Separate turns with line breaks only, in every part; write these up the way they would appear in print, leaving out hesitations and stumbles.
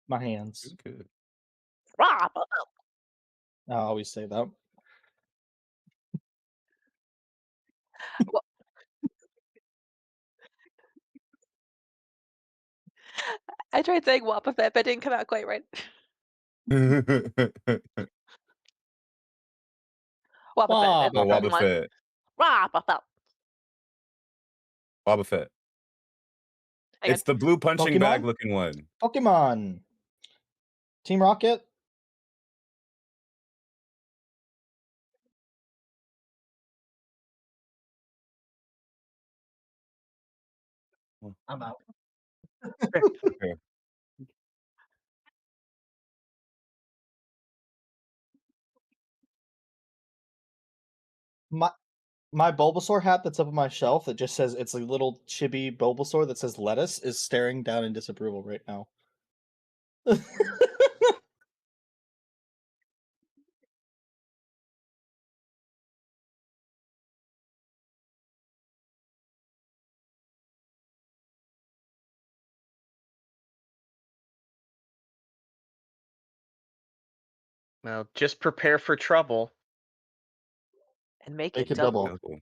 My hands.
Good.
Rah,
I always say that.
Well, I tried saying Wobbuffet, but it didn't come out quite right. Wobbuffet,
Bob.
it's a
Oh, Wobba
Pokemon.
Fett.
Rah, Buffet.
Wobba Fett.
Hang on.
It's the blue punching bag
Pokemon?
looking one.
Pokemon. Team Rocket? I'm out.
Okay.
My my Bulbasaur hat that's up on my shelf that just says it's a little chibi Bulbasaur that says lettuce is staring down in disapproval right now.
Well, just prepare for trouble.
And make
Make
it
it double.
double.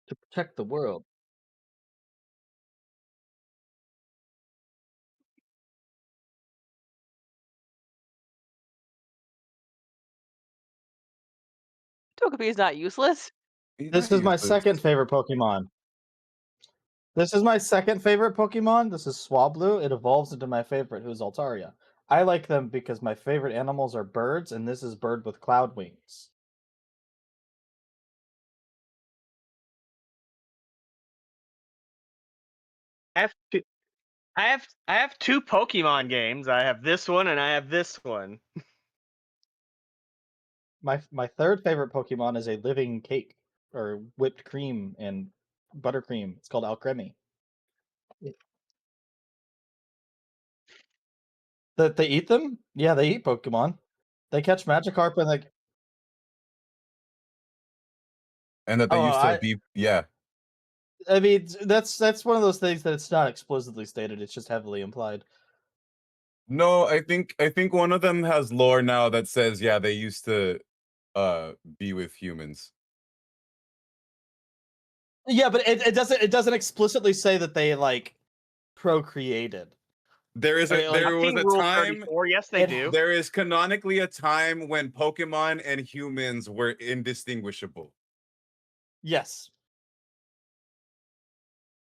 To protect the world.
Togepi is not useless.
He's
This
not
is my
useless.
second favorite Pokemon. This is my second favorite Pokemon. This is Swablu. It evolves into my favorite, who's Altaria. I like them because my favorite animals are birds, and this is bird with cloud wings.
I have two. I have two Pokemon games. I have this one and I have this one.
My third favorite Pokemon is a living cake or whipped cream and buttercream. It's called Alcremie. That they eat them? Yeah, they eat Pokemon. They catch Magikarp and like
And that they
oh
used to be
I mean that's one of those things that it's not explicitly stated, it's just heavily implied.
No, I think one of them has lore now that says they used to be with humans.
Yeah, but it doesn't explicitly say that they like procreated.
There is
I
a
mean, like,
there
I've
was
seen
a
Rule
time
34. Yes, they
it-
do.
there is canonically a time when Pokemon and humans were indistinguishable.
Yes.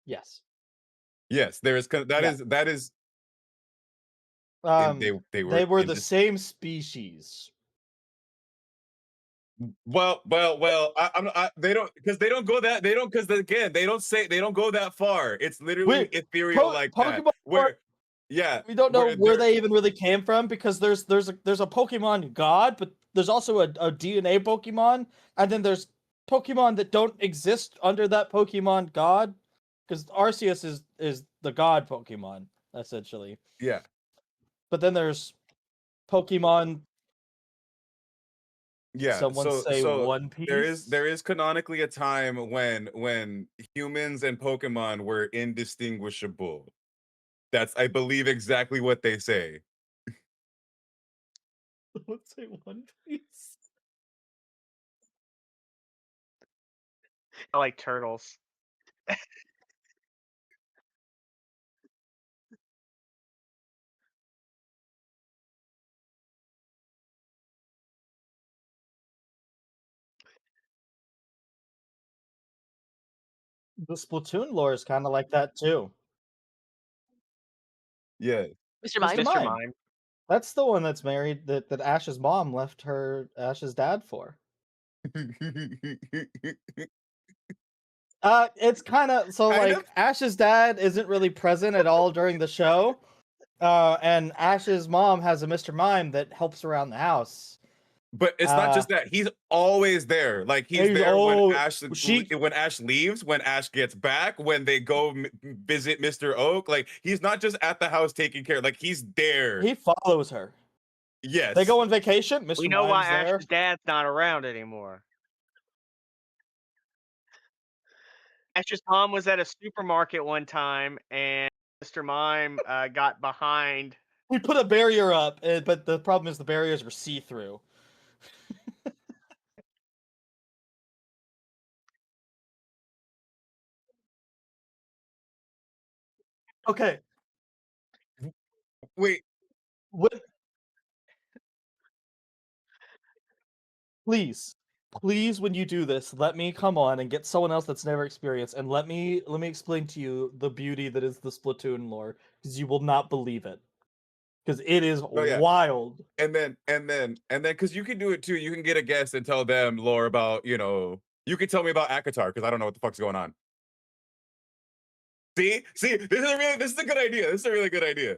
Yes.
Yes, there is that is and they
They
were
were the
indis
same species.
they don't because they don't say they don't go that far. It's literally
Wait,
ethereal like that.
Pokemon
Where yeah,
we don't know
where
where
they're
they even really came from because there's a Pokemon god, but there's also a DNA Pokemon, and then there's Pokemon that don't exist under that Pokemon god, because Arceus is the god Pokemon essentially.
yeah.
But then there's Pokemon.
Yeah,
Someone say One
there
Piece.
is canonically a time when humans and Pokemon were indistinguishable. That's I believe exactly what they say.
Someone say One Piece.
I like turtles.
The Splatoon lore is kind of like that too.
Yeah.
Mr.
Mr.
Mime.
Mr.
Mime.
Mime.
That's the one that's married that Ash's mom left her Ash's dad for. It's kind of so
Kind
like
of?
Ash's dad isn't really present at all during the show. And Ash's mom has a Mr. Mime that helps around the house.
But it's not just that. He's always there. Like he's there when Ash leaves, when Ash gets back, when they go visit Mr. Oak. Like he's not just at the house taking care. Like he's there.
He follows her.
Yes.
They go on vacation. Mr.
We know why
Mime's there.
Ash's dad's not around anymore. Ash's mom was at a supermarket one time, and Mr. Mime got behind.
We put a barrier up, but the problem is the barriers were see-through. Okay.
Wait.
What? Please, when you do this, let me come on and get someone else that's never experienced, and let me explain to you the beauty that is the Splatoon lore, because you will not believe it, because it is wild.
And then, because you can do it too. You can get a guest and tell them lore about, you can tell me about Akatar because I don't know what the fuck's going on. See, this is a good idea. This is a really good idea.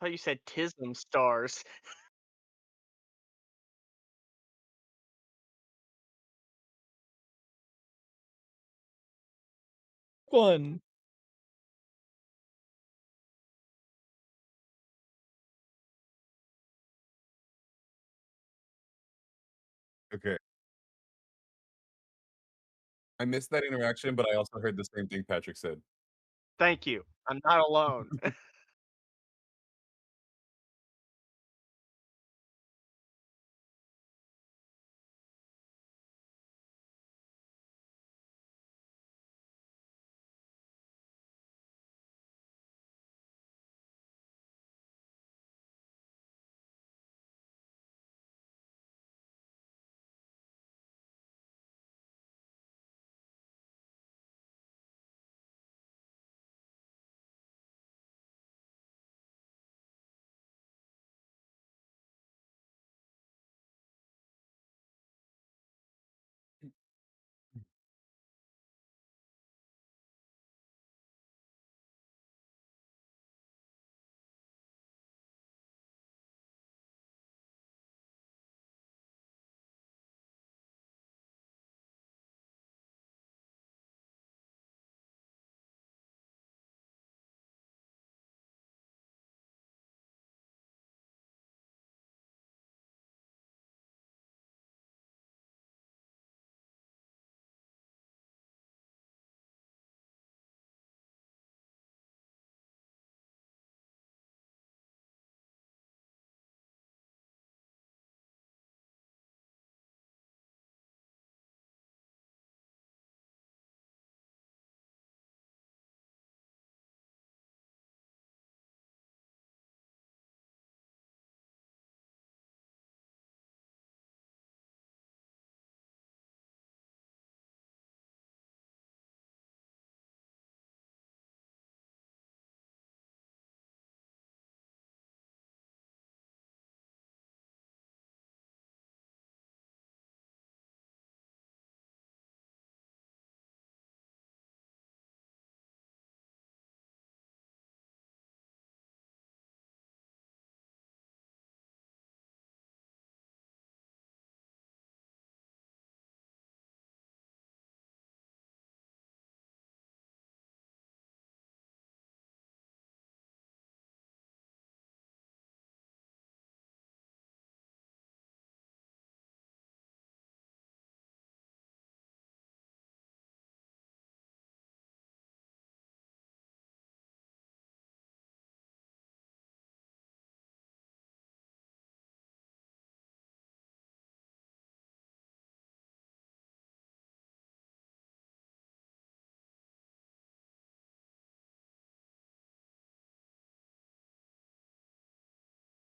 I thought you said Tism stars.
Fun.
Okay. I missed that interaction, but I also heard the same thing Patrick said.
Thank you. I'm not alone.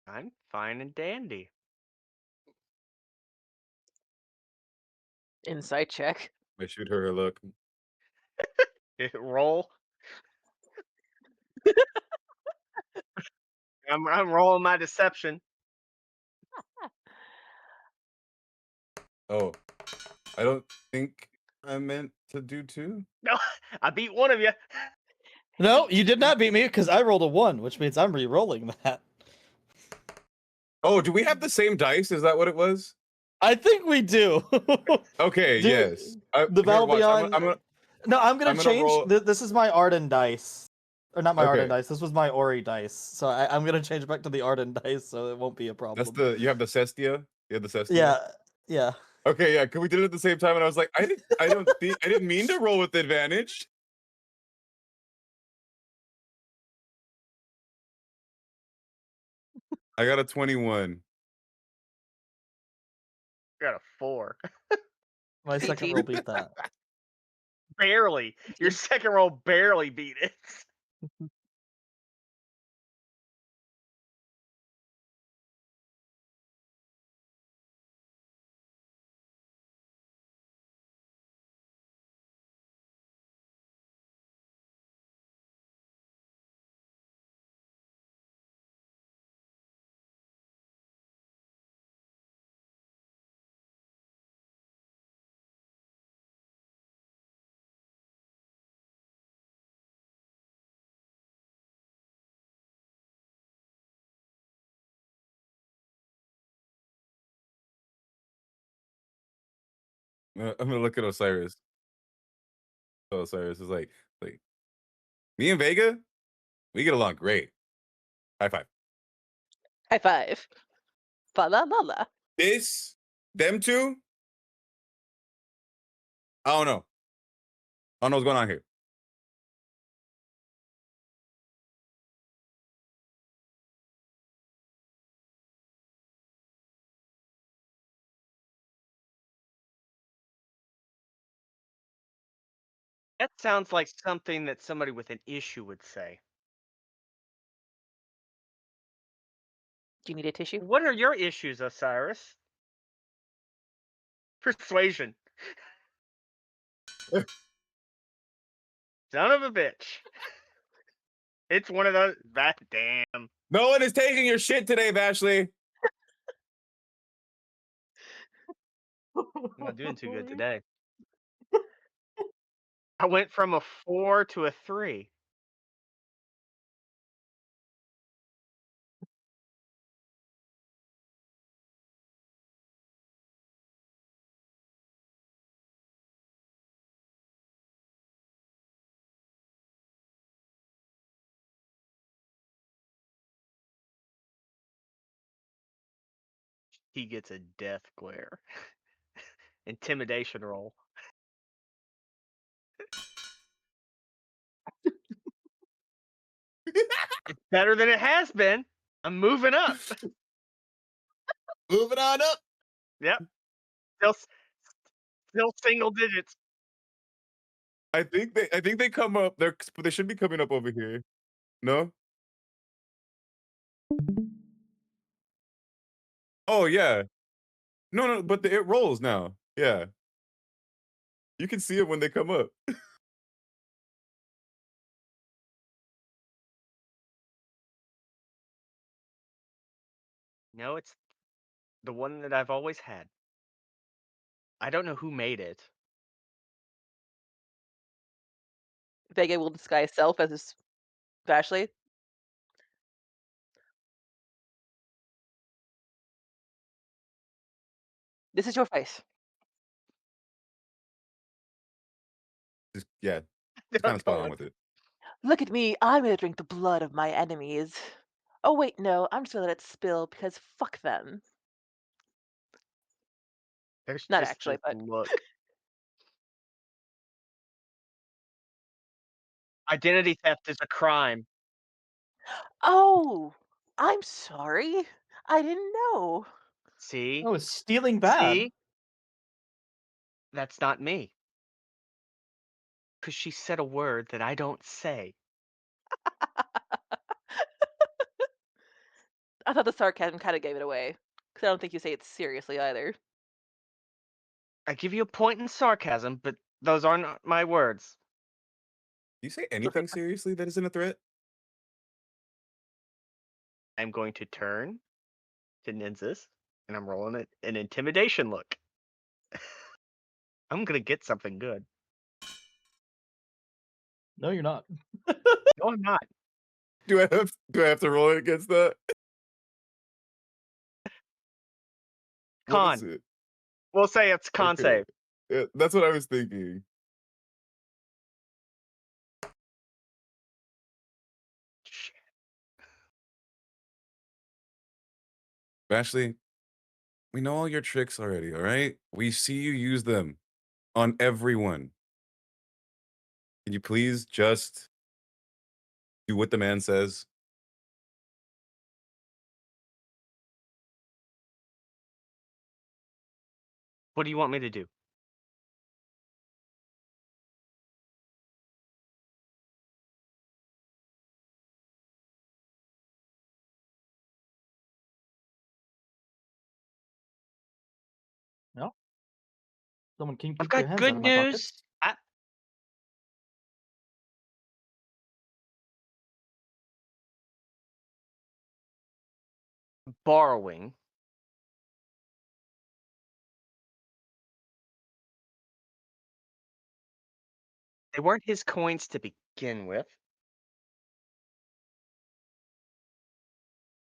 I'm fine and dandy.
Insight check.
I shoot her a look.
Roll. I'm rolling my deception.
Oh, I don't think I meant to do 2.
No, I beat one of you.
No, you did not beat me because I rolled a 1, which means I'm re-rolling that.
Oh, do we have the same dice? Is that what it was?
I think we do.
Okay,
Dude,
yes.
The Battle
watch,
Beyond. No, I'm gonna change.
roll.
This is my Ardyn dice, or not my
Okay.
Ardyn dice. This was my Ori dice, so I'm gonna change back to the Ardyn dice, so it won't be a problem.
That's you have the Cestia? You have the Cestia?
Yeah.
Okay, yeah, because we did it at the same time, and I was like, I didn't mean to roll with advantage. I got a 21.
Got a 4.
My second
18.
roll beat that.
Barely. Your second roll barely beat it.
I'm gonna look at Osiris. So Osiris is like, me and Vega, we get along great. High five.
High five. Fa la la la.
Them two, I don't know. I don't know what's going on here.
That sounds like something that somebody with an issue would say.
Do you need a tissue?
What are your issues, Osiris? Persuasion. Son of a bitch. It's one of those. That damn.
No one is taking your shit today, Vashley.
I'm not doing too good today. I went from a 4 to a 3. He gets a death glare. Intimidation roll. It's better than it has been. I'm moving up.
Moving on up.
Yep. Still single digits.
I think they come up. They should be coming up over here. No. Oh yeah. No, but it rolls now. Yeah. You can see it when they come up.
No, it's the one that I've always had. I don't know who made it.
Vega will disguise self as his Vashley. This is your face.
Yeah. It's kind of spot on with it.
Look at me. I'm gonna drink the blood of my enemies. Oh wait, no. I'm just gonna let it spill because fuck them.
There's
Not
just
actually,
this
but
look. Identity theft is a crime.
oh, I'm sorry. I didn't know.
See?
Oh, it's stealing bad.
See? That's not me. Because she said a word that I don't say.
I thought the sarcasm kind of gave it away. Because I don't think you say it seriously either.
I give you a point in sarcasm, but those aren't my words.
Do you say anything seriously that isn't a threat?
I'm going to turn to Nynzus, and I'm rolling it an intimidation look. I'm gonna get something good.
No, you're not.
No, I'm not.
Do I have to roll it against that? What is
Con.
it?
We'll say it's con
Okay.
save.
Yeah, that's what I was thinking.
Shit.
Vashley, we know all your tricks already, all right? We see you use them on everyone. Can you please just do what the man says?
What do you want me to do?
No. Someone can
I've
keep their
got
hands out
good
of my
news.
pockets.
Borrowing. They weren't his coins to begin with.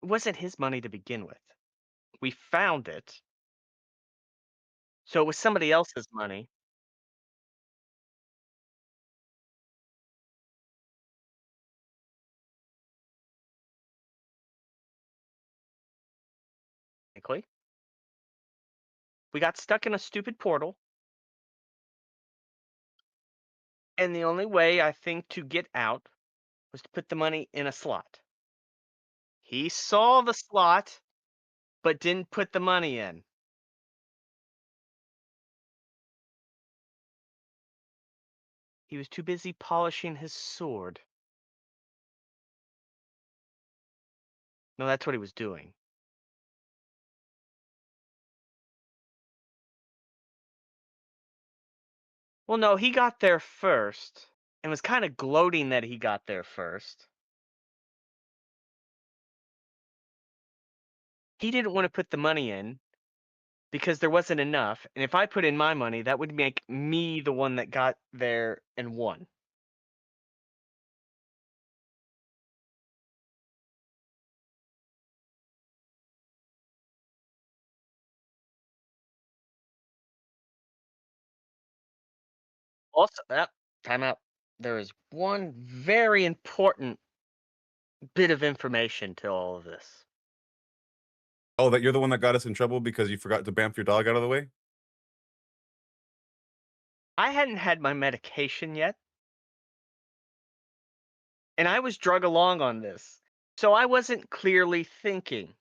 It wasn't his money to begin with. We found it. So it was somebody else's money. Technically. We got stuck in a stupid portal. And the only way I think to get out was to put the money in a slot. He saw the slot, but didn't put the money in. He was too busy polishing his sword. No, that's what he was doing. Well, no, he got there first and was kind of gloating that he got there first. He didn't want to put the money in because there wasn't enough. And if I put in my money, that would make me the one that got there and won. Also, time out. There is one very important bit of information to all of this.
Oh, that you're the one that got us in trouble because you forgot to bamf your dog out of the way?
I hadn't had my medication yet. And I was drug along on this. So I wasn't clearly thinking.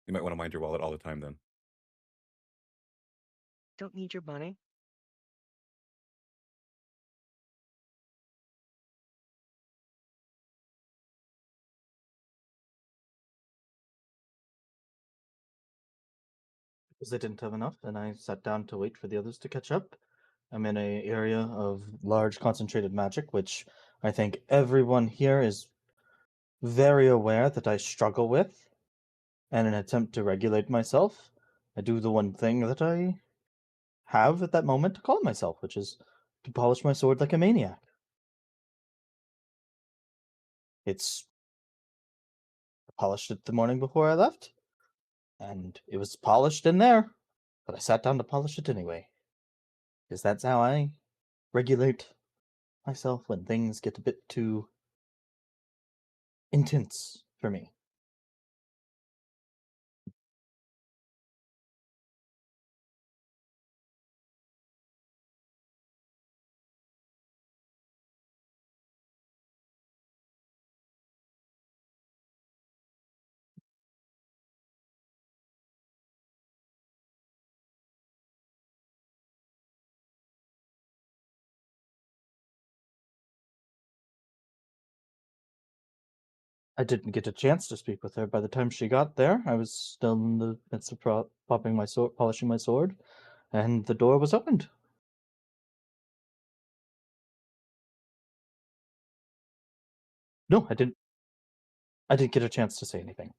You might want to mind your wallet all the time then.
Don't need your money.
Because I didn't have enough, and I sat down to wait for the others to catch up. I'm in an area of large concentrated magic, which I think everyone here is very aware that I struggle with. And in an attempt to regulate myself, I do the one thing that I have at that moment to calm myself, which is to polish my sword like a maniac. It's I polished it the morning before I left, and it was polished in there, but I sat down to polish it anyway. Because that's how I regulate myself when things get a bit too intense for me. I didn't get a chance to speak with her. By the time she got there, I was still in the midst of polishing my sword, and the door was opened. No, I didn't. I didn't get a chance to say anything.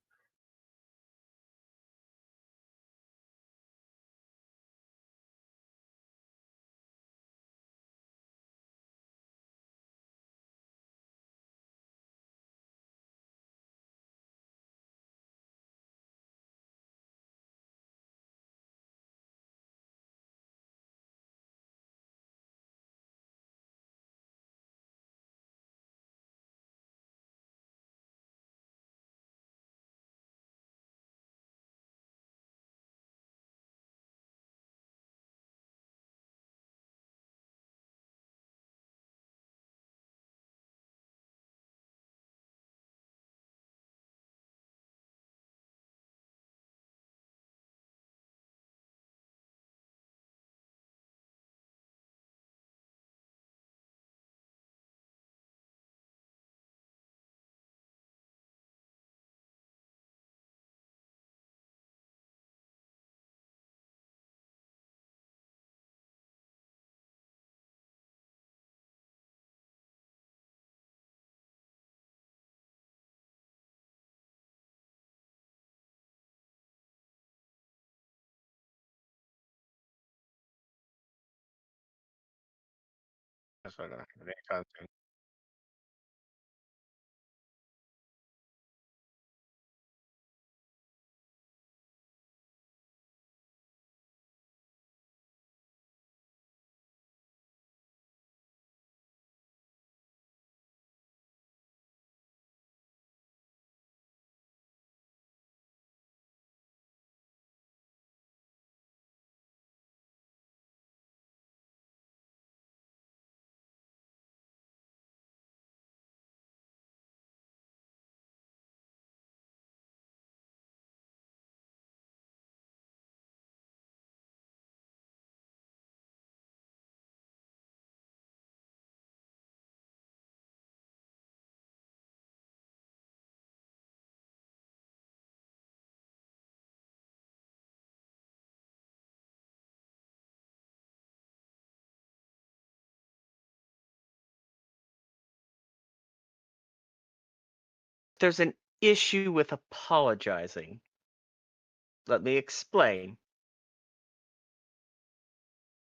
That's what anytime soon. There's an issue with apologizing. Let me explain.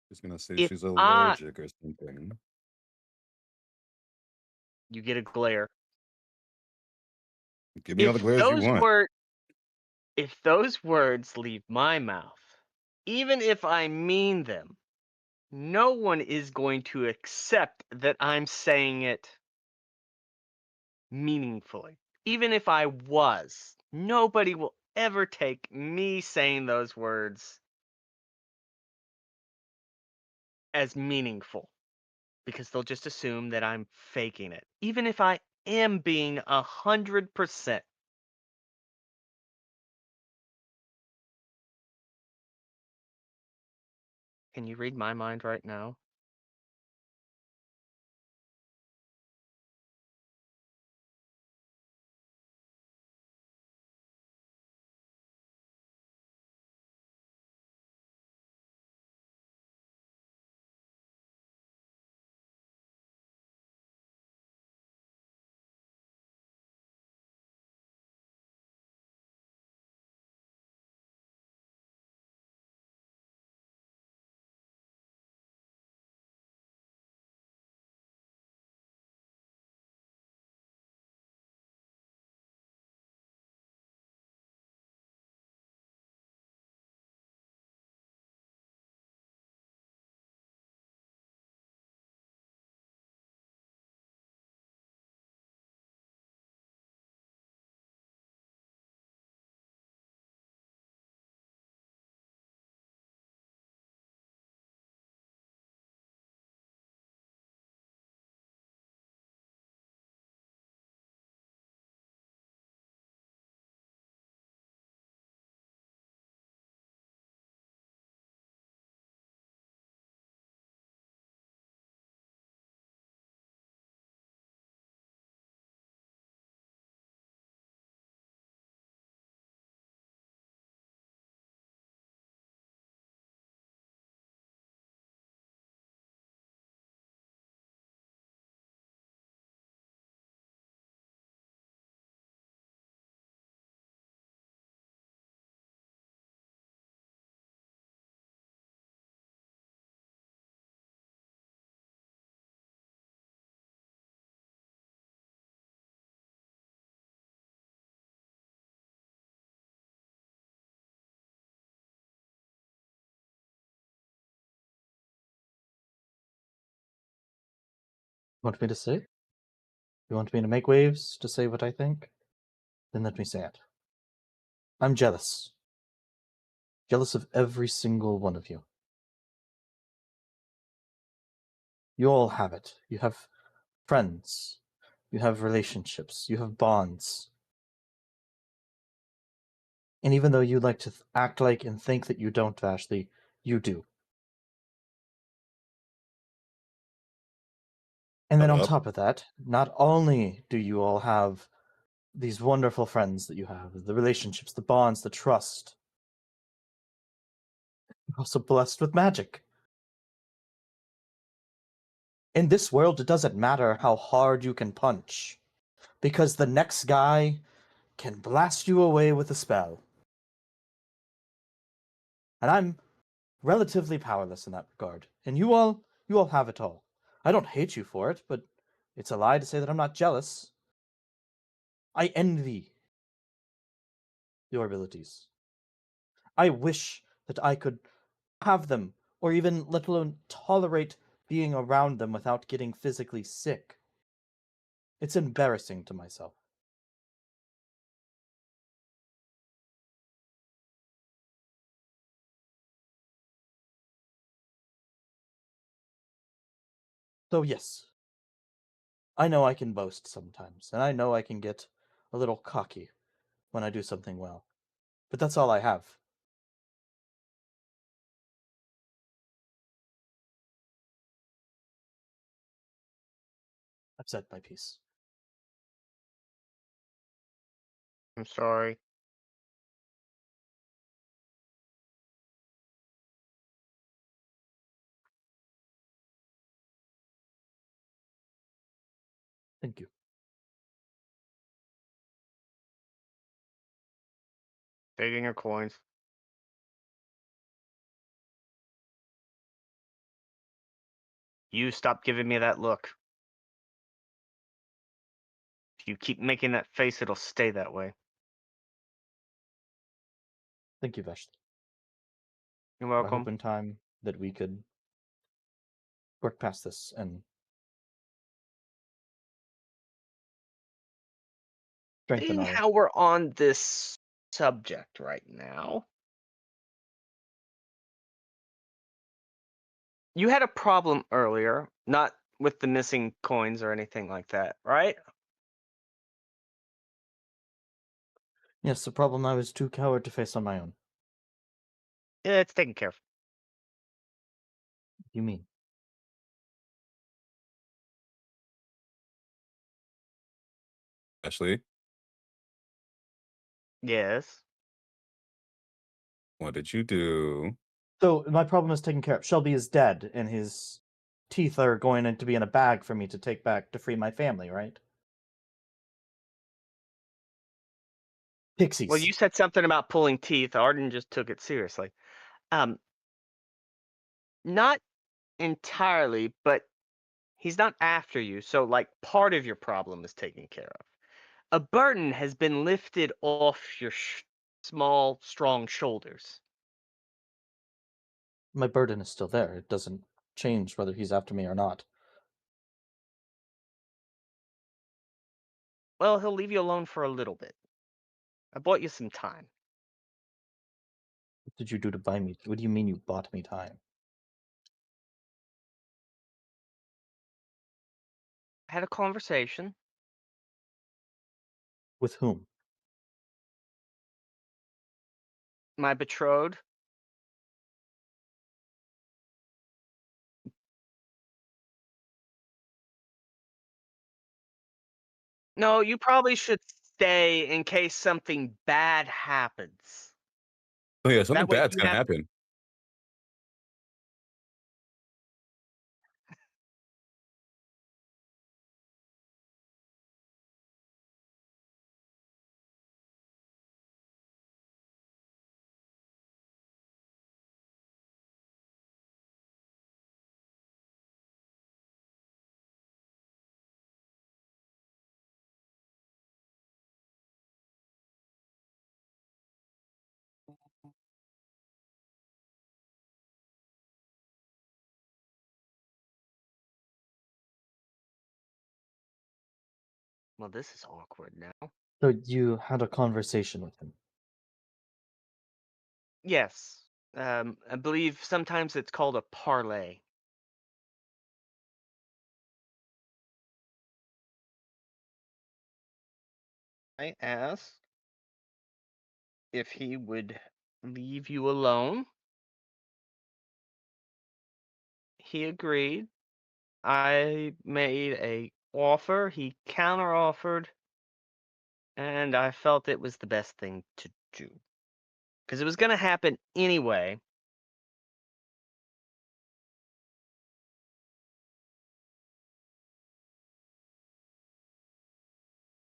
She's gonna say
If
she's allergic or something.
You get a glare.
Give me all the glares you want.
If those words leave my mouth, even if I mean them, no one is going to accept that I'm saying it meaningfully. Even if I was, nobody will ever take me saying those words as meaningful because they'll just assume that I'm faking it. Even if I am being 100%. Can you read my mind right now?
Want me to say? You want me to make waves to say what I think? Then let me say it. I'm jealous. Jealous of every single one of you. You all have it. You have friends. You have relationships. You have bonds. And even though you like to act like and think that you don't, Vashley, you do. And then on
Hello?
top of that, not only do you all have these wonderful friends that you have, the relationships, the bonds, the trust, you're also blessed with magic. In this world, it doesn't matter how hard you can punch, because the next guy can blast you away with a spell. And I'm relatively powerless in that regard. And you all have it all. I don't hate you for it, but it's a lie to say that I'm not jealous. I envy your abilities. I wish that I could have them, or even let alone tolerate being around them without getting physically sick. It's embarrassing to myself. So yes, I know I can boast sometimes, and I know I can get a little cocky when I do something well. But that's all I have. I've said my piece.
I'm sorry.
Thank you.
Taking your coins. You stop giving me that look. If you keep making that face, it'll stay that way.
Thank you, Vashley.
You're
I hope
welcome.
in time that we could work past this and strengthen
Seeing
our...
how we're on this subject right now, you had a problem earlier, not with the missing coins or anything like that, right?
Yes, the problem I was too coward to face on my own.
Yeah, it's taken care of.
You mean?
Ashley,
Yes.
what did you do?
So my problem is taken care of. Shelby is dead, and his teeth are going to be in a bag for me to take back to free my family, right?
Well,
Pixies.
you said something about pulling teeth. Ardyn just took it seriously. Um, not entirely, but he's not after you, so like part of your problem is taken care of. A burden has been lifted off your small, strong shoulders.
My burden is still there. It doesn't change whether he's after me or not.
Well, he'll leave you alone for a little bit. I bought you some time.
What did you do to buy me? What do you mean you bought me time?
I had a conversation.
With whom?
My betrothed. No, you probably should stay in case something bad happens.
Oh yeah, something
That way
bad's
you
gonna
have
happen.
Well, this is awkward now.
So you had a conversation with him.
Yes. I believe sometimes it's called a parlay. I asked if he would leave you alone. He agreed. I made a offer. He counter-offered, and I felt it was the best thing to do because it was going to happen anyway.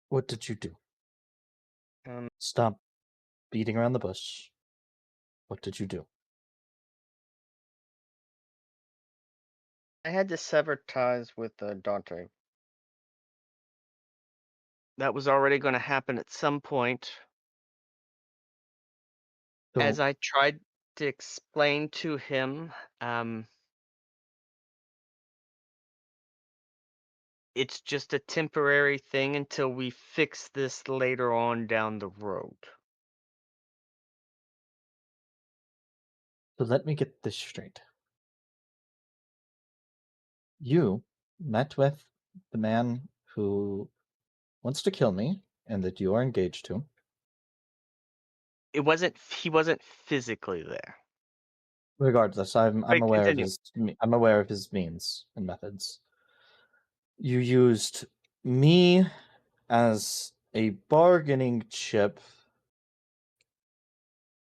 What did you do?
Um,
Stop beating around the bush. What did you do?
I had to sever ties with Dante. That was already going to happen at some point.
So,
As I tried to explain to him, it's just a temporary thing until we fix this later on down the road.
so let me get this straight. You met with the man who wants to kill me and that you are engaged to.
He wasn't physically there.
Regardless, I'm
But
aware of
continue.
I'm aware of his means and methods. You used me as a bargaining chip.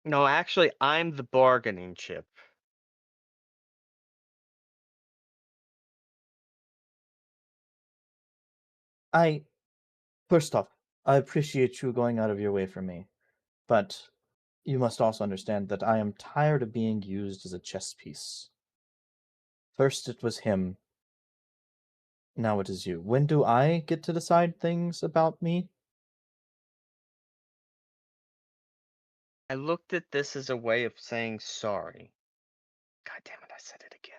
No, actually, I'm the bargaining chip.
First off, I appreciate you going out of your way for me, but you must also understand that I am tired of being used as a chess piece. First it was him, now it is you. When do I get to decide things about me?
I looked at this as a way of saying sorry. God damn it, I said it again.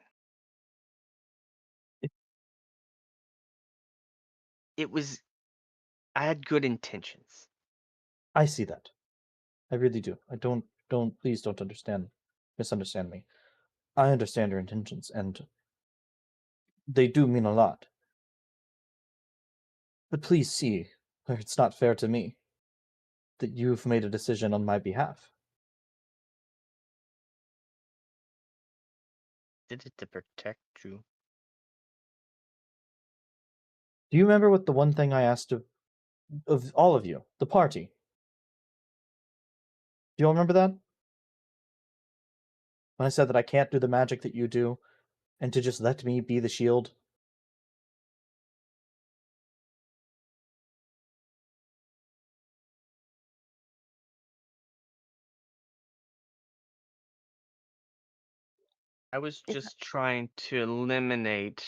I had good intentions.
I see that. I really do. Please don't misunderstand me. I understand your intentions, and they do mean a lot. But please see, it's not fair to me that you've made a decision on my behalf.
Did it to protect you.
Do you remember what the one thing I asked of all of you, the party? Do you all remember that? When I said that I can't do the magic that you do, and to just let me be the shield?
I was just trying to eliminate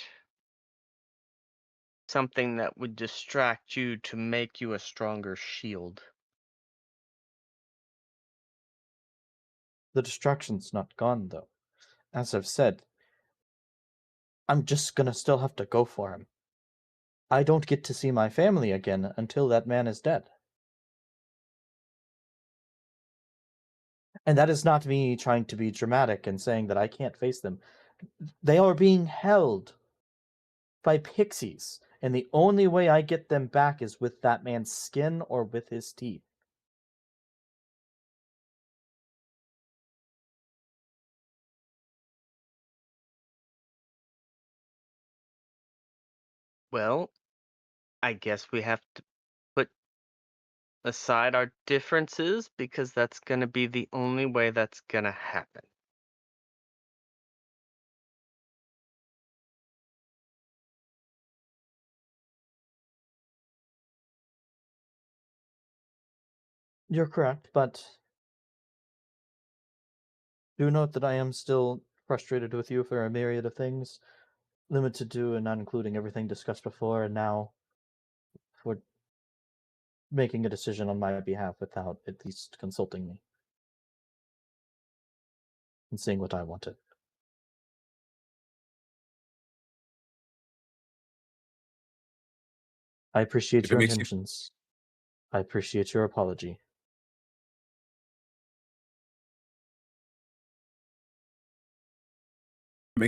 something that would distract you to make you a stronger shield.
The distraction's not gone, though. As I've said, I'm just gonna still have to go for him. I don't get to see my family again until that man is dead. And that is not me trying to be dramatic and saying that I can't face them. They are being held by pixies, and the only way I get them back is with that man's skin or with his teeth.
Well, I guess we have to put aside our differences because that's going to be the only way that's going to happen.
You're correct, but do note that I am still frustrated with you for a myriad of things, limited to and not including everything discussed before, and now for making a decision on my behalf without at least consulting me and seeing what I wanted. I appreciate
If it
your
makes you
intentions. I appreciate your apology.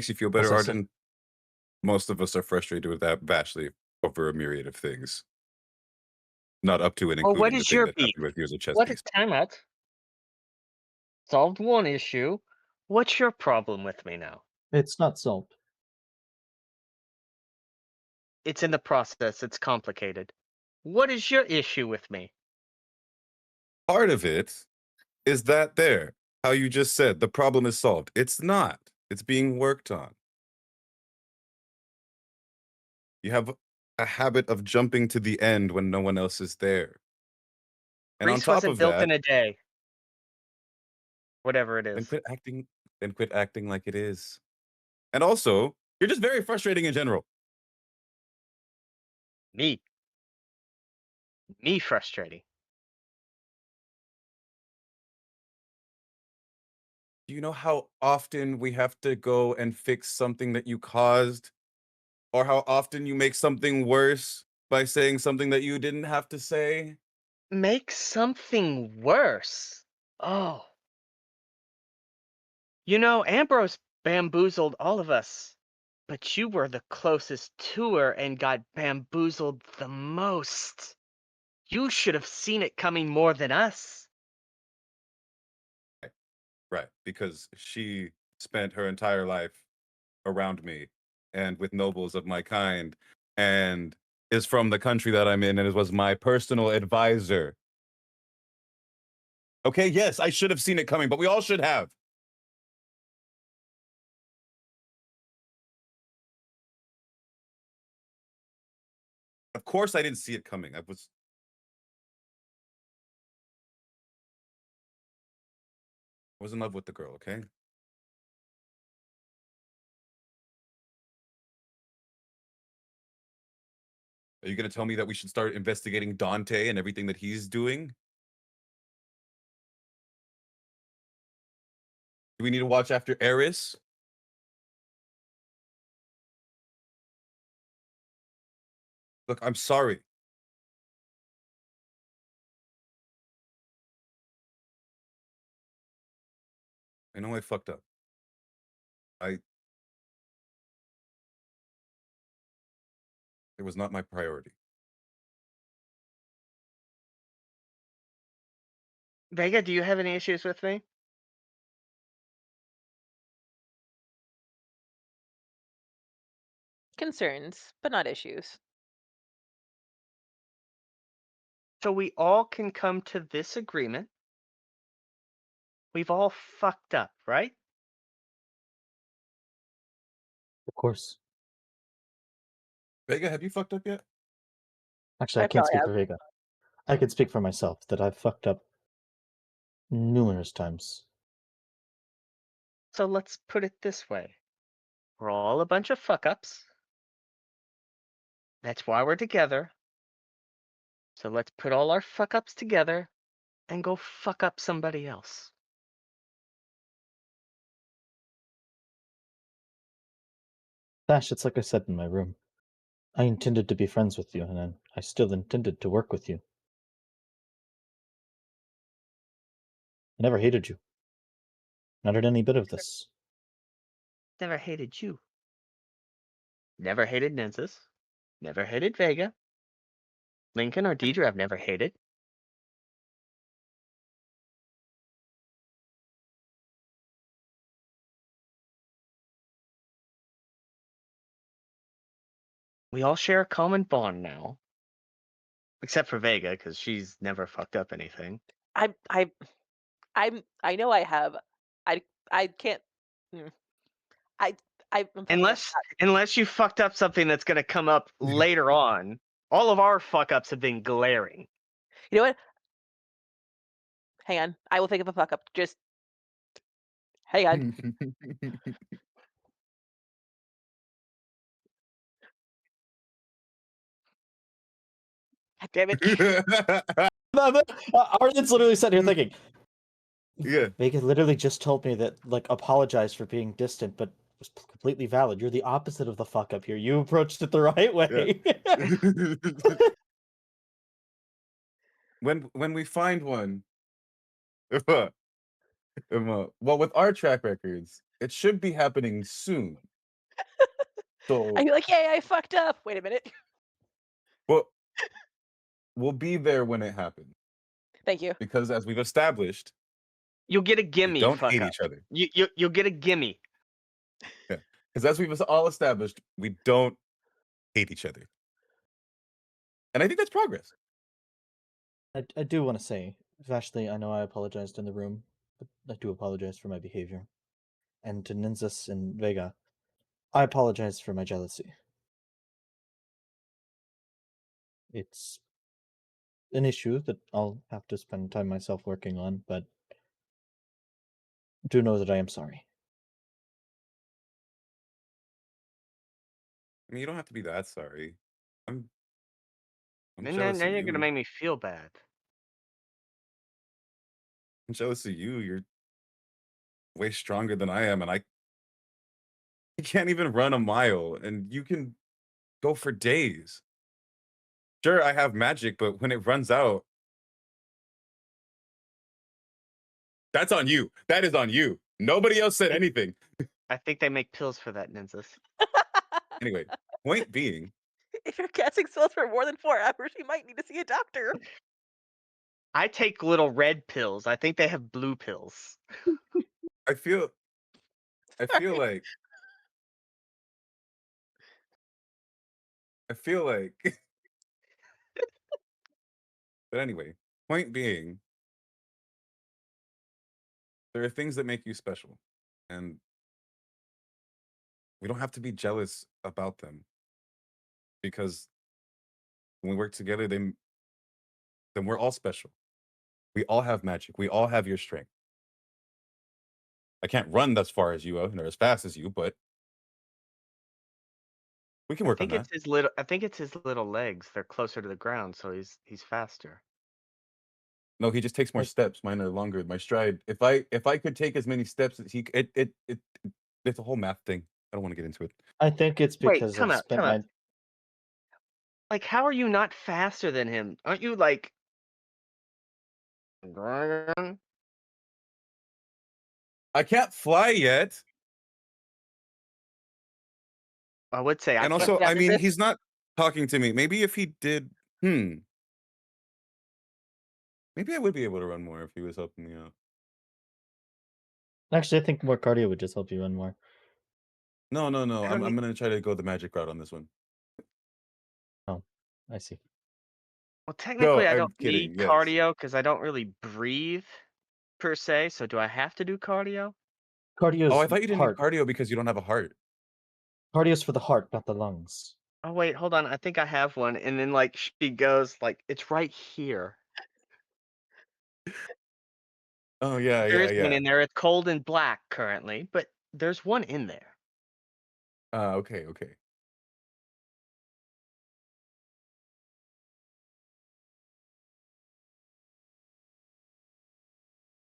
feel better,
Also,
Ardyn, most of us are frustrated with that Vashley over a myriad of things. Not up to and
Well, what
including the
is
thing
your
that
beef?
happened with you as a chess
What
piece.
time out? Solved one issue. What's your problem with me now?
it's not solved.
It's in the process. It's complicated. What is your issue with me?
Part of it is that there, how you just said, the problem is solved. It's not. It's being worked on. You have a habit of jumping to the end when no one else is there. And on
Greece
top
wasn't
of
built
that,
in a day. Whatever it
then
is.
quit acting like it is. And also, you're just very frustrating in general.
Me frustrating.
Do you know how often we have to go and fix something that you caused? Or how often you make something worse by saying something that you didn't have to say?
Make something worse. Oh. You know, Ambrose bamboozled all of us, but you were the closest to her and got bamboozled the most. You should have seen it coming more than us.
Right, because she spent her entire life around me and with nobles of my kind and is from the country that I'm in and was my personal advisor. Okay, yes, I should have seen it coming, but we all should have. Of course I didn't see it coming. I was in love with the girl, okay? Are you going to tell me that we should start investigating Dante and everything that he's doing? Do we need to watch after Eris? Look, I'm sorry. I know I fucked up. It was not my priority.
Vega, do you have any issues with me?
Concerns, but not issues.
So we all can come to this agreement. We've all fucked up, right?
Of course.
Vega, have you fucked up yet?
Actually, I
I
can't
probably
speak
have.
for Vega. I can speak for myself that I've fucked up numerous times.
So let's put it this way. We're all a bunch of fuck-ups. That's why we're together. So let's put all our fuck-ups together and go fuck up somebody else.
Dash, it's like I said in my room. I intended to be friends with you, and I still intended to work with you. I never hated you. Not at any bit of this.
Never hated you. Never hated Nynzus. Never hated Vega. Lincoln or Deidre I've never hated. We all share a common bond now. Except for Vega, because she's never fucked up anything.
I know I have. I can't. mm, I I'm fucking up.
Unless you fucked up something that's gonna come up later on. All of our fuck ups have been glaring.
You know what? Hang on. I will think of a fuck up. Just hang on. God damn it.
Ardyn's literally sitting here thinking.
Yeah.
Vega literally just told me that, like, apologize for being distant, but was completely valid. You're the opposite of the fuck up here. You approached it the right way.
When we find one, well, with our track records, it should be happening soon. So
Are you like, yay, I fucked up? Wait a minute.
well, we'll be there when it happens.
Thank you.
Because as we've established,
You'll get a
we
gimme.
don't
Fuck
hate
up.
each other.
You'll get a gimme.
Yeah. Because as we've all established, we don't hate each other. And I think that's progress.
I do want to say, Vashley, I know I apologized in the room, but I do apologize for my behavior. And to Nynzus and Vega, I apologize for my jealousy. It's an issue that I'll have to spend time myself working on, but do know that I am sorry.
I mean, you don't have to be that sorry. I'm
Now
jealous of
you're gonna
you.
make me feel bad.
I'm jealous of you. You're way stronger than I am, and I can't even run a mile, and you can go for days. Sure, I have magic, but when it runs out, that's on you. That is on you. Nobody else said anything.
I think they make pills for that, Nynzus.
Anyway, point being,
If you're casting spells for more than 4 hours, you might need to see a doctor.
I take little red pills. I think they have blue pills.
I feel like but anyway, point being, there are things that make you special, and we don't have to be jealous about them, because when we work together, then we're all special. We all have magic. We all have your strength. I can't run as far as you or as fast as you, but we can work on that.
I think it's his little legs. They're closer to the ground, so he's faster.
No, he just takes more steps. Mine are longer. My stride. If I could take as many steps as he, it's a whole math thing. I don't want to get into it.
I think it's because I've spent my.
Like, how are you not faster than him? Aren't you like?
I can't fly yet.
I would say.
And also, I mean, he's not talking to me. Maybe if he did, maybe I would be able to run more if he was helping me out.
Actually, I think more cardio would just help you run more.
No. I'm gonna try to go the magic route on this one.
Oh, I see.
Well, technically, I don't
kidding,
need
yes.
cardio because I don't really breathe per se. So do I have to do cardio?
Cardio.
Oh, I thought you didn't need cardio because you don't have a heart.
Cardio is for the heart, not the lungs.
Oh wait, hold on. I think I have one. And then like she goes like, it's right here.
Oh yeah,
There
yeah,
is
yeah.
one in there. It's cold and black currently, but there's one in there.
Okay.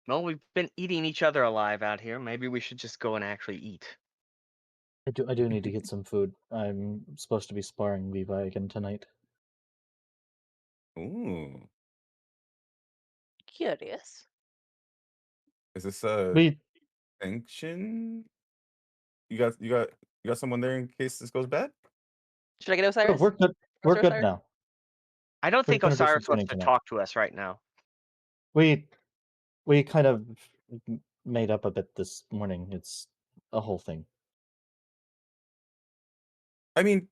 Well, we've been eating each other alive out here. Maybe we should just go and actually eat.
I do need to get some food. I'm supposed to be sparring Levi again tonight.
Ooh.
Curious.
Is this a sanction? You got someone there in case this goes bad?
Should I get Osiris?
We're good. We're good now.
I don't think Osiris wants to talk to us right now.
We kind of made up a bit this morning. It's a whole thing.
I mean,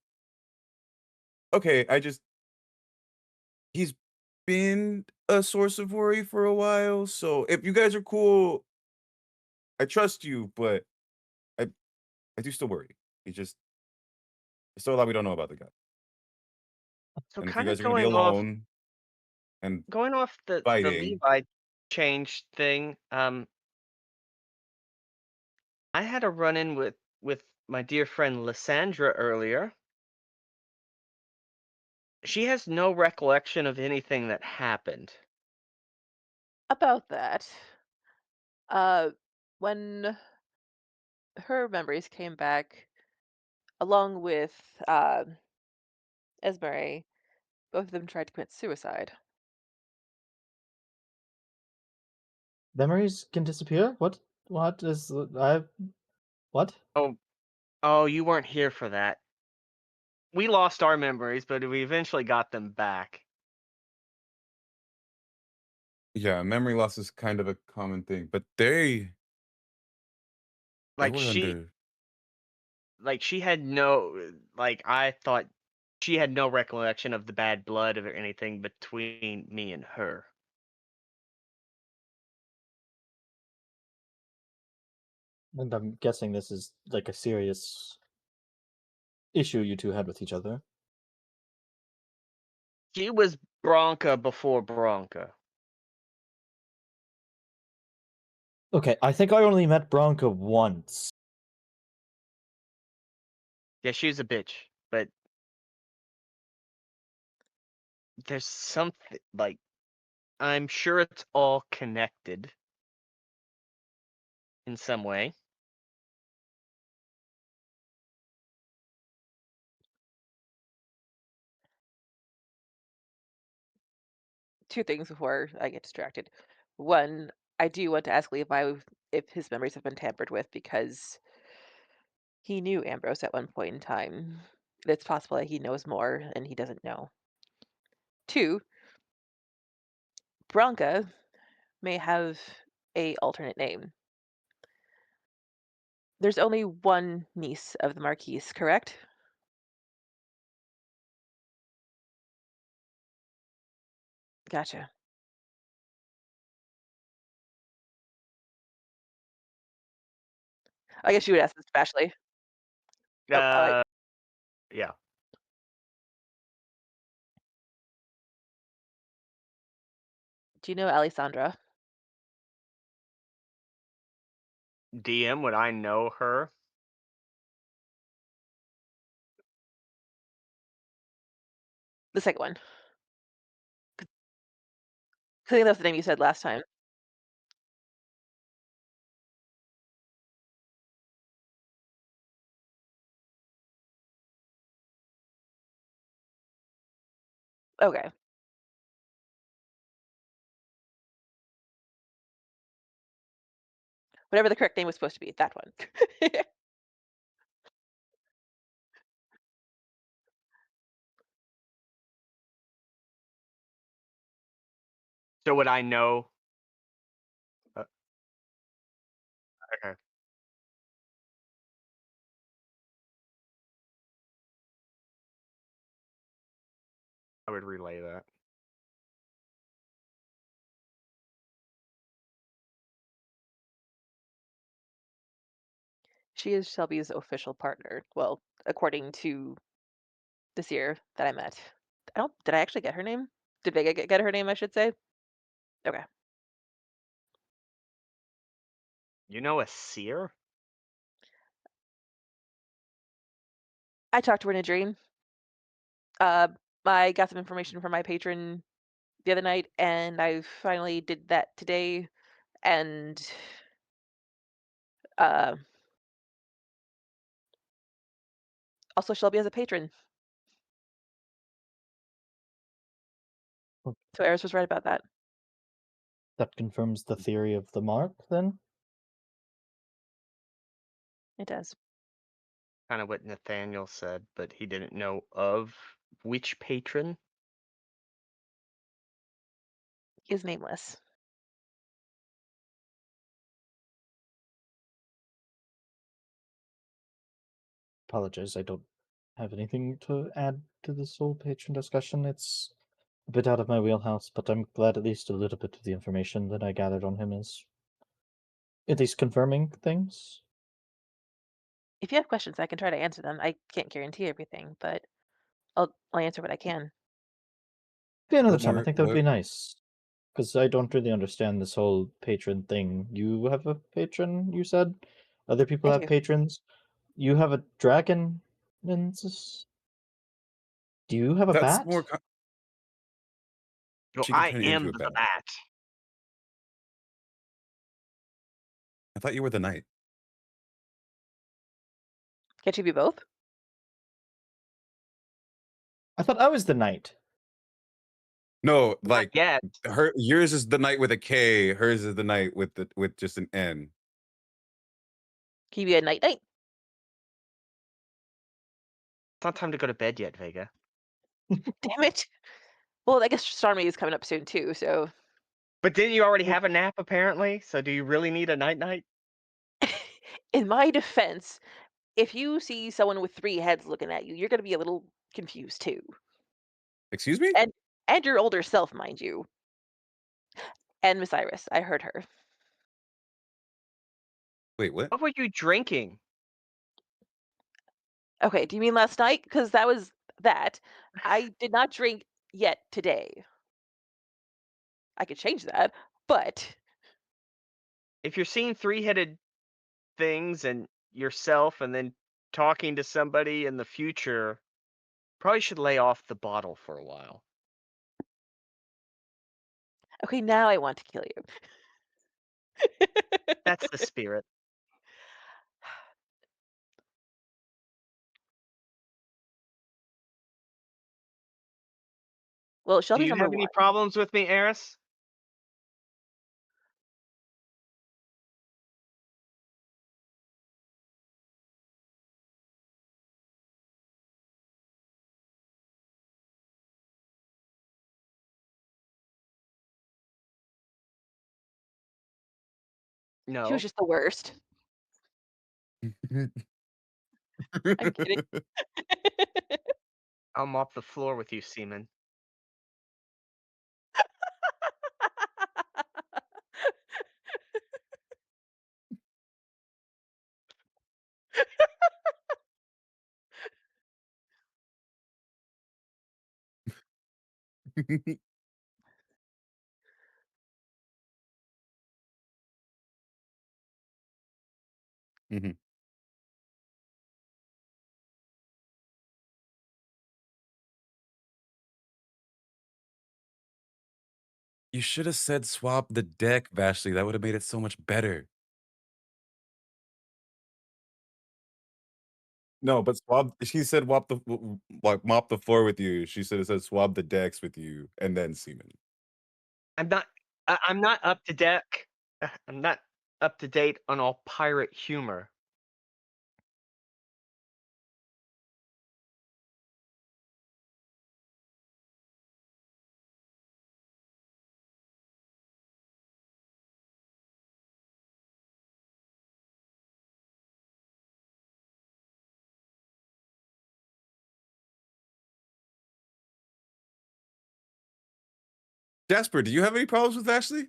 okay, he's been a source of worry for a while, so if you guys are cool, I trust you, but I do still worry. There's still a lot we don't know about the guy.
So
and if you
kind
guys
of
are gonna be
going
alone and
off the
fighting,
Levi change thing, I had a run-in with my dear friend Lysandra earlier. She has no recollection of anything that happened.
About that, when her memories came back along with Esmeralda. Both of them tried to commit suicide.
Memories can disappear? What? What is I? What?
Oh, you weren't here for that. We lost our memories, but we eventually got them back.
Yeah, memory loss is kind of a common thing, but they
Like
were under.
she had no, I thought she had no recollection of the bad blood or anything between me and her.
And I'm guessing this is like a serious issue you two had with each other.
She was Bronca before Bronca.
Okay, I think I only met Bronca once.
Yeah, she's a bitch, but there's something I'm sure it's all connected in some way.
Two things before I get distracted. One, I do want to ask Levi if his memories have been tampered with because he knew Ambrose at one point in time. It's possible that he knows more and he doesn't know. Two, Bronca may have a alternate name. There's only one niece of the Marquise, correct? Gotcha. I guess you would ask this, Vashley. Oh,
Yeah.
do you know Alessandra?
DM, would I know her?
The second one. I think that's the name you said last time. Okay. Whatever the correct name was supposed to be, that one.
So would I know? Okay. I would relay that.
She is Shelby's official partner. Well, according to the seer that I met. Did I actually get her name? Did Vega get her name, I should say? Okay.
You know a seer?
I talked to her in a dream. I got some information from my patron the other night, and I finally did that today. And also, Shelby has a patron. So Eris was right about that.
That confirms the theory of the mark, then?
It does.
Kind of what Nathaniel said, but he didn't know of which patron.
He is nameless.
Apologize, I don't have anything to add to this whole patron discussion. It's a bit out of my wheelhouse, but I'm glad at least a little bit of the information that I gathered on him is at least confirming things.
If you have questions, I can try to answer them. I can't guarantee everything, but I'll answer what I can.
Be another
What
time. I
more?
think that would be
What?
nice. Because I don't really understand this whole patron thing. You have a patron, you said? Other people
I
have
do.
patrons. You have a dragon, Nynzus? Do you have a
That's
bat?
more.
Well,
She can
I
turn you into
am
a
the
bat.
bat.
I thought you were the knight.
Can't you be both?
I thought I was the knight.
No,
Not
like
yet.
yours is the knight with a K. Hers is the knight with just an N.
Can you be a night knight?
It's not time to go to bed yet, Vega.
Damn it. Well, I guess Starmie is coming up soon too, so
But didn't you already have a nap apparently? So do you really need a night?
in my defense, if you see someone with 3 heads looking at you, you're gonna be a little confused too.
Excuse me?
And your older self, mind you. And Miss Iris, I heard her.
Wait, what?
What were you drinking?
Okay, do you mean last night? Because that was that. I did not drink yet today. I could change that, but
If you're seeing three-headed things and yourself and then talking to somebody in the future, probably should lay off the bottle for a while.
okay, now I want to kill you.
That's the spirit.
Well,
Do
Shelby's
you
number
have any
1.
problems with me, Eris?
She was
No.
just the worst. I'm kidding.
I'll mop the floor with you, Seaman.
Mhm. You should have said swap the deck, Vashley. That would have made it so much better. No, but swab. She said like mop the floor with you. She should have said swab the decks with you, and then semen.
I'm not up to deck. I'm not up to date on all pirate humor.
Jasper, do you have any problems with Ashley?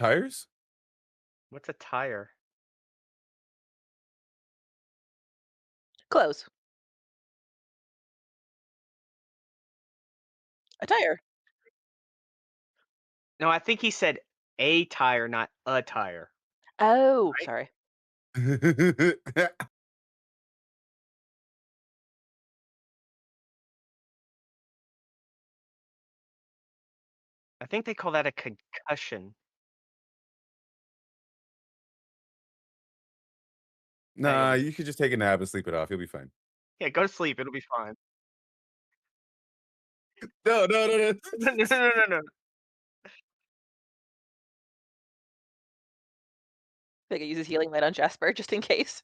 Tires?
What's a tire?
Close. A tire.
No, I think he said a tire, not a tire.
Oh,
Right?
sorry.
I think they call that a concussion.
Nah, you could just take a nap and sleep it off. You'll be fine.
Yeah, go to sleep. It'll be fine.
No.
No.
Vega uses healing light on Jasper just in case.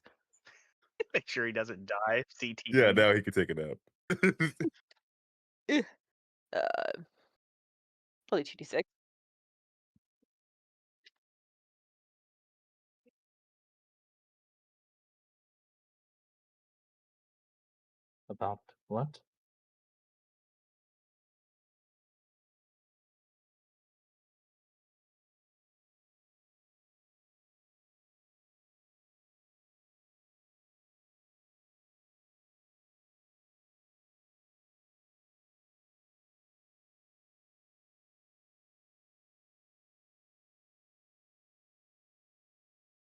Make sure he doesn't die. CTE.
Yeah, now he can take a nap.
Uh, only 2d6.
About what?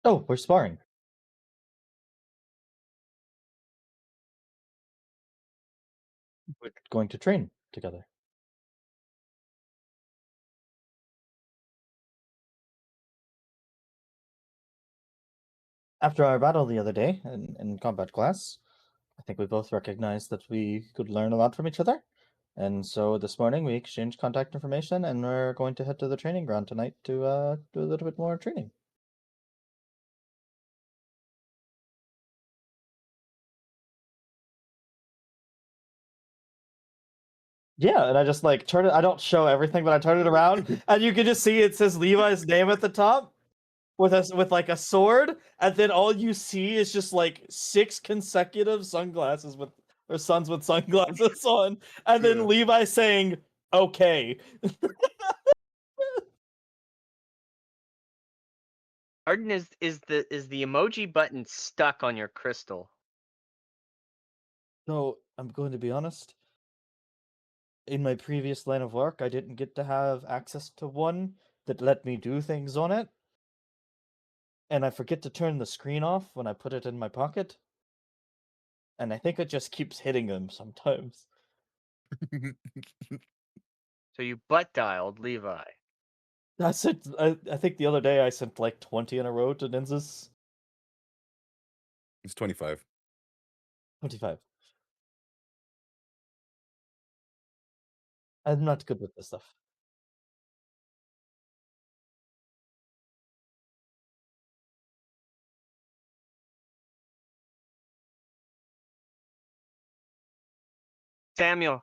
Oh, we're sparring. We're going to train together. After our battle the other day in combat class, I think we both recognized that we could learn a lot from each other. And so this morning we exchanged contact information and we're going to head to the training ground tonight to do a little bit more training. Yeah, and I just like turn it. I don't show everything, but I turn it around, and you can just see it says Levi's name at the top with like a sword, and then all you see is just like 6 consecutive sunglasses with or sons with sunglasses on, and then Levi saying okay.
Ardyn, is the emoji button stuck on your crystal?
So I'm going to be honest. In my previous line of work, I didn't get to have access to one that let me do things on it. And I forget to turn the screen off when I put it in my pocket. And I think it just keeps hitting them sometimes.
So you butt dialed Levi.
I think the other day I sent like 20 in a row to Nynzus.
It's 25.
25. I'm not good with this stuff.
Samuel.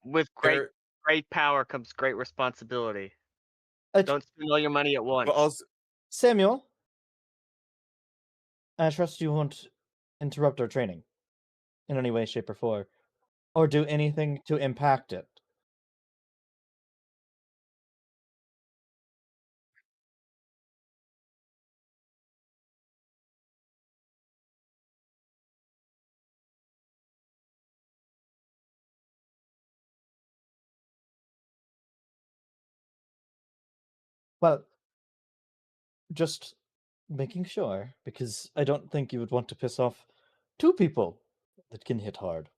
With great power comes great responsibility. Don't spend all your money at once.
But also,
Samuel, I trust you won't interrupt our training in any way, shape, or form, or do anything to impact it. Well, just making sure, because I don't think you would want to piss off 2 people that can hit hard.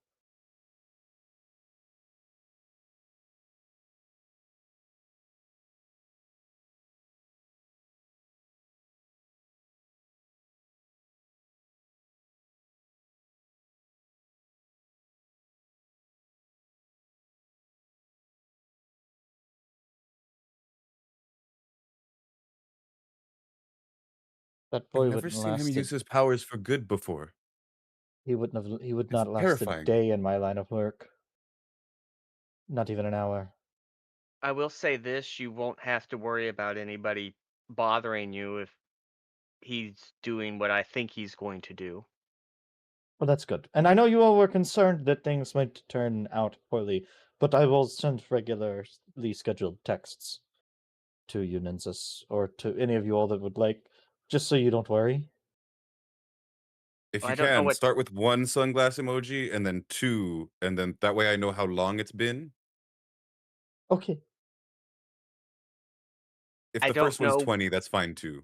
That boy
I've never
wouldn't
seen him
last
use his powers for good before.
he would
It's
not last a
terrifying.
day in my line of work. Not even an hour.
I will say this, you won't have to worry about anybody bothering you if he's doing what I think he's going to do.
Well, that's good. And I know you all were concerned that things might turn out poorly, but I will send regularly scheduled texts to you, Nynzus, or to any of you all that would like, just so you don't worry.
If
I
you
don't know
can,
what.
start with 1 sunglass emoji and then 2, and then that way I know how long it's been.
Okay.
If
I
the
don't
first one's
know.
20, that's fine too.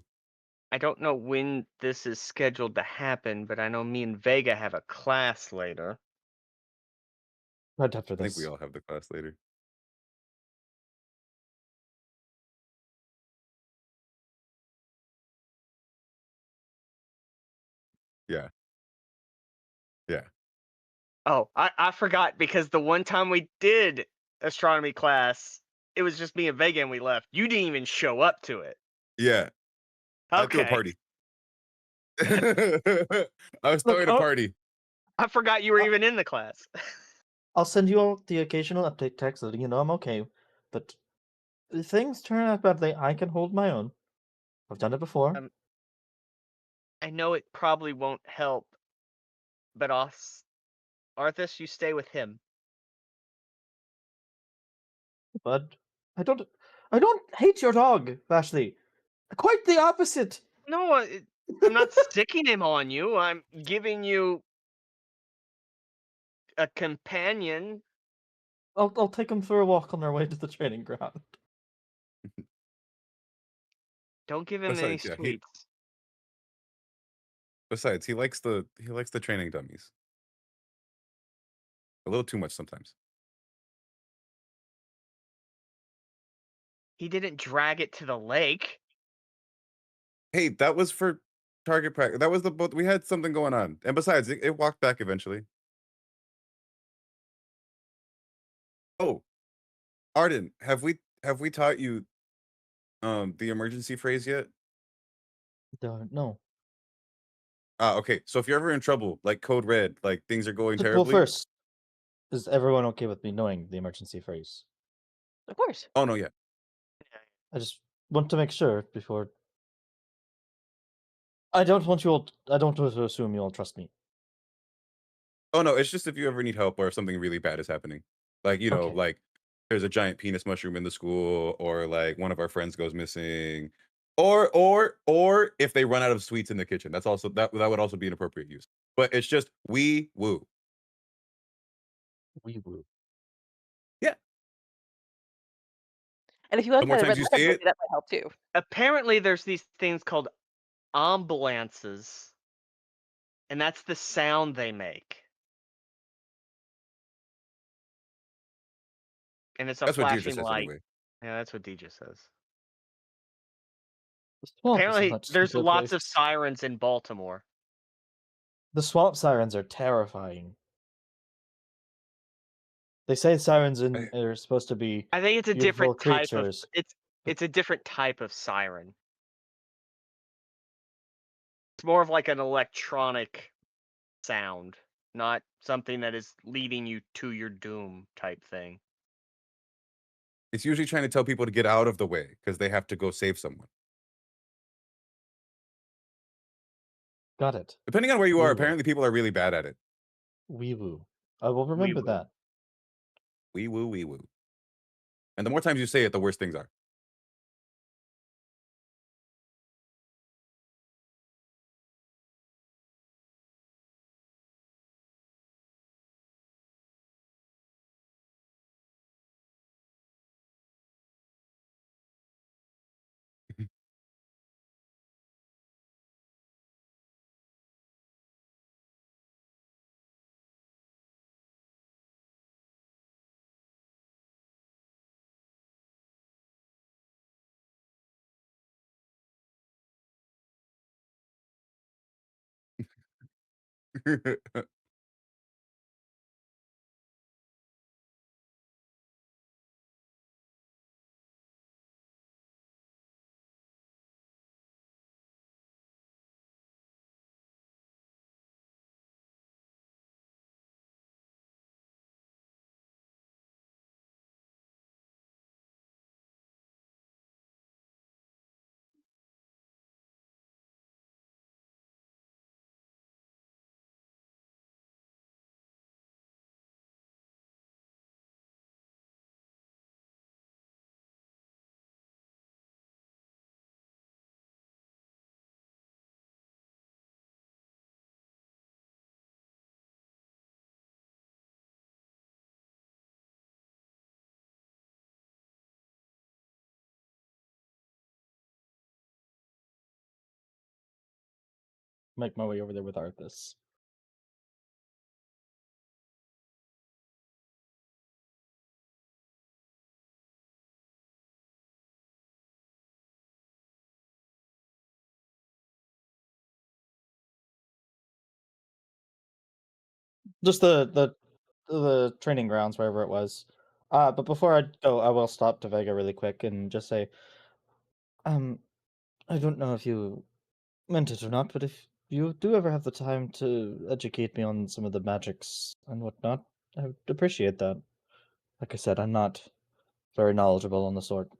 I don't know when this is scheduled to happen, but I know me and Vega have a class later.
Right after
I think we
this.
all have the class later. Yeah. Yeah.
Oh, I forgot because the one time we did astronomy class, it was just me and Vega and we left. You didn't even show up to it.
Yeah. I threw a
Okay.
party. I was throwing a party.
I forgot you were even in the class.
I'll send you all the occasional update text letting you know I'm okay, but if things turn out badly, I can hold my own. I've done it before.
I know it probably won't help, but Arthas, you stay with him.
But I don't hate your dog, Vashley. Quite the opposite.
No, I'm not sticking him on you. I'm giving you a companion.
I'll take him for a walk on our way to the training ground.
Don't give him any sweets.
Besides, he likes the training dummies. A little too much sometimes.
He didn't drag it to the lake.
Hey, that was for target practice. That was the boat. We had something going on, and besides, it walked back eventually. Oh, Ardyn, have we taught you the emergency phrase yet?
No.
Okay. So if you're ever in trouble, like code red, like things are going
Well,
terribly.
first, is everyone okay with me knowing the emergency phrase?
Of course.
Oh no, yeah.
I just want to make sure before. I don't want to assume you all trust me.
Oh no, it's just if you ever need help or if something really bad is happening. Like,
Okay.
like there's a giant penis mushroom in the school, or like one of our friends goes missing. Or if they run out of sweets in the kitchen. That's also that would also be an appropriate use. But it's just wee woo.
Wee woo.
Yeah.
And if you want
The more
kind of
times you say it,
that might help too.
Apparently, there's these things called ambulances, and that's the sound they make. And it's a
that's what Deirdre
flashing
says
light.
anyway.
Yeah, that's what Deidre says.
The swamp is a
Apparently,
much
there's
simpler
lots of
place.
sirens in Baltimore.
The swamp sirens are terrifying. They say sirens are supposed to be
I think it's a
beautiful
different type of
creatures.
it's a different type of siren. It's more of like an electronic sound, not something that is leading you to your doom type thing.
It's usually trying to tell people to get out of the way because they have to go save someone.
Got it.
Depending on where you are,
Wee woo.
apparently people are really bad at it.
Wee woo. I will remember
woo.
that.
Wee woo, wee woo. And the more times you say it, the worse things are.
Make my way over there with Arthas. Just the training grounds, wherever it was. But before I go, I will stop to Vega really quick and just say, I don't know if you meant it or not, but if you do ever have the time to educate me on some of the magics and whatnot, I would appreciate that. Like I said, I'm not very knowledgeable on the sort.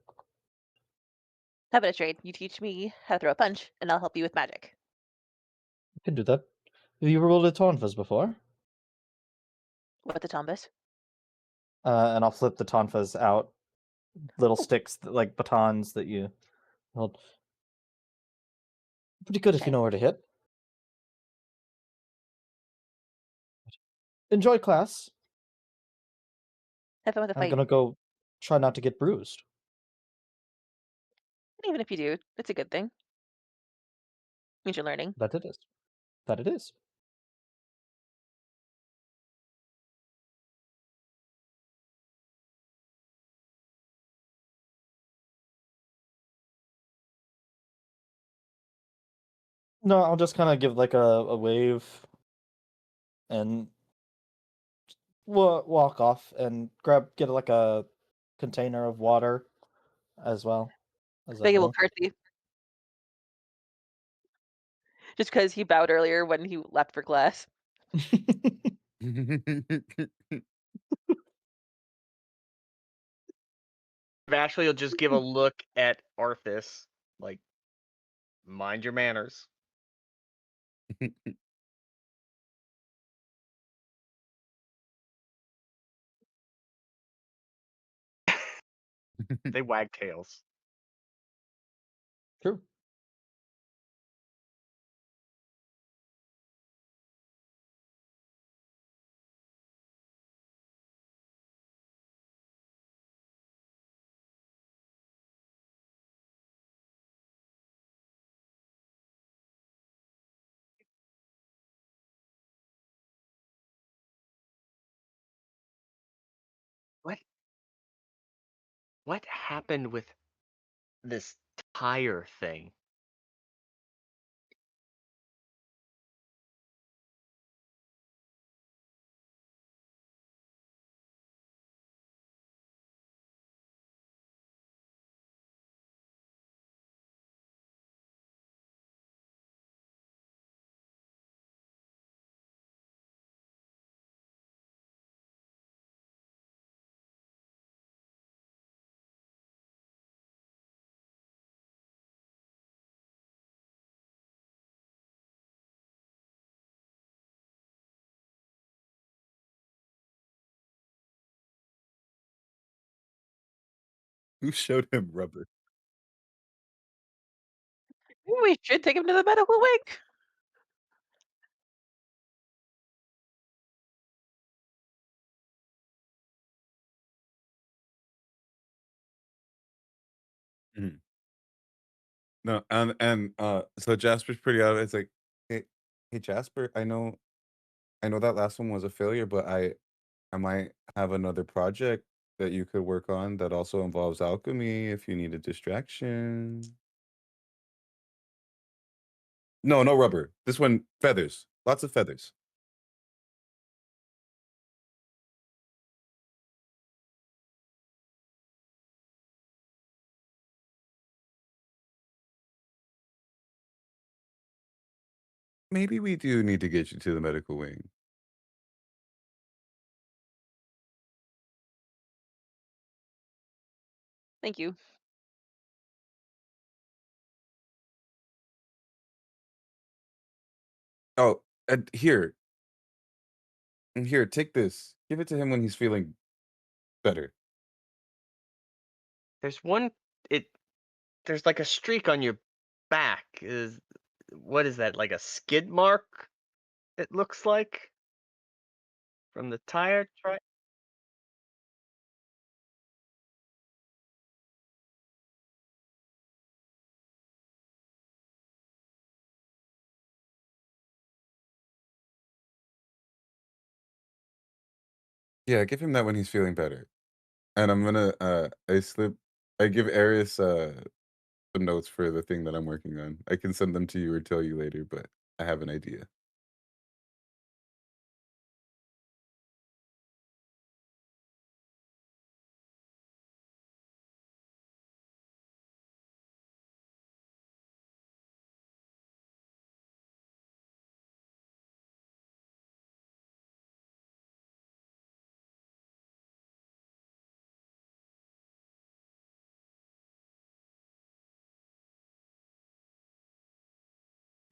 How about a trade? You teach me how to throw a punch, and I'll help you with magic.
You can do that. Have you rolled a tonfas before?
What the Tombus?
And I'll flip the tonfas out. Little sticks, like batons that you hold. Pretty good if you know where to hit. Enjoy class.
Have fun with the
I'm
fight.
gonna go try not to get bruised.
Even if you do, it's a good thing. Means you're learning.
That it is. That it is. No, I'll just kind of give like a wave and walk off and get like a container of water as well as I
Vega will
go.
curtsy. Just because he bowed earlier when he left for class.
Vashley will just give a look at Arthas, like, mind your manners. They wag tails.
True.
What happened with this tire thing?
Who showed him rubber?
Maybe we should take him to the medical wing.
No, so Jasper's pretty out. It's like, hey Jasper, I know that last one was a failure, but I might have another project that you could work on that also involves alchemy if you need a distraction. No, no rubber. This one, feathers. Lots of feathers. Maybe we do need to get you to the medical wing.
Thank you.
Oh, and here. And here, take this. Give it to him when he's feeling better.
There's one. It. There's like a streak on your back. What is that? Like a skid mark? It looks like from the tire. Try.
Yeah, give him that when he's feeling better. And I'm gonna I give Arius some notes for the thing that I'm working on. I can send them to you or tell you later, but I have an idea.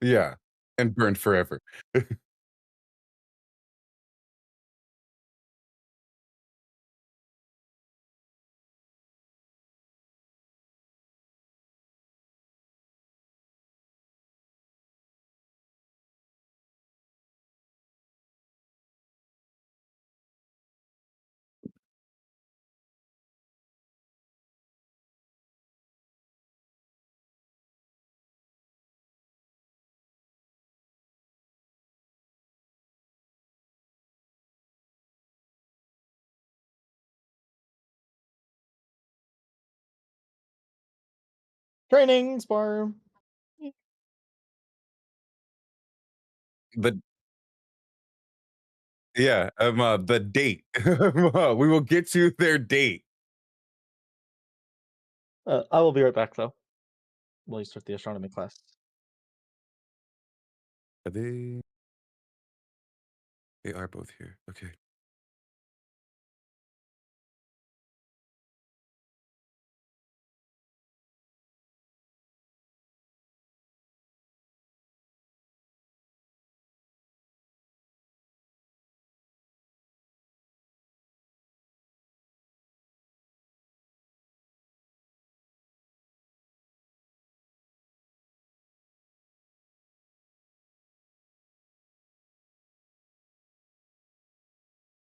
Yeah, and burned forever.
Training spar.
The yeah, the date. We will get to their date.
I will be right back though. While you start the astronomy class.
Are they? They are both here. Okay.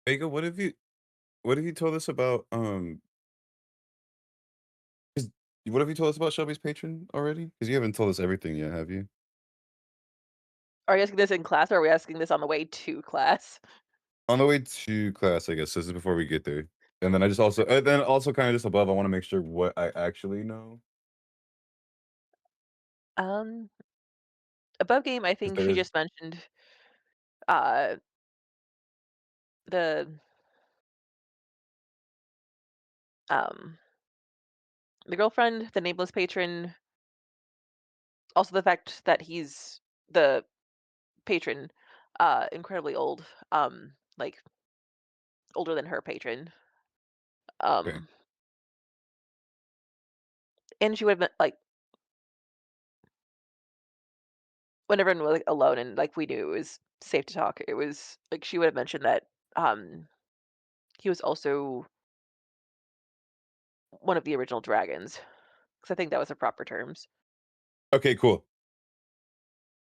Vega, what have you told us about what have you told us about Shelby's patron already? Because you haven't told us everything yet, have you?
Are you asking this in class, or are we asking this on the way to class?
On the way to class, I guess. This is before we get there. And then I just also then also kind of just above, I want to make sure what I actually know.
Um, Above game, I
'Cause
think
there
she
is
just mentioned uh the um the girlfriend, the nameless patron, also the fact that he's the patron, incredibly old, like older than her patron.
okay.
Um, and she would have been like when everyone was like alone and like we knew it was safe to talk. It was like she would have mentioned that um he was also one of the original dragons, because I think that was the proper terms.
Okay, cool.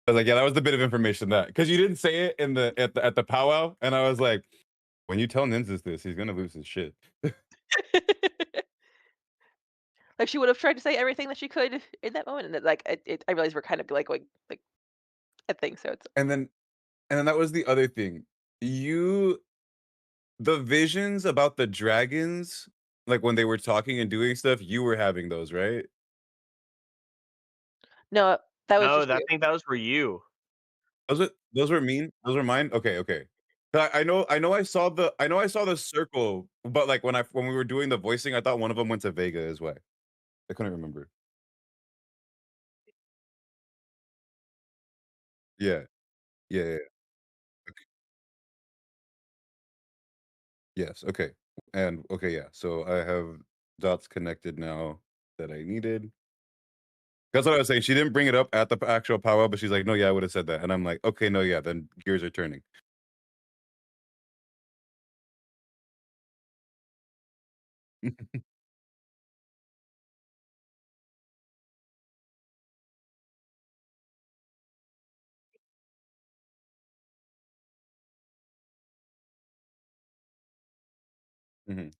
I was like, yeah, that was the bit of information that because you didn't say it in the at the powwow, and I was like, when you tell Nynzus this, he's gonna lose his shit.
Like she would have tried to say everything that she could in that moment, and that, like I realized we're kind of like going like I think so. It's
And then that was the other thing. You the visions about the dragons, like when they were talking and doing stuff, you were having those, right?
no, that was
No,
just
I
you.
think those were you.
Those were mean? Those were mine? Okay, okay. But I know I saw the circle, but like when we were doing the voicing, I thought one of them went to Vega as well. I couldn't remember. Yeah. Yeah, yeah, yeah. Okay. Yes, okay. And okay, yeah. So I have dots connected now that I needed. That's what I was saying. She didn't bring it up at the actual powwow, but she's like, "No, yeah, I would have said that." And I'm like, "Okay, no, yeah, then gears are turning." Mhm.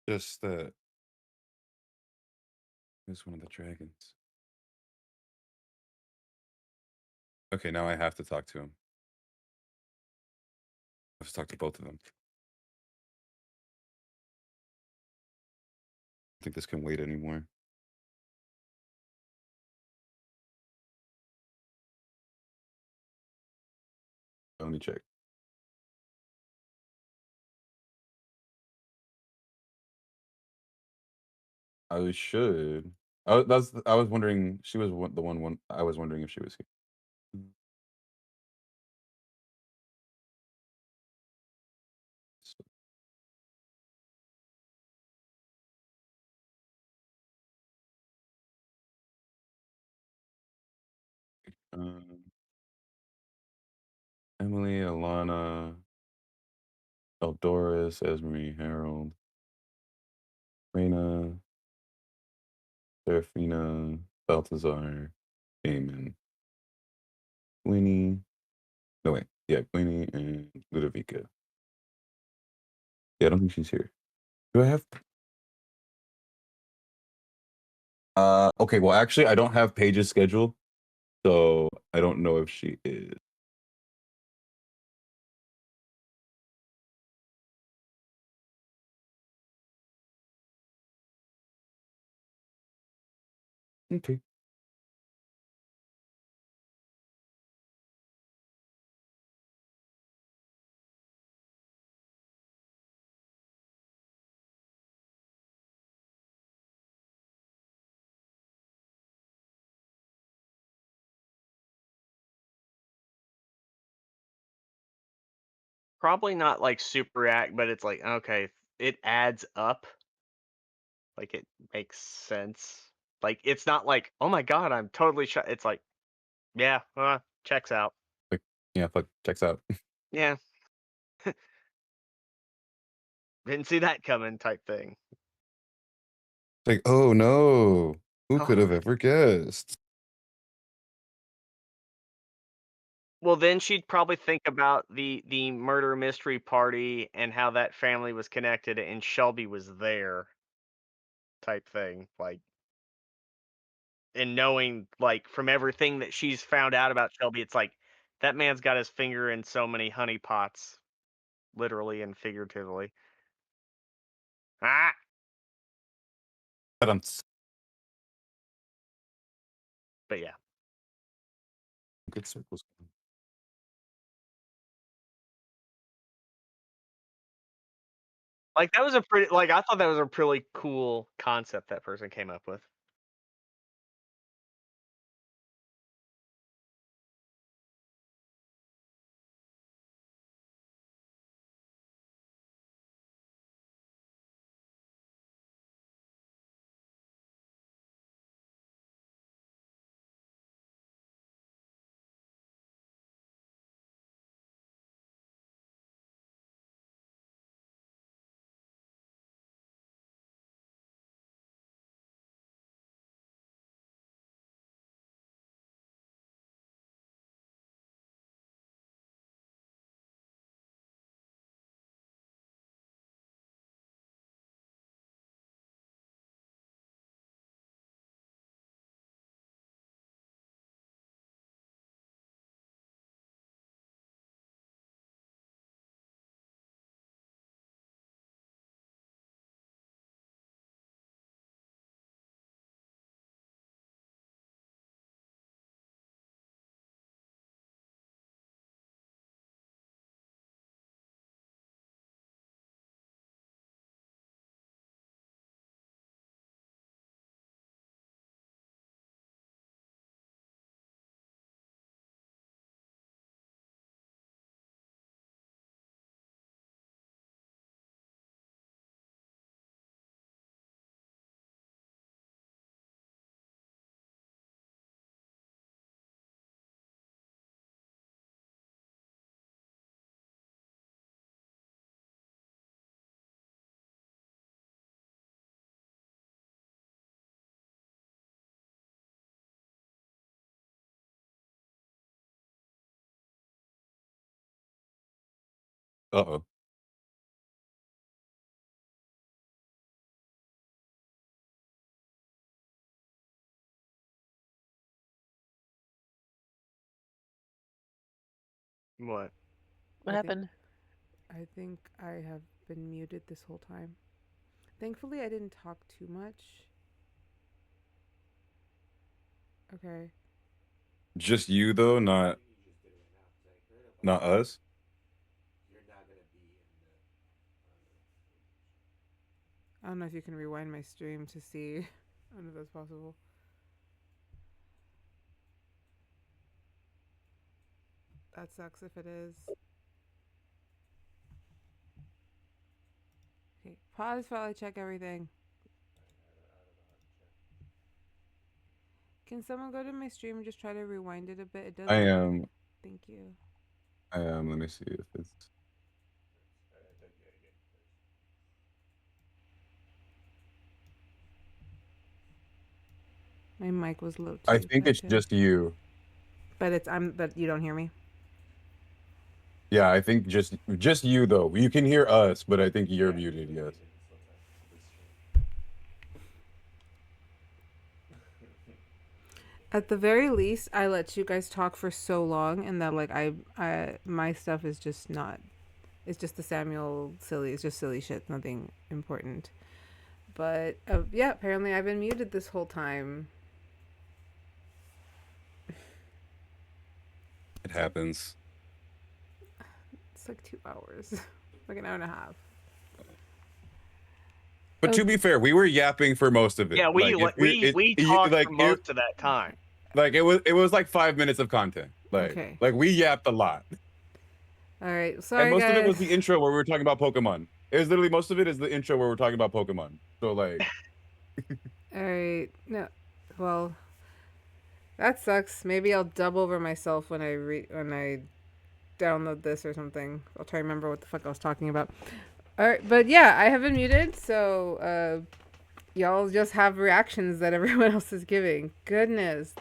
Just that is one of the dragons. Okay, now I have to talk to him. I have to talk to both of them. I think this can wait anymore. Let me check. I should. I was wondering. She was the one. I was wondering if she was here. So, um, Emily, Alana. Eldoris, Esme, Harold, Reyna, Serafina, Balthazar, Damon, Queenie. No, wait. Yeah, Queenie and Ludovica. Yeah, I don't think she's here. Do I have... Okay, well, actually, I don't have Paige's schedule, so I don't know if she is. Okay.
Probably not like super react, but it's like, okay, it adds up. Like it makes sense. Like it's not like, oh my god, I'm totally shut. It's like, yeah, checks out.
Like, yeah, fuck, checks out.
Yeah. Didn't see that coming type thing.
Like, oh no, who could have
Oh.
ever guessed?
Well, then she'd probably think about the murder mystery party and how that family was connected and Shelby was there type thing. Like, and knowing like from everything that she's found out about Shelby, it's like that man's got his finger in so many honey pots, literally and figuratively. Ah,
But
but yeah.
good circles.
Like that was a pretty like I thought that was a pretty cool concept that person came up with.
Uh-oh.
What?
What happened?
I think I have been muted this whole time. Thankfully, I didn't talk too much. Okay.
Just you though, not us.
I don't know if you can rewind my stream to see. I don't know if that's possible. That sucks if it is. Okay, pause while I check everything. Can someone go to my stream and just try to rewind it a bit? It doesn't.
I am.
Thank you.
Let me see if it's.
My mic was low too.
I think it's just you.
But but you don't hear me.
Yeah, I think just you though. You can hear us, but I think you're muted. Yes.
At the very least, I let you guys talk for so long, and that like my stuff is just not. It's just the Samuel silly. It's just silly shit. Nothing important. But yeah, apparently I've been muted this whole time.
It happens.
It's like 2 hours, like an hour and a half.
But to be fair, we were yapping for most of it.
Yeah, we talked for most of that time.
Like it was like 5 minutes of content. Like we yapped a lot.
All right, sorry
and most
guys.
of it was the intro where we were talking about Pokemon. It was literally most of it is the intro where we're talking about Pokemon. So like.
All right, no, well, that sucks. Maybe I'll dub over myself when I download this or something. I'll try to remember what the fuck I was talking about. All right, but yeah, I have been muted, so y'all just have reactions that everyone else is giving. Goodness,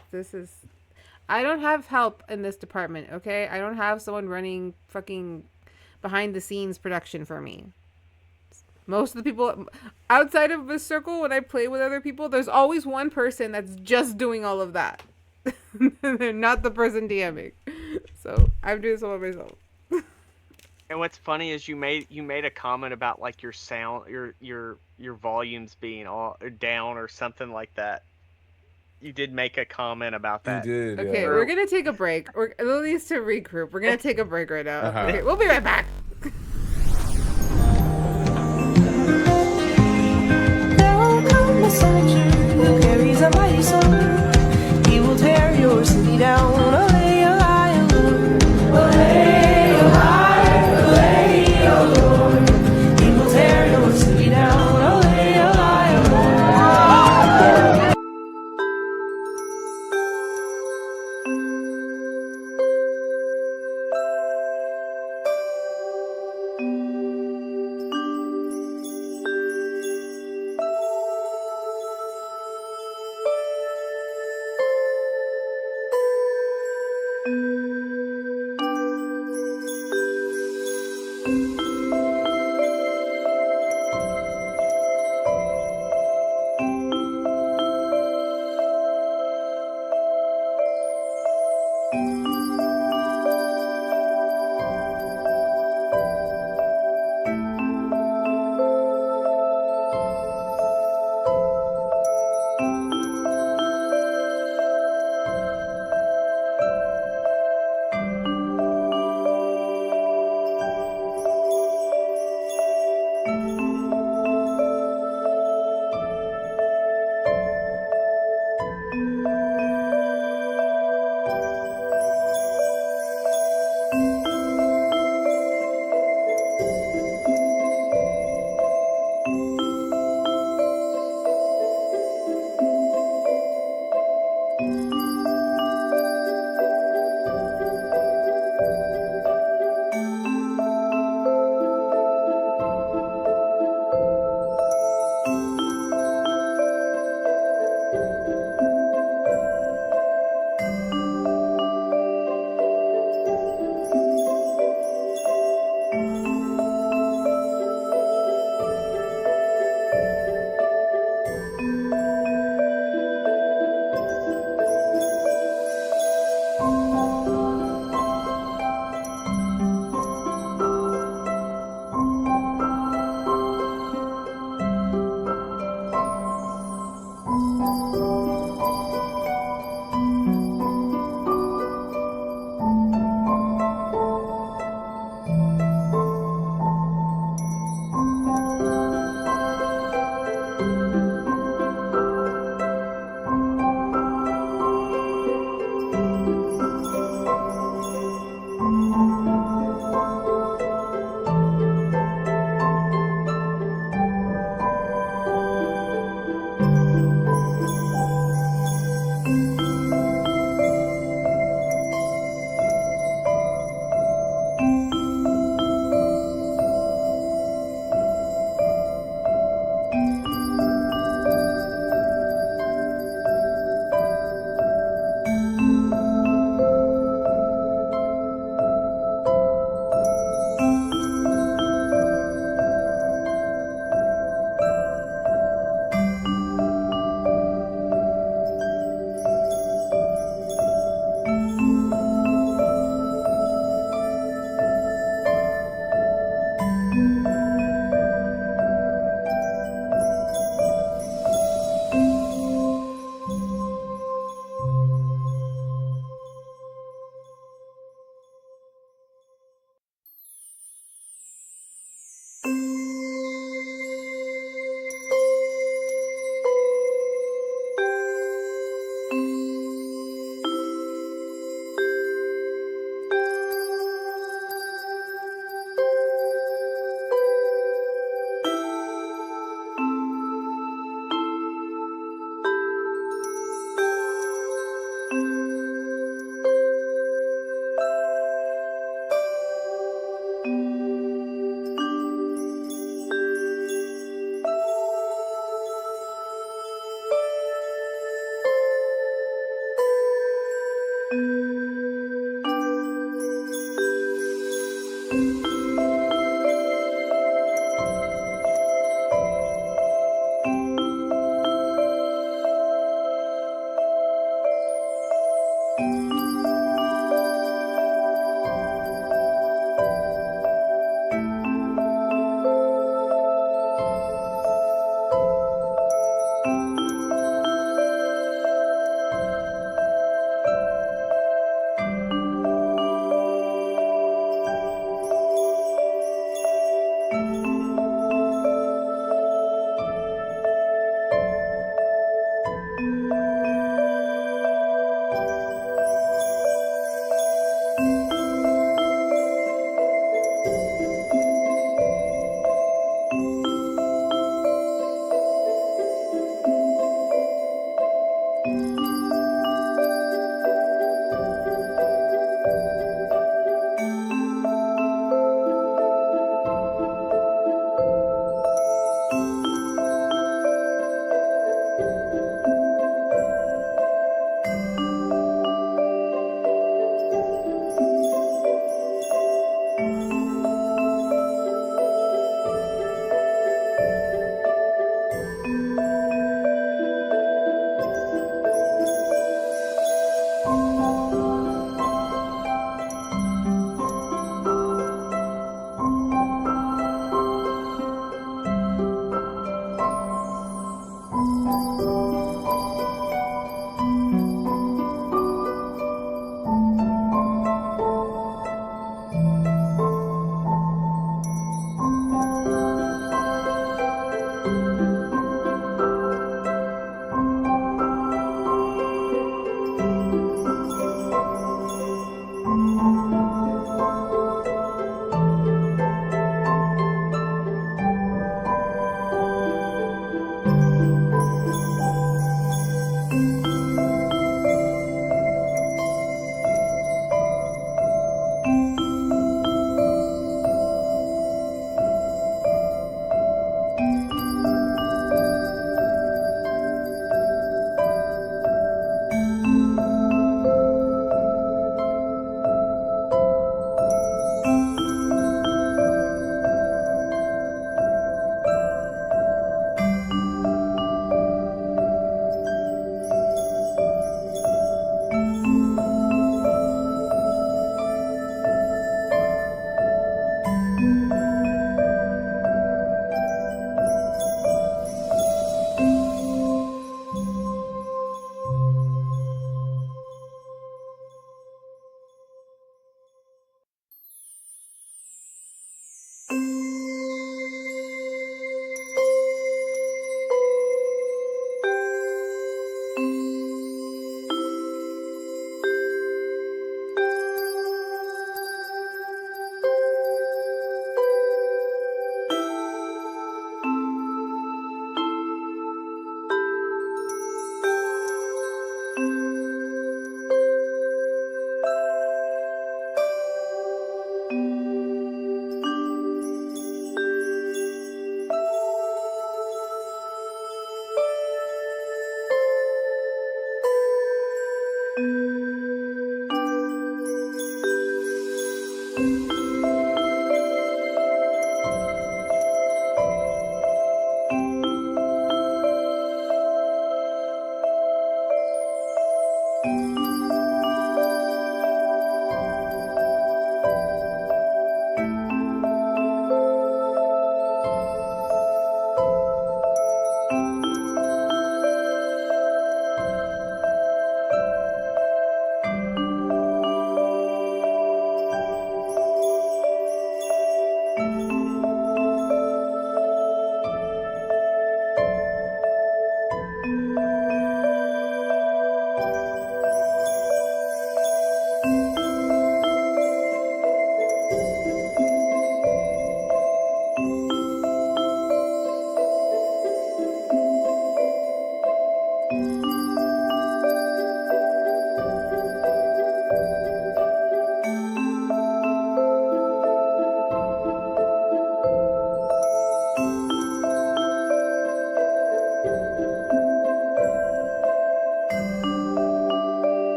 I don't have help in this department, okay? I don't have someone running fucking behind the scenes production for me. Most of the people outside of the circle, when I play with other people, there's always one person that's just doing all of that. They're not the person DMing. So I'm doing this all by myself.
And what's funny is you made a comment about like your sound, your volumes being all down or something like that. You did make a comment about that.
You did.
Okay,
yeah.
we're gonna take a break. We're at least to regroup. We're gonna take a break right now. Okay, we'll be right back.
Who carries a mighty sword? He will tear your city down. Oh, lay your high, Lord. Oh, lay your high, lay your Lord. He will tear your city down. Oh, lay your high, Lord.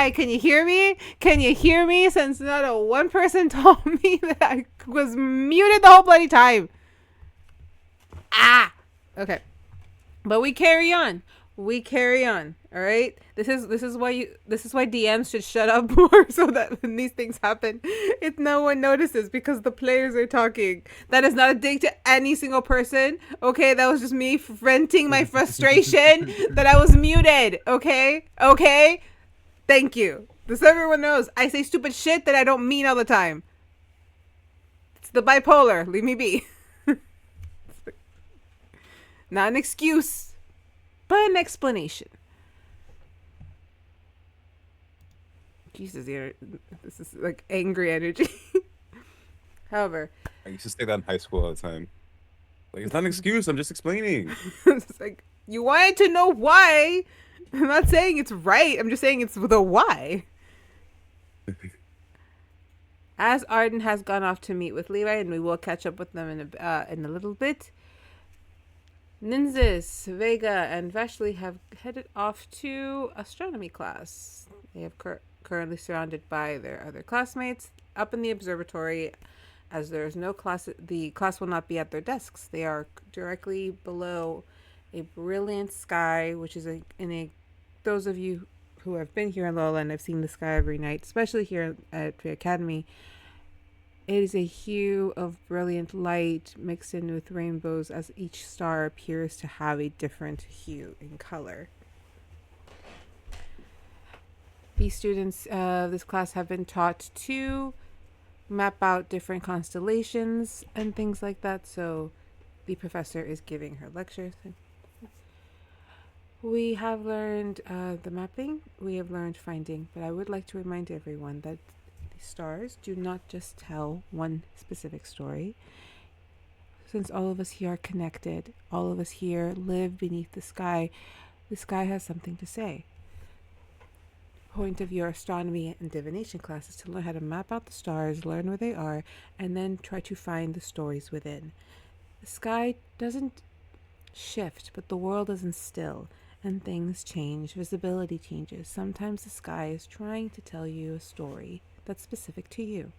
Hi, can you hear me? Can you hear me? Since not a one person told me that I was muted the whole bloody time. Ah! Okay. But we carry on. We carry on. All right. This is why DMs should shut up more, so that when these things happen, no one notices because the players are talking. That is not a dig to any single person. Okay, that was just me venting my frustration that I was muted. Okay. Okay. Thank you. Just so everyone knows, I say stupid shit that I don't mean all the time. It's the bipolar. Leave me be. Not an excuse, but an explanation. Jesus, this is like angry energy. However,
I used to say that in high school all the time. Like, it's not an excuse. I'm just explaining.
It's like, you wanted to know why. I'm not saying it's right. I'm just saying it's the why. As Ardyn has gone off to meet with Levi, and we will catch up with them in a little bit, Nynzus, Vega, and Vashley have headed off to astronomy class. They have currently surrounded by their other classmates up in the observatory. As there is no class, the class will not be at their desks. They are directly below a brilliant sky, which is those of you who have been here in Lala Land have seen the sky every night, especially here at Fae Academy. It is a hue of brilliant light mixed in with rainbows, as each star appears to have a different hue in color. The students of this class have been taught to map out different constellations and things like that, so the professor is giving her lectures. We have learned the mapping, we have learned finding, but I would like to remind everyone that the stars do not just tell one specific story. Since all of us here are connected, all of us here live beneath the sky has something to say. The point of your astronomy and divination class is to learn how to map out the stars, learn where they are, and then try to find the stories within. The sky doesn't shift, but the world isn't still. And things change, visibility changes. Sometimes the sky is trying to tell you a story that's specific to you.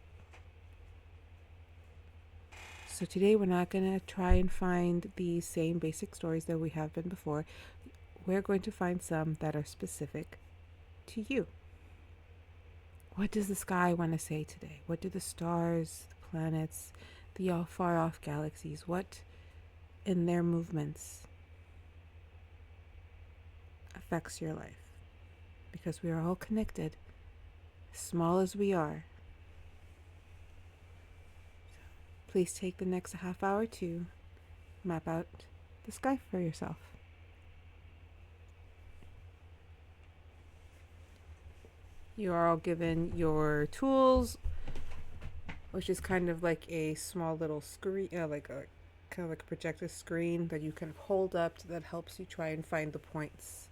So today we're not going to try and find the same basic stories that we have been before. We're going to find some that are specific to you. What does the sky want to say today? What do the stars, the planets, the far off galaxies, what in their movements affects your life? Because we are all connected, as small as we are. So please take the next half hour to map out the sky for yourself. You are all given your tools, which is kind of like a small little screen, kind of like a projector screen that you can hold up that helps you try and find the points.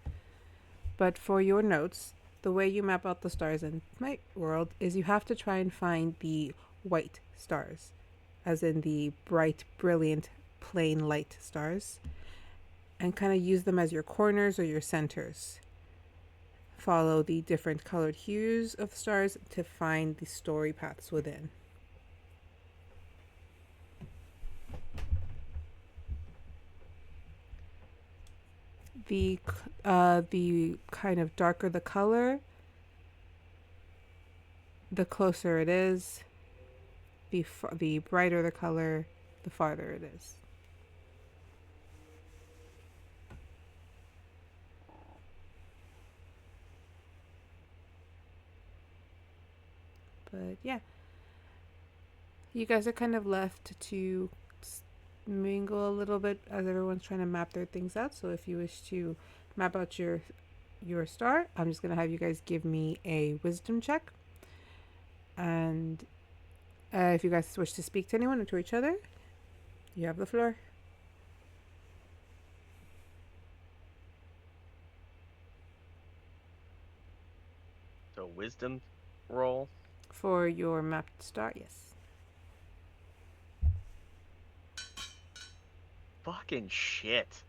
But for your notes, the way you map out the stars in my world is you have to try and find the white stars, as in the bright, brilliant, plain light stars, and kind of use them as your corners or your centers. Follow the different colored hues of stars to find the story paths within. The kind of darker the color, the closer it is. The brighter the color, the farther it is. But yeah, you guys are kind of left to mingle a little bit as everyone's trying to map their things out. So if you wish to map out your star, I'm just gonna have you guys give me a wisdom check, and if you guys wish to speak to anyone or to each other, you have the floor.
So wisdom roll
for your mapped star. Yes.
Fucking shit.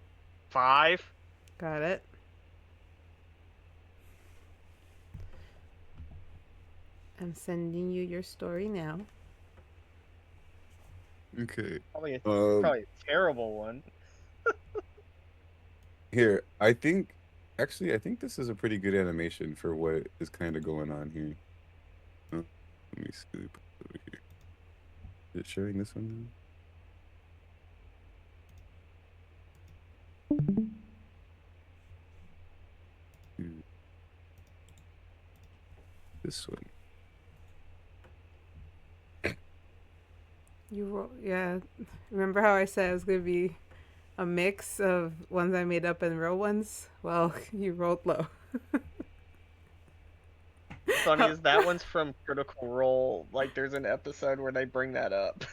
5.
Got it. I'm sending you your story now.
Okay.
Probably a terrible one.
Here, I think this is a pretty good animation for what is kind of going on here. Let me scoop over here. Is it showing this one now? This one.
Yeah. Remember how I said it was gonna be a mix of ones I made up and real ones? Well, you rolled low.
Funny is that one's from Critical Role. Like, there's an episode where they bring that up.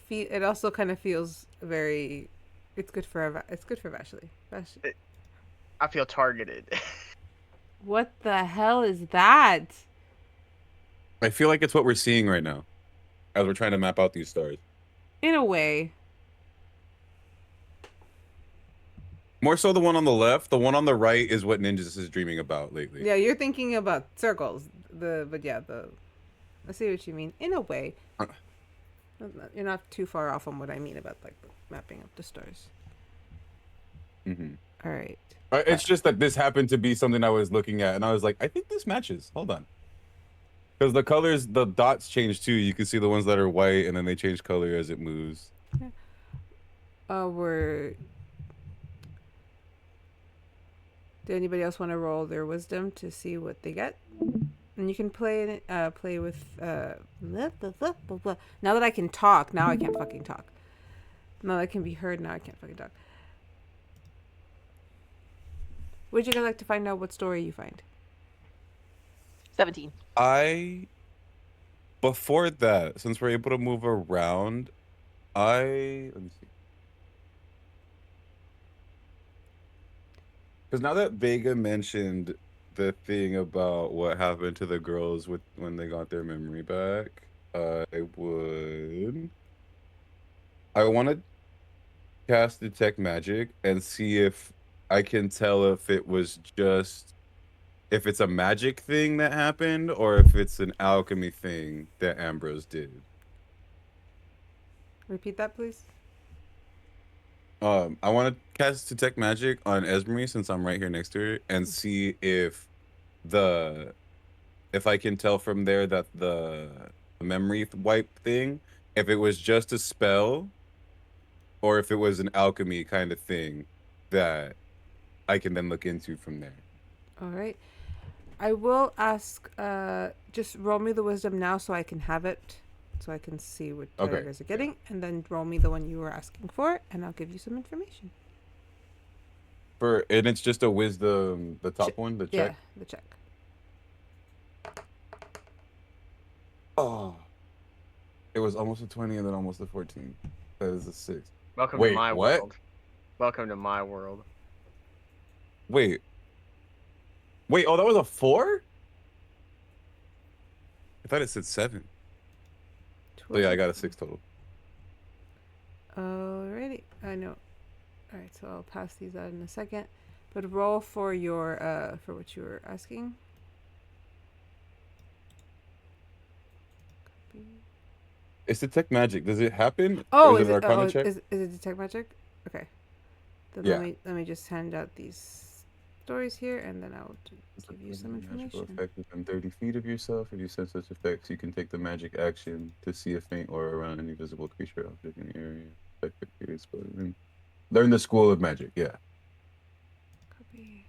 It also kind of feels very. It's good for Vashley.
I feel targeted.
What the hell is that?
I feel like it's what we're seeing right now, as we're trying to map out these stars.
In a way.
More so the one on the left. The one on the right is what Nynzus is dreaming about lately.
Yeah, you're thinking about circles. I see what you mean. In a way. You're not too far off on what I mean about like mapping up the stars.
Mm-hmm.
All right.
It's just that this happened to be something I was looking at, and I was like, I think this matches. Hold on. Because the colors, the dots change too. You can see the ones that are white, and then they change color as it moves.
Yeah. Did anybody else want to roll their wisdom to see what they get? And you can play with now that I can talk. Now I can't fucking talk. Now that I can be heard. Now I can't fucking talk. Would you guys like to find out what story you find?
17.
Before that, since we're able to move around, let me see. Because now that Vega mentioned the thing about what happened to the girls when they got their memory back, I want to cast Detect Magic and see if I can tell if it's a magic thing that happened or if it's an alchemy thing that Ambrose did.
Repeat that, please.
I want to cast Detect Magic on Esme since I'm right here next to her and see if I can tell from there that the memory wipe thing, if it was just a spell or if it was an alchemy kind of thing that I can then look into from there.
All right. I will ask, just roll me the wisdom now so I can have it, so I can see what you guys are getting, and then roll me the one you were asking for, and I'll give you some information.
And it's just a wisdom, the top one, the check?
Yeah, the check.
Oh. It was almost a 20 and then almost a 14. That is a 6.
Welcome to my world. Welcome to my world.
Wait, oh, that was a 4? I thought it said 7. Oh yeah, I got a 6 total.
Alrighty, I know. Alright, so I'll pass these out in a second. But roll for your for what you were asking.
It's Detect Magic. Does it happen?
Oh,
or is it Arcana check?
Is it Detect Magic? Okay. Then
Yeah.
let me just hand out these stories here, and then I'll give you some information.
Magical effect within 30 feet of yourself. If you sense such effects, you can take the magic action to see a faint aura around any visible creature or object in the area. Effective period spell. Learn the school of magic. Yeah.
Copy.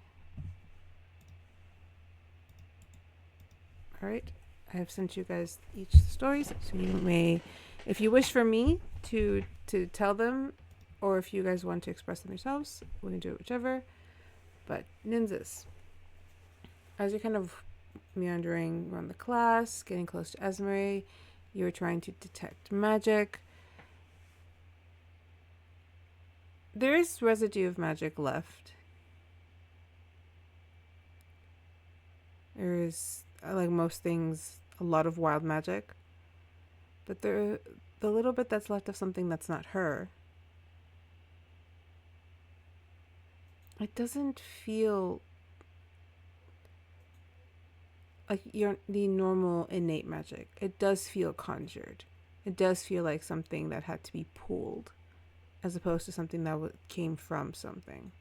All right. I have sent you guys each stories, so you may, if you wish for me to tell them, or if you guys want to express them yourselves, we can do it whichever. But Nynzus, as you're kind of meandering around the class, getting close to Esme, you're trying to detect magic. There is residue of magic left. There is, like most things, a lot of wild magic. But the little bit that's left of something that's not her, it doesn't feel like the normal innate magic. It does feel conjured. It does feel like something that had to be pulled, as opposed to something that came from something.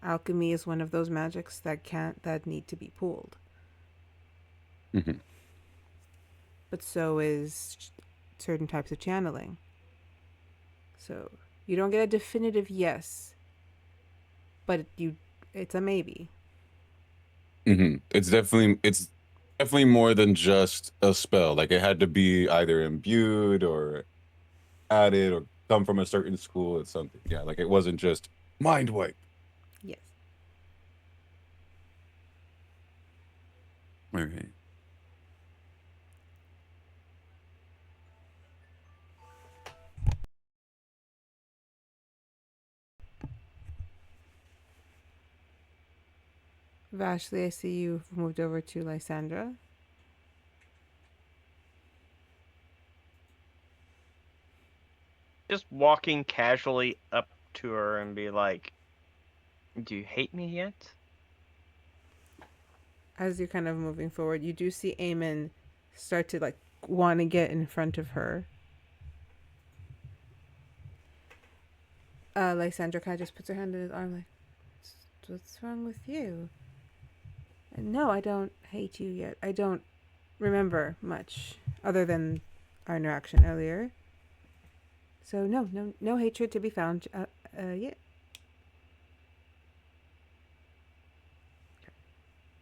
Alchemy is one of those magics that need to be pulled.
Mm-hmm.
But so is certain types of channeling. So you don't get a definitive yes, but it's a maybe.
Mm-hmm. It's definitely more than just a spell. Like it had to be either imbued or added or come from a certain school. It's something. Yeah, like it wasn't just mind wipe.
Yes.
Okay.
Vashley, I see you've moved over to Lysandra.
Just walking casually up to her and be like, "Do you hate me yet?"
As you're kind of moving forward, you do see Eamon start to like want to get in front of her. Lysandra kind of just puts her hand in his arm like, what's wrong with you? No, I don't hate you yet. I don't remember much other than our interaction earlier. So no hatred to be found yet.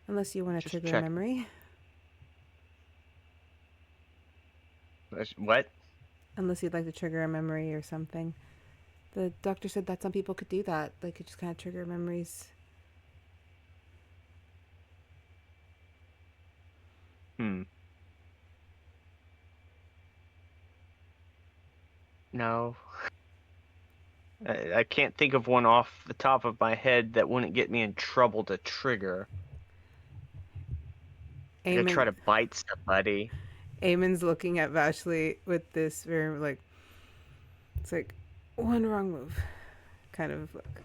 Unless you want to trigger a memory.
What?
Unless you'd like to trigger a memory or something. The doctor said that some people could do that. They could just kind of trigger memories.
No. I can't think of one off the top of my head that wouldn't get me in trouble to trigger. I try to bite somebody.
Eamon's looking at Vashley with this very like, it's like one wrong move kind of look.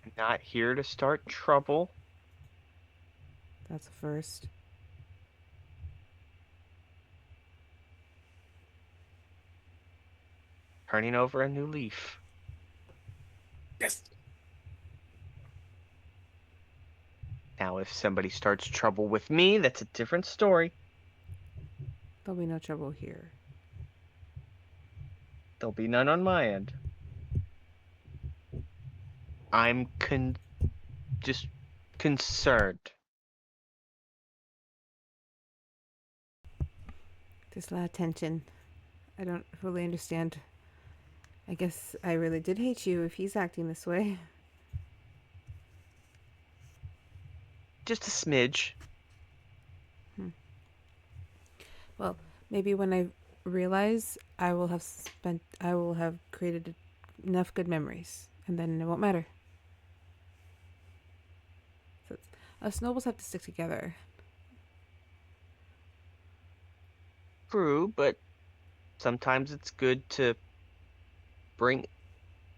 I'm not here to start trouble.
That's a first.
Turning over a new leaf.
Yes.
Now, if somebody starts trouble with me, that's a different story.
There'll be no trouble here.
There'll be none on my end. I'm just concerned.
There's a lot of tension. I don't fully understand. I guess I really did hate you if he's acting this way.
Just a smidge.
Well, maybe when I realize, I will have created enough good memories, and then it won't matter. So us nobles have to stick together.
True, but sometimes it's good to bring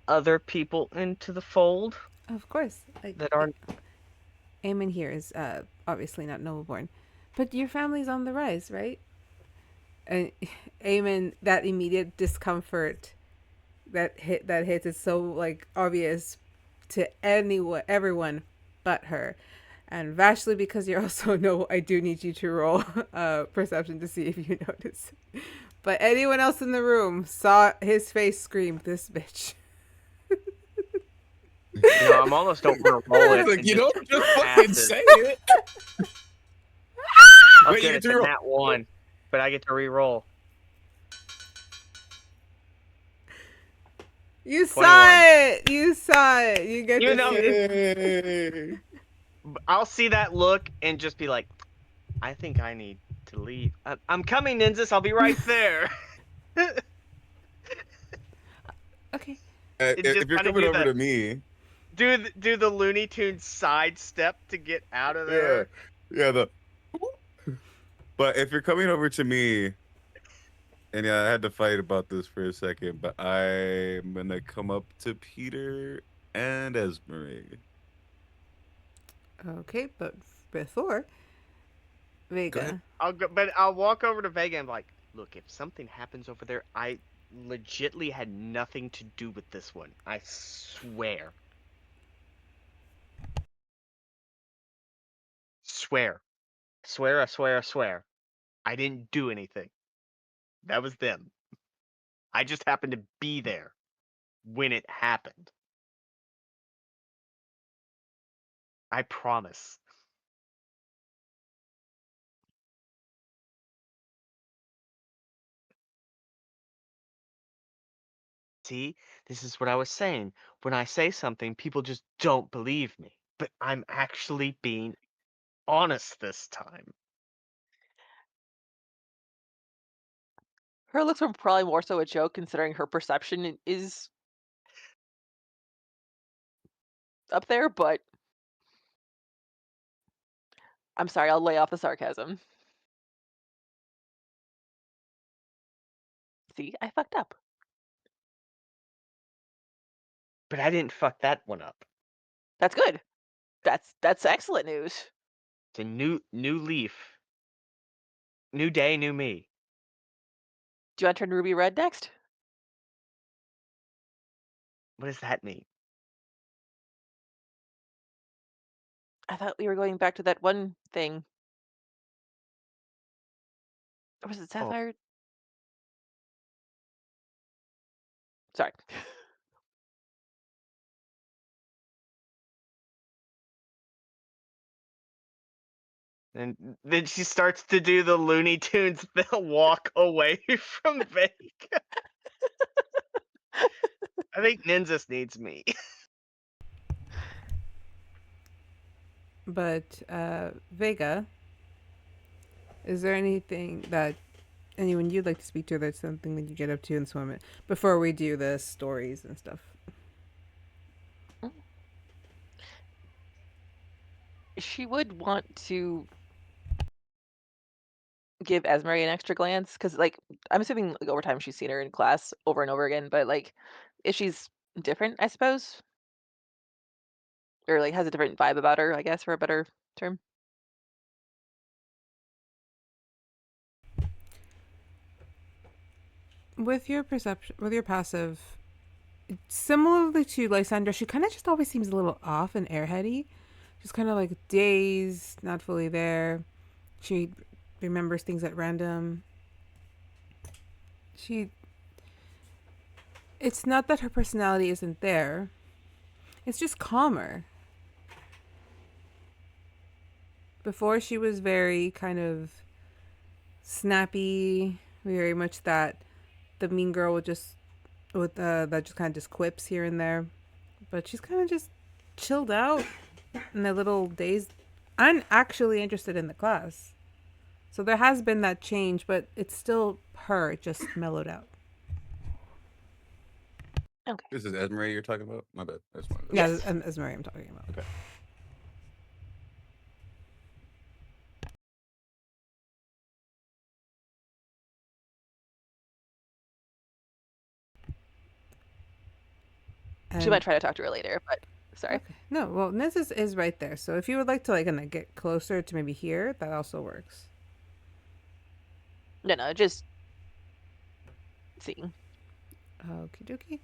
other people into the fold.
Of course.
That aren't...
Eamon here is obviously not noble-born, but your family's on the rise, right? And Eamon, that immediate discomfort that hits is so like obvious to everyone but her. And Vashley, because you're also noble, I do need you to roll perception to see if you notice. But anyone else in the room saw his face scream, "This bitch."
I'm almost don't want to roll it.
Like, you don't just fucking say it.
Wait, you get to that one, but I get to re-roll.
You saw it. You saw it. You get to see
it. I'll see that look and just be like, I think I need to leave. I'm coming, Nynzus. I'll be right there.
Okay.
If you're coming over to me,
do the Looney Tunes side step to get out of there.
Yeah. But if you're coming over to me, and yeah, I had to fight about this for a second, but I'm gonna come up to Peter and Esmeralda.
Okay, but before Vega.
But I'll walk over to Vega and be like, look, if something happens over there, I legitly had nothing to do with this one. I swear. Swear. I swear. I didn't do anything. That was them. I just happened to be there when it happened. I promise. See, this is what I was saying. When I say something, people just don't believe me. But I'm actually being honest this time.
Her looks were probably more so a joke, considering her perception is up there, but I'm sorry, I'll lay off the sarcasm. See, I fucked up.
But I didn't fuck that one up.
That's good. That's excellent news.
It's a new leaf. New day, new me.
Do you want to turn Ruby red next?
What does that mean?
I thought we were going back to that one thing. Or was it
Oh,
Sapphire? Sorry.
and then she starts to do the Looney Tunes walk away from Vega. I think Nynzus needs me.
But Vega, is there anything that anyone you'd like to speak to? That's something that you get up to in this moment before we do the stories and stuff.
She would want to give Esmery an extra glance, because, like, I'm assuming, like, over time she's seen her in class over and over again, but, like, if she's different, I suppose? Or, like, has a different vibe about her, I guess, for a better term?
With your perception, with your passive, similarly to Lysandra, she kind of just always seems a little off and airheady. She's kind of like dazed, not fully there. She remembers things at random. It's not that her personality isn't there. It's just calmer. Before, she was very kind of snappy, very much that the mean girl would just that just kind of just quips here and there. But she's kind of just chilled out and a little dazed. I'm actually interested in the class. So there has been that change, but it's still her. It just mellowed out.
Okay.
This is Esmery you're talking about? My bad. That's one.
Yeah,
Yes.
as Mary I'm talking about.
Okay.
She might try to talk to her later, but sorry.
Okay. No, well, Nynzus is right there. So if you would like to like get closer to maybe here, that also works.
No, just seeing.
Okie dokie.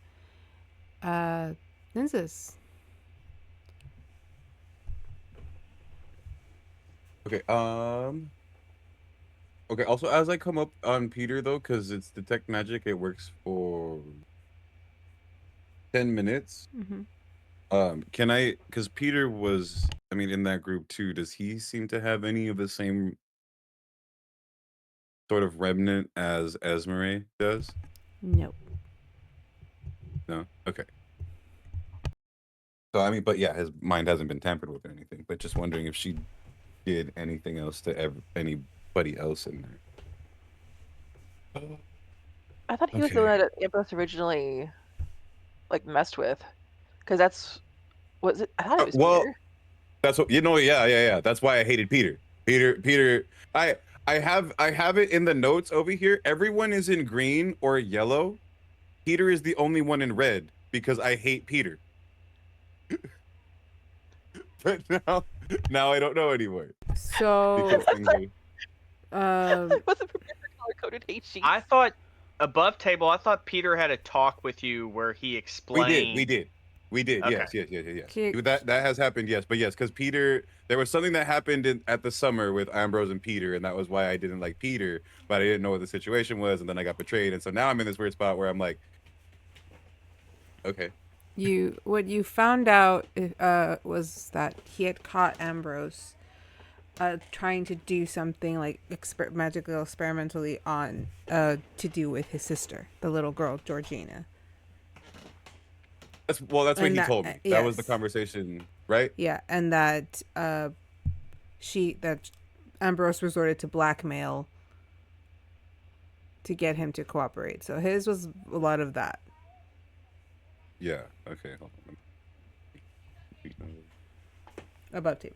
Nynzus.
Okay. Okay. Also, as I come up on Peter though, because it's detect magic, it works for 10 minutes.
Mm-hmm.
Can I? Because Peter was, I mean, in that group too. Does he seem to have any of the same sort of remnant as Esmery does?
Nope.
No. Okay. So I mean, but yeah, his mind hasn't been tampered with or anything. But just wondering if she did anything else to anybody else in there.
I thought he was the one that Ambrose originally, like, messed with. Because was it? I thought it was
Well,
Peter.
that's what you know. Yeah. That's why I hated Peter. Peter. I have it in the notes over here. Everyone is in green or yellow. Peter is the only one in red because I hate Peter. But
Now I don't know anymore.
So,
Because things are...
um,
Wasn't prepared for color-coded hate sheets.
I thought above table. I thought Peter had a talk with you where he explained.
We did.
Okay.
Yes.
Okay.
That has happened, yes. But yes, because Peter, there was something that happened at the summer with Ambrose and Peter, and that was why I didn't like Peter, but I didn't know what the situation was, and then I got betrayed, and so now I'm in this weird spot where I'm like, okay.
what you found out was that he had caught Ambrose trying to do something like magical experimentally on to do with his sister, the little girl Georgina.
That's what he told me. That was the
yes.
conversation, right?
Yeah, and that Ambrose resorted to blackmail to get him to cooperate. So his was a lot of that.
Yeah. Okay. Hold on.
Above table.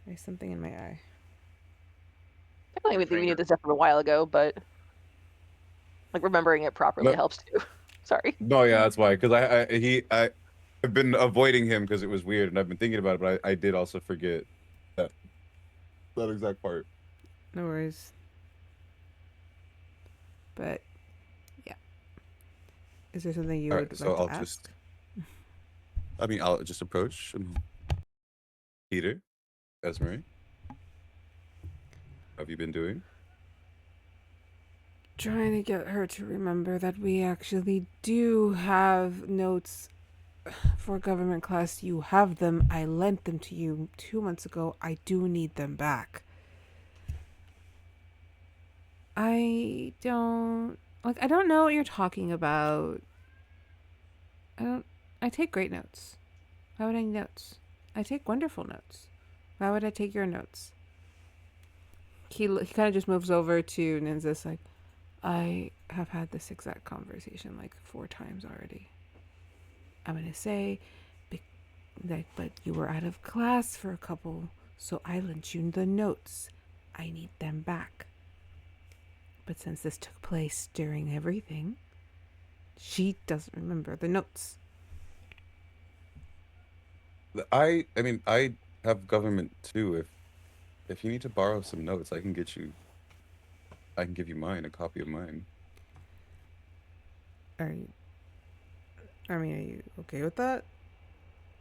There's something in my eye.
Definitely we knew this stuff from a while ago, but like remembering it properly helps too. Sorry.
No, yeah, that's why. Because I've been avoiding him because it was weird, and I've been thinking about it, but I did also forget that exact part.
No worries. But yeah, is there something you would
so
like to ask?
I'll just approach Peter, Esmery. How have you been doing?
Trying to get her to remember that we actually do have notes for government class. You have them. I lent them to you 2 months ago. I do need them back. I don't know what you're talking about. I take great notes. Why would I need notes? I take wonderful notes. Why would I take your notes? He kind of just moves over to Nynzus like, I have had this exact conversation like 4 times already. I'm gonna say, but you were out of class for a couple, so I lent you the notes. I need them back. But since this took place during everything, she doesn't remember the notes.
I have government too. If you need to borrow some notes, I can give you a copy of mine.
Are you okay with that?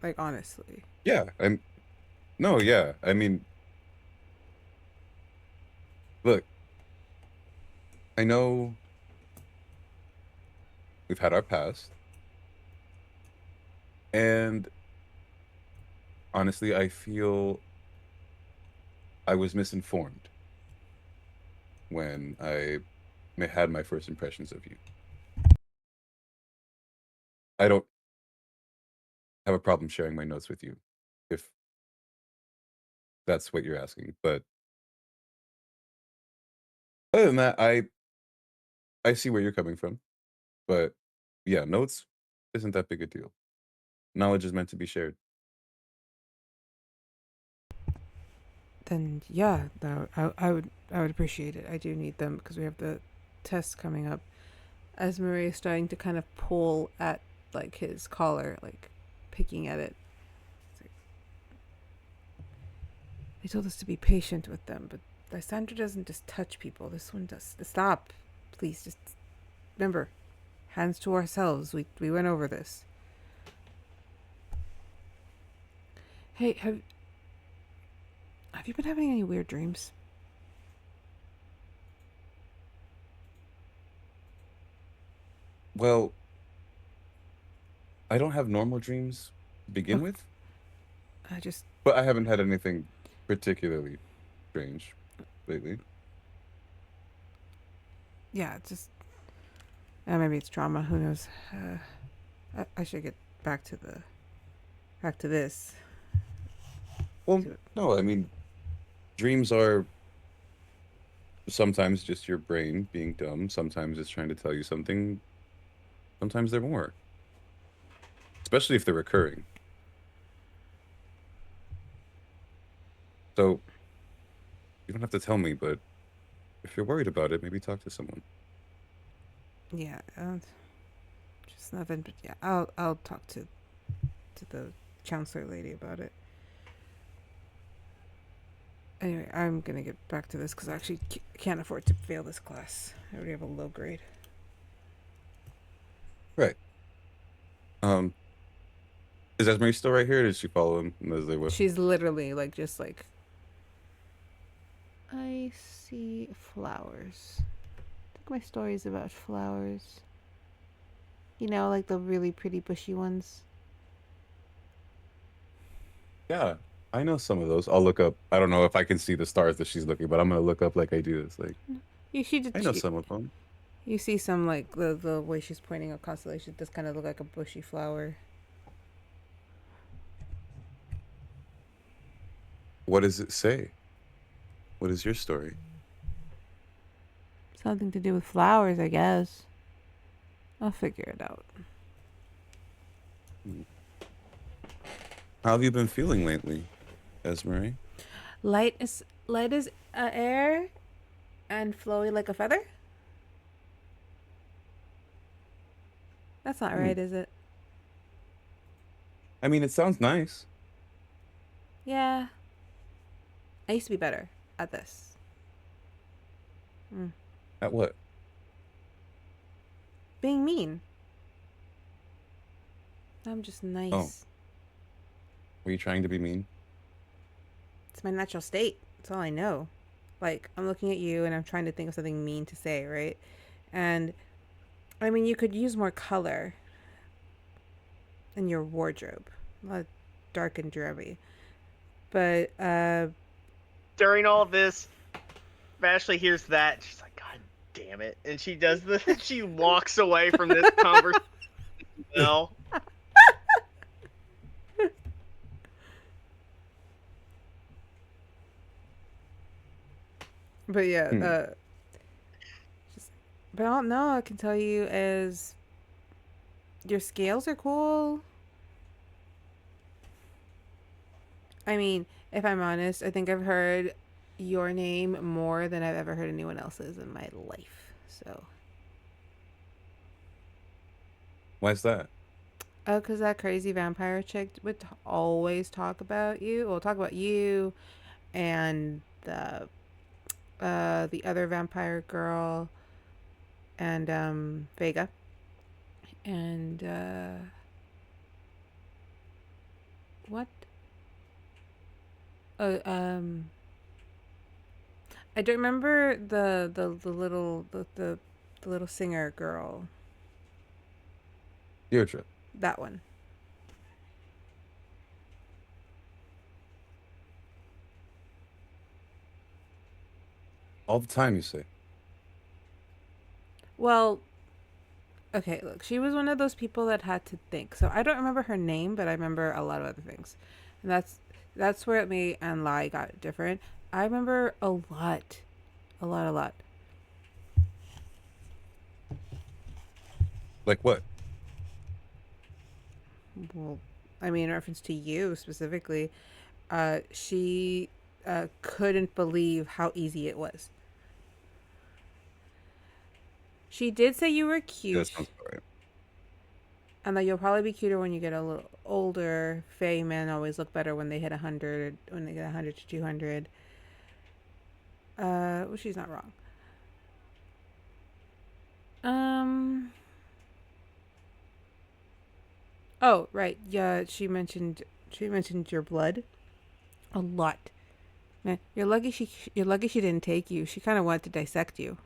Like, honestly.
Yeah, look, I know we've had our past, and honestly, I feel I was misinformed when I had my first impressions of you. I don't have a problem sharing my notes with you, if that's what you're asking. But other than that, I see where you're coming from. But yeah, notes isn't that big a deal. Knowledge is meant to be shared.
Then yeah, I would appreciate it. I do need them because we have the test coming up. As Maria is starting to kind of pull at like his collar, like picking at it. Like, they told us to be patient with them, but Lysandra doesn't just touch people. This one does. Stop, please. Just remember, hands to ourselves. We went over this. Hey, have you been having any weird dreams?
Well, I don't have normal dreams to begin with, but I haven't had anything particularly strange lately.
Yeah, it's just maybe it's trauma. Who knows? I should get back to this.
Well, no, I mean, dreams are sometimes just your brain being dumb. Sometimes it's trying to tell you something. Sometimes they're more. Especially if they're recurring. So, you don't have to tell me, but if you're worried about it, maybe talk to someone.
Yeah, just nothing. But yeah, I'll talk to the counselor lady about it. Anyway, I'm gonna get back to this because I actually can't afford to fail this class. I already have a low grade.
Right. Is Esme still right here? Or did she follow him as they went?
She's literally like just like. I see flowers. I think my story's about flowers. You know, like the really pretty bushy ones.
Yeah, I know some of those. I'll look up. I don't know if I can see the stars that she's looking, but I'm gonna look up like I do. It's like I know some of them.
You see some like the way she's pointing at constellations does kind of look like a bushy flower.
What does it say? What is your story?
Something to do with flowers, I guess. I'll figure it out.
How have you been feeling lately, Esme?
Light as air, and flowy like a feather. That's not right, is it?
I mean, it sounds nice.
Yeah. I used to be better at this.
At what?
Being mean. I'm just nice.
Oh. Were you trying to be mean?
It's my natural state. That's all I know. Like, I'm looking at you and I'm trying to think of something mean to say, right? And, I mean, you could use more color in your wardrobe. Not dark and drabby. But,
During all of this, Vashley hears that. And she's like, God damn it. And she does the, she walks away from this conversation. No.
But yeah, but all no, I can tell you is your scales are cool. I mean, if I'm honest, I think I've heard your name more than I've ever heard anyone else's in my life. So.
Why is that?
Oh, because that crazy vampire chick would always talk about you. Well, talk about you and the other vampire girl and Vega and what? I don't remember the little singer girl.
Deirdre.
That one.
All the time, you say.
Well, okay, look, she was one of those people that had to think. So I don't remember her name, but I remember a lot of other things. And that's where me and Lai got different. I remember a lot. A lot.
Like what?
Well, I mean, in reference to you specifically, she couldn't believe how easy it was. She did say you were cute.
That sounds right.
And that you'll probably be cuter when you get a little older. Fae men always look better when they hit 100, when they get 100 to 200. Well, she's not wrong. Oh, right. Yeah, she mentioned your blood a lot. Man, you're lucky she didn't take you. She kind of wanted to dissect you.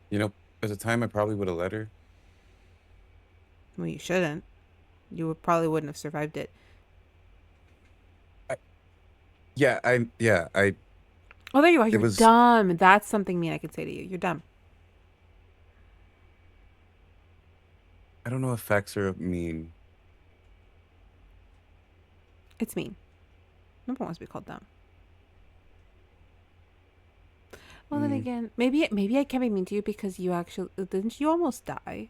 You know, at the time, I probably would have let her.
Well, you shouldn't. You probably wouldn't have survived it.
Oh, there you are.
You're dumb. That's something mean I could say to you. You're dumb.
I don't know if facts are mean.
It's mean. No one wants to be called dumb. Well, then again, maybe I can't be mean to you because you actually didn't you almost die?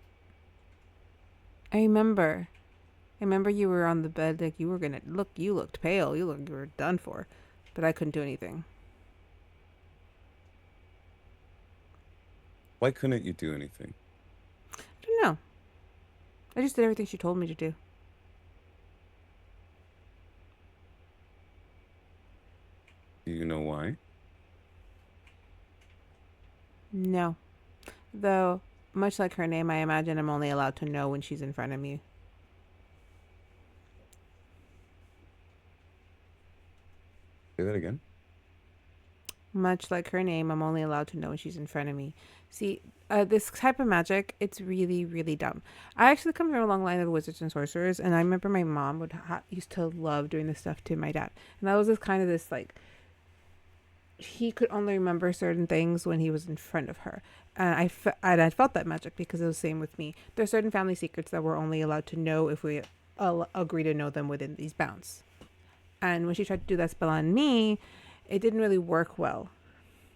I remember you were on the bed like you were gonna look. You looked pale. You were done for, but I couldn't do anything.
Why couldn't you do anything?
I don't know. I just did everything she told me to do.
Do you know why?
No. Though, much like her name, I imagine I'm only allowed to know when she's in front of me.
Say that again.
Much like her name, I'm only allowed to know when she's in front of me. See, this type of magic, it's really, really dumb. I actually come from a long line of wizards and sorcerers, and I remember my mom used to love doing this stuff to my dad. And that was this like, he could only remember certain things when he was in front of her. And I felt that magic because it was the same with me. There are certain family secrets that we're only allowed to know if we agree to know them within these bounds. And when she tried to do that spell on me, it didn't really work well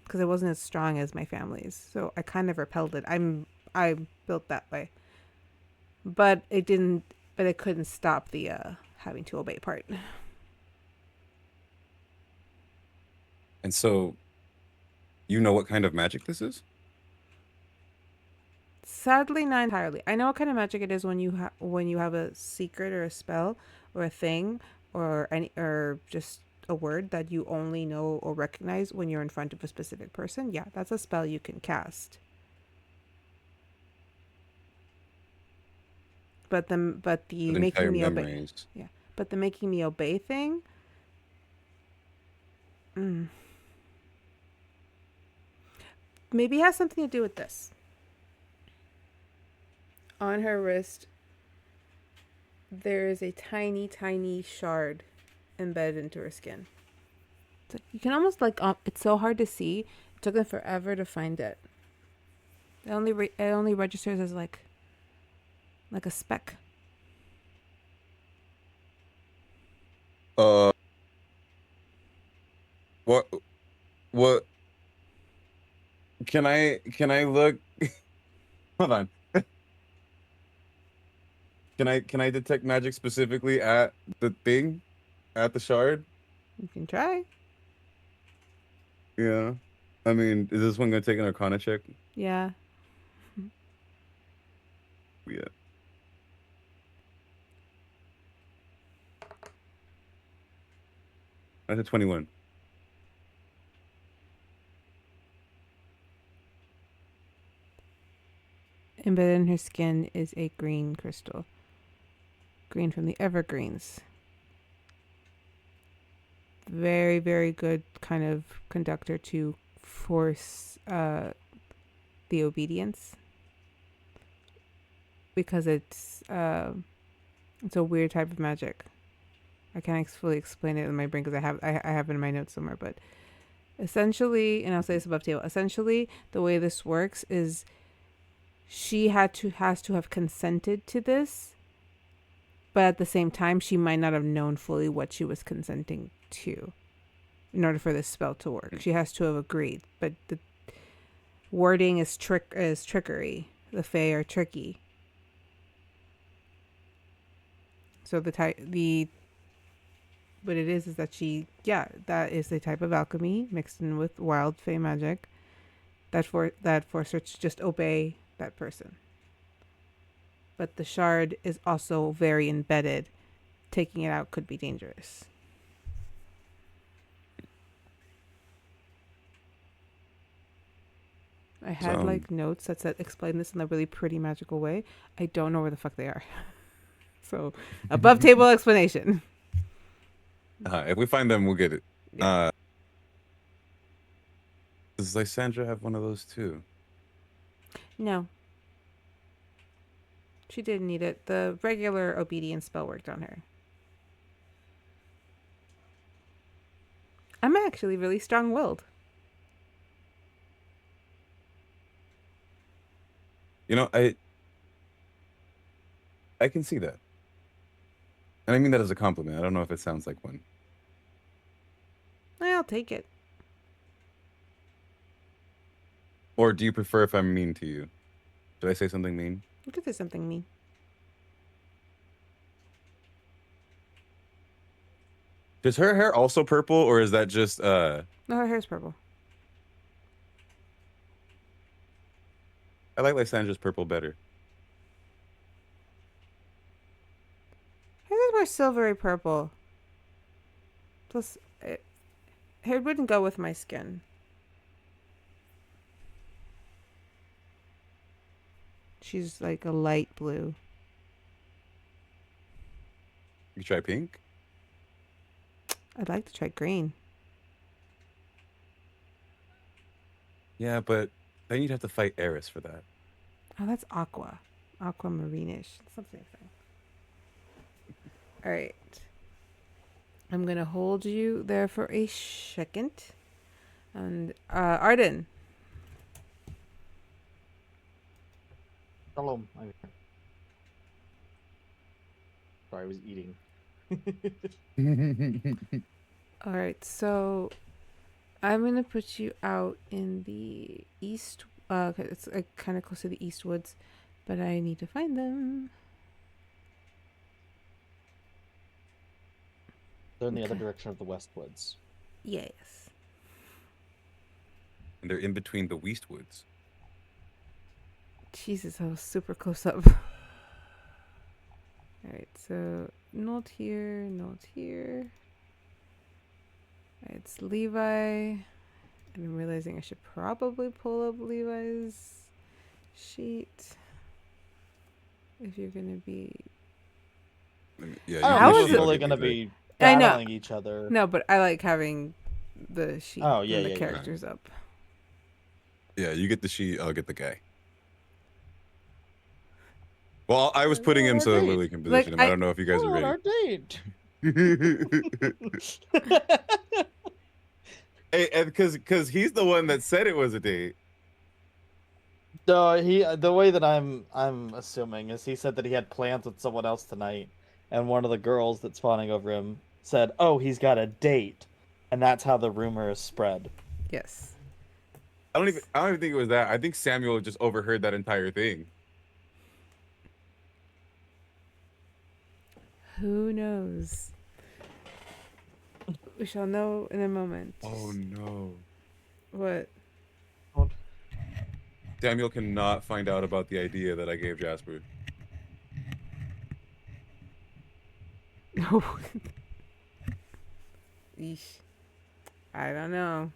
because it wasn't as strong as my family's. So I kind of repelled it. I built that way. But it didn't, but it couldn't stop the having to obey part.
And so, you know what kind of magic this is?
Sadly, not entirely. I know what kind of magic it is when you have a secret or a spell or a thing or just a word that you only know or recognize when you're in front of a specific person. Yeah, that's a spell you can cast. But the making me obey. Yeah, but the making me obey thing. Maybe it has something to do with this. On her wrist, there is a tiny, tiny shard embedded into her skin. So you can almost it's so hard to see. It took them forever to find it. It only registers as like a speck.
What? Can I look? Hold on. Can I detect magic specifically at the thing, at the shard?
You can try.
Yeah. I mean, is this one gonna take an Arcana check?
Yeah.
Yeah. That's a 21.
Embedded in her skin is a green crystal. Green from the evergreens. Very, very good kind of conductor to force the obedience. Because it's a weird type of magic. I can't fully explain it in my brain because I have it in my notes somewhere. But essentially, and I'll say this above table, essentially the way this works is she has to have consented to this, but at the same time she might not have known fully what she was consenting to in order for this spell to work. She has to have agreed, but the wording is trickery. The Fae are tricky. So what it is that that is a type of alchemy mixed in with wild Fae magic that force her to just obey that person. But the shard is also very embedded. Taking it out could be dangerous. I had notes that said explain this in a really pretty magical way. I don't know where the fuck they are. So above table explanation.
If we find them, we'll get it.
Yeah.
Does Lysandra have one of those too?
No. She didn't need it. The regular obedience spell worked on her. I'm actually really strong-willed.
You know, I can see that. And I mean that as a compliment. I don't know if it sounds like one.
I'll take it.
Or do you prefer if I'm mean to you? Did I say something mean?
You could say something mean.
Is her hair also purple, or is that just
No, her hair's purple.
I like Lysandra's purple better.
silvery purple. Plus, it wouldn't go with my skin. She's like a light blue.
You try pink?
I'd like to try green.
Yeah, but then you'd have to fight Eris for that.
Oh, that's aqua. Aquamarine-ish. Something. All right. I'm going to hold you there for a second. And, Ardyn.
Hello. Sorry, I was eating.
All right, so I'm going to put you out in the east. It's kind of close to the east woods, but I need to find them.
They're in the other direction of the west woods.
Yes.
And they're in between the Westwoods.
Jesus, I was super close up. Alright, so not here, not here. It's Levi. And I'm realizing I should probably pull up Levi's sheet. If you're going to be...
Yeah,
How
is it
really going to be
I know.
battling each other?
No, but I like having the sheet
Oh, yeah,
and the
yeah,
characters up.
Yeah, you get the sheet, I'll get the guy. Well, I was putting him so that Lily can position him. I don't know if you guys are ready.
Our date.
Hey, and because he's the one that said it was a date.
No, the way that I'm assuming is he said that he had plans with someone else tonight, and one of the girls that's fawning over him said, "Oh, he's got a date," and that's how the rumor is spread.
Yes.
I don't even think it was that. I think Samuel just overheard that entire thing.
Who knows? We shall know in a moment.
Oh no.
What?
Samuel cannot find out about the idea that I gave Jasper.
No. Eesh. I don't know.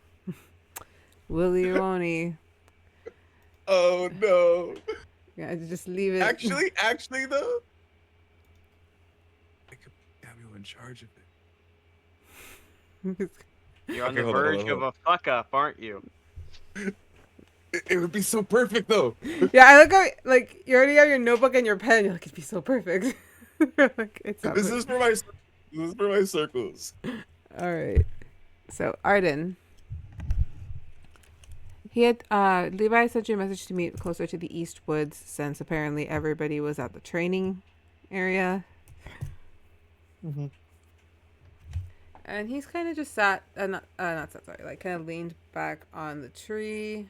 Will he or won't he?
Oh no.
Yeah, just leave it.
Actually though, I could put Samuel in charge of it.
You're on
Okay,
the
hold on,
verge
hold on.
of a fuck up, aren't you?
It would be so perfect though.
Yeah, I look at like you already have your notebook and your pen. You're like, it'd be so perfect. Like, it's not
This is for my circles.
All right. So Ardyn, he had Levi sent you a message to meet closer to the East Woods since apparently everybody was at the training area.
Mm-hmm.
And he's kind of just sat, not sat, sorry, like kind of leaned back on the tree.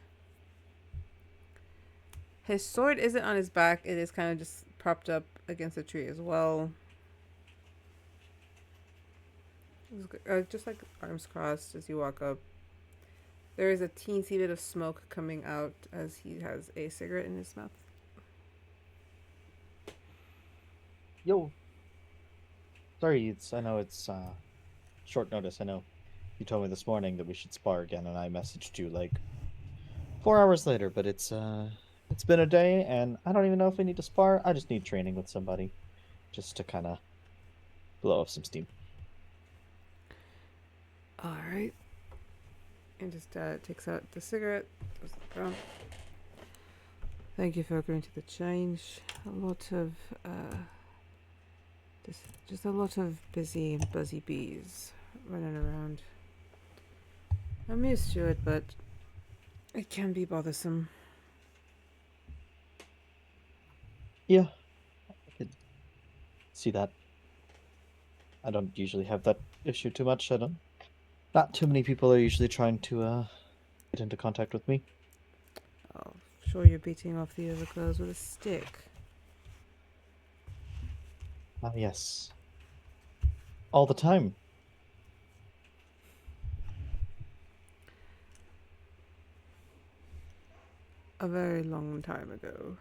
His sword isn't on his back. It is kind of just propped up against the tree as well. Just like arms crossed as you walk up. There is a teensy bit of smoke coming out as he has a cigarette in his mouth.
Yo. Sorry, I know it's short notice. I know you told me this morning that we should spar again, and I messaged you like 4 hours later. But it's been a day, and I don't even know if we need to spar. I just need training with somebody, just to kind of blow off some steam.
All right. And just takes out the cigarette. Thank you for agreeing to the change. A lot of just a lot of busy and buzzy bees running around. I'm used to it, but it can be bothersome.
Yeah, I could see that. I don't usually have that issue too much. Not too many people are usually trying to get into contact with me.
Oh, sure you're beating off the other girls with a stick.
Ah, yes. All the time.
A very long time ago,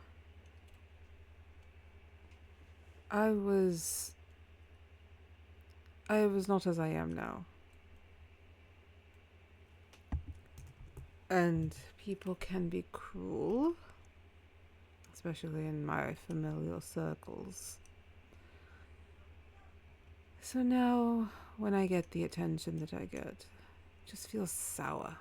I was I was not as I am now. And people can be cruel, especially in my familial circles. So now, when I get the attention that I get, it just feels sour.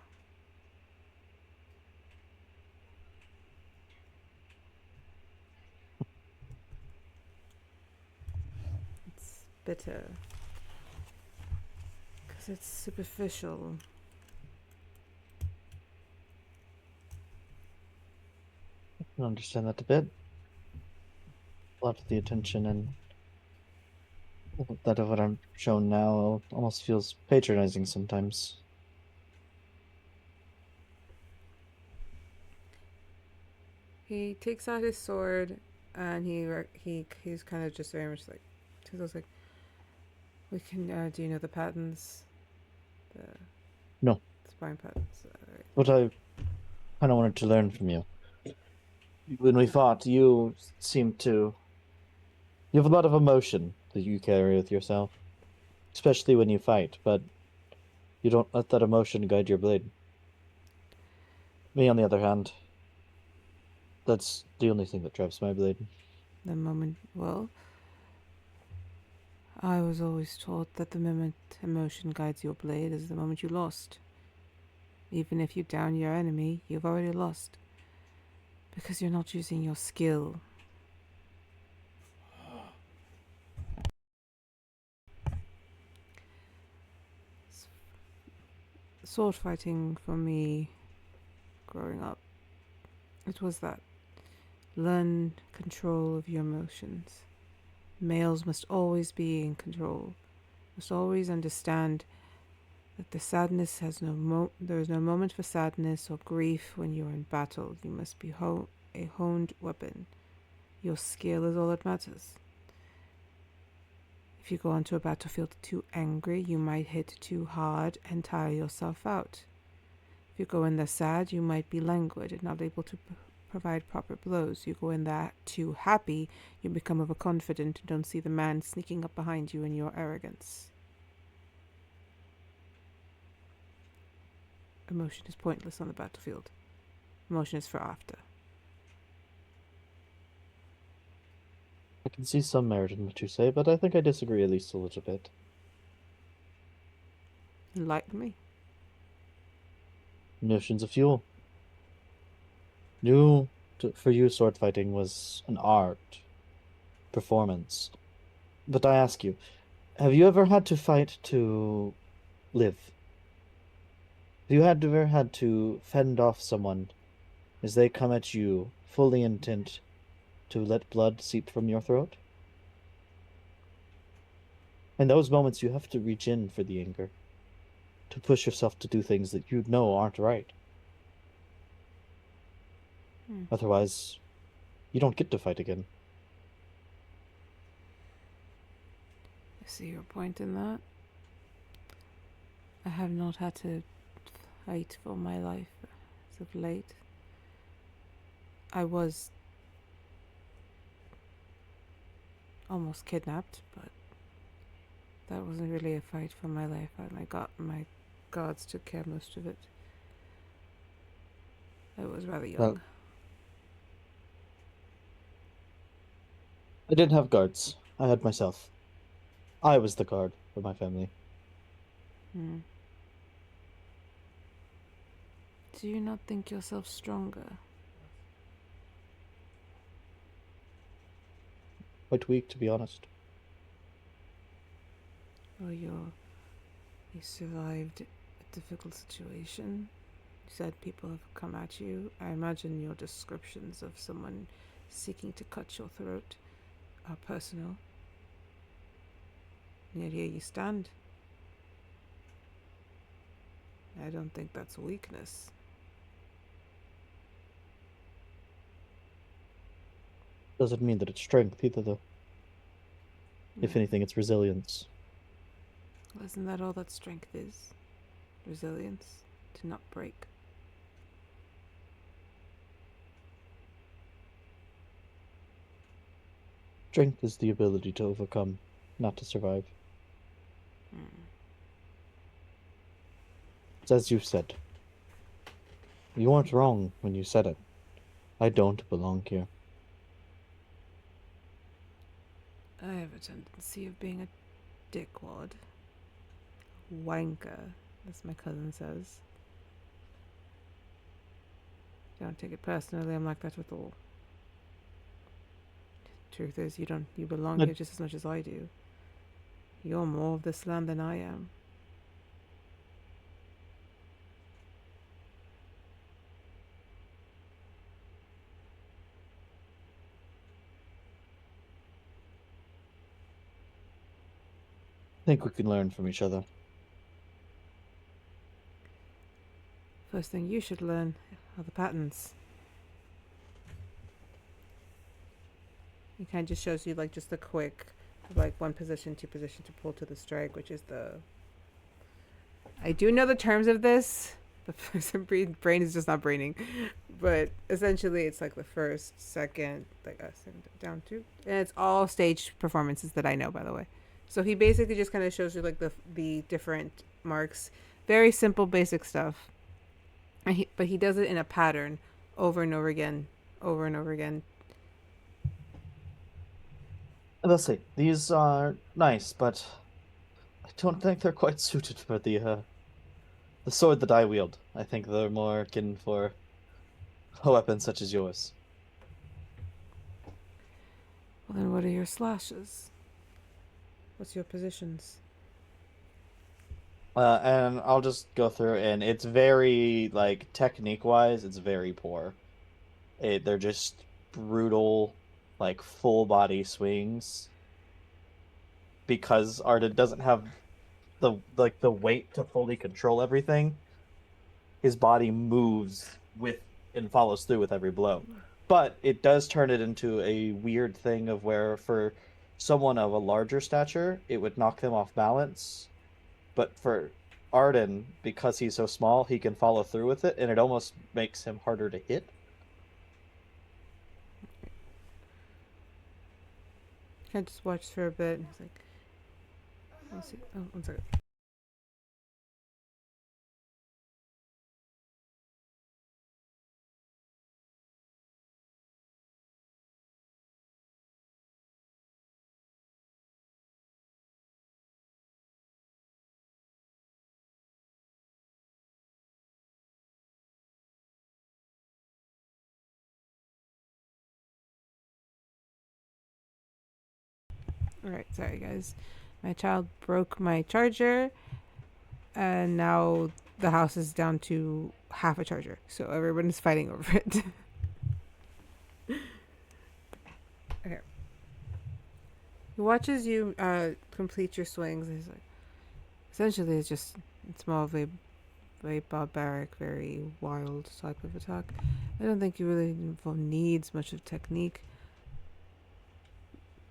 It's bitter. Because it's superficial.
I can understand that a bit. A lot of the attention and that of what I'm shown now almost feels patronizing sometimes.
He takes out his sword, and he's kind of just very much like, he goes like, we can. Do you know the patterns?
No.
Spine patterns.
What I kind of wanted to learn from you. When we fought, you seemed to. You have a lot of emotion that you carry with yourself, especially when you fight, but you don't let that emotion guide your blade. Me, on the other hand, that's the only thing that drives my blade.
The moment, well, I was always taught that the moment emotion guides your blade is the moment you lost. Even if you down your enemy, you've already lost. Because you're not using your skill. Sword fighting for me, growing up, it was that. Learn control of your emotions. Males must always be in control. Must always understand that the sadness has there is no moment for sadness or grief when you are in battle. You must be a honed weapon. Your skill is all that matters. If you go onto a battlefield too angry, you might hit too hard and tire yourself out. If you go in there sad, you might be languid and not able to provide proper blows. You go in there too happy, you become overconfident and don't see the man sneaking up behind you in your arrogance. Emotion is pointless on the battlefield. Emotion is for after.
I can see some merit in what you say, but I think I disagree at least a little bit.
Enlighten me.
Notions of fuel. For you, sword fighting was an art, performance. But I ask you, have you ever had to fight to live? Have you ever had to fend off someone as they come at you fully intent to let blood seep from your throat? In those moments, you have to reach in for the anger, to push yourself to do things that you know aren't right. Otherwise, you don't get to fight again.
I see your point in that. I have not had to fight for my life as of late. I was almost kidnapped, but that wasn't really a fight for my life. My guards took care of most of it. I was rather young.
Well, I didn't have guards. I had myself. I was the guard for my family.
Do you not think yourself stronger?
Quite weak, to be honest.
Well, you survived a difficult situation. You said people have come at you. I imagine your descriptions of someone seeking to cut your throat are personal. And yet here you stand. I don't think that's weakness.
Doesn't mean that it's strength either, though. If anything, it's resilience.
Well, isn't that all that strength is? Resilience? To not break?
Strength is the ability to overcome, not to survive. It's as you said. You weren't wrong when you said it. I don't belong here.
I have a tendency of being a dickwad. Wanker, as my cousin says. Don't take it personally, I'm like that with all. Truth is, you belong here just as much as I do. You're more of this land than I am.
I think we can learn from each other.
First thing you should learn are the patterns. It kind of just shows you like just the quick, like 1 position, 2 position to pull to the strike, which is the. I do know the terms of this, but for some brain is just not braining. But essentially, it's like the first, second, like second down 2, and it's all stage performances that I know, by the way. So he basically just kind of shows you like the different marks, very simple, basic stuff. But he does it in a pattern, over and over again, over and over again.
Let's see. These are nice, but I don't think they're quite suited for the sword that I wield. I think they're more akin for a weapon such as yours.
Well, then what are your slashes? What's your positions?
And I'll just go through, and it's very, like, technique-wise, it's very poor. They're just brutal, like, full-body swings. Because Ardyn doesn't have the weight to fully control everything. His body moves with and follows through with every blow. But it does turn it into a weird thing of where, for someone of a larger stature, it would knock them off balance. But for Ardyn, because he's so small, he can follow through with it, and it almost makes him harder to hit.
I just watched for a bit. He's like, I'll see. Oh, 1 second. Alright, sorry guys. My child broke my charger, and now the house is down to half a charger. So everyone's fighting over it. Okay. He watches you complete your swings, and he's like, essentially it's more of a very barbaric, very wild type of attack. I don't think you really needs much of technique.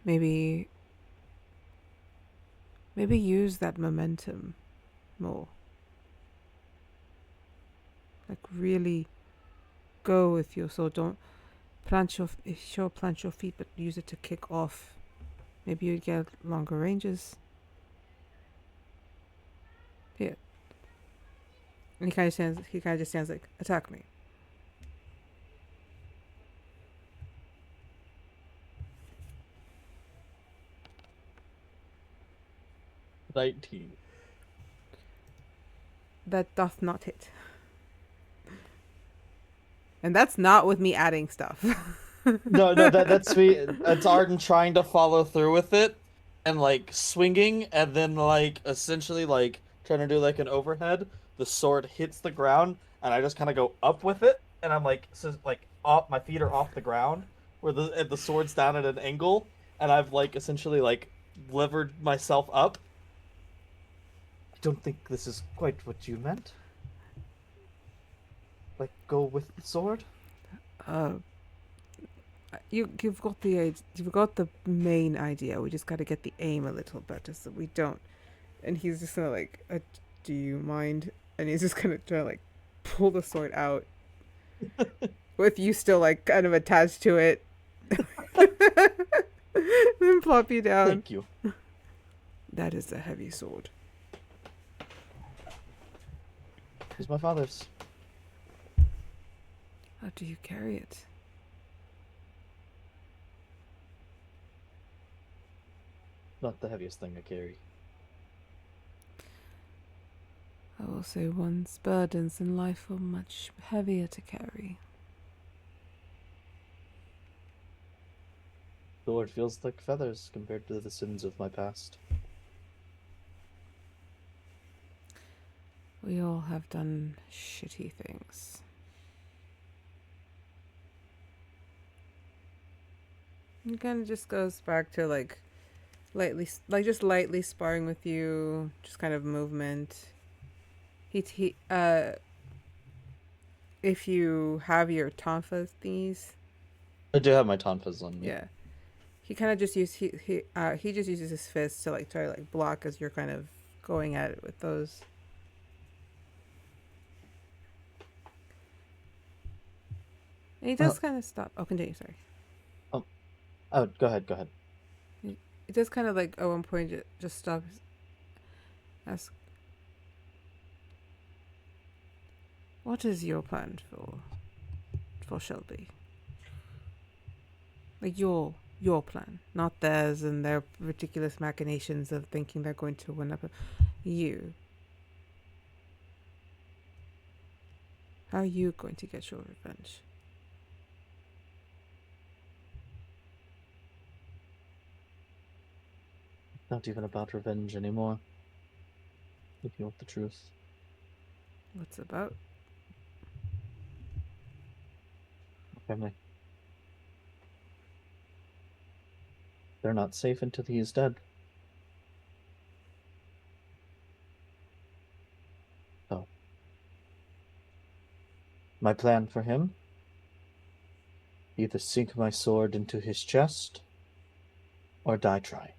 Maybe use that momentum more. Like really go with your sword. Don't plant your feet, but use it to kick off. Maybe you'd get longer ranges. Yeah. And he kind of just stands like, attack me. That doth not hit. And that's not with me adding stuff.
No, that's me. It's Ardyn trying to follow through with it, and like swinging, and then like essentially like trying to do like an overhead. The sword hits the ground, and I just kind of go up with it, and I'm like, off. My feet are off the ground, where the sword's down at an angle, and I've like essentially like levered myself up. I don't think this is quite what you meant. Like, go with the sword?
You've got the main idea. We just got to get the aim a little better, so we don't. And he's just gonna like, do you mind? And he's just gonna try to like pull the sword out, with you still like kind of attached to it. Then plop you down.
Thank you.
That is a heavy sword.
It's my father's.
How do you carry it?
Not the heaviest thing I carry.
I will say one's burdens in life are much heavier to carry.
The Lord feels like feathers compared to the sins of my past.
We all have done shitty things. It kind of just goes back to like just lightly sparring with you, just kind of movement. If you have your tonfa these,
I do have my tonfas on me.
yeah. He kind of just he just uses his fists to like try to like block as you're kind of going at it with those. And he does kind of stop. Oh, continue. Sorry.
Oh, go ahead. Go ahead.
It does kind of like at one point just stop. Ask, what is your plan for Shelby? Like your plan, not theirs and their ridiculous machinations of thinking they're going to win up. You. How are you going to get your revenge?
Not even about revenge anymore. If you want the truth.
What's it about?
Family. They're not safe until he is dead. So, my plan for him: either sink my sword into his chest, or die trying.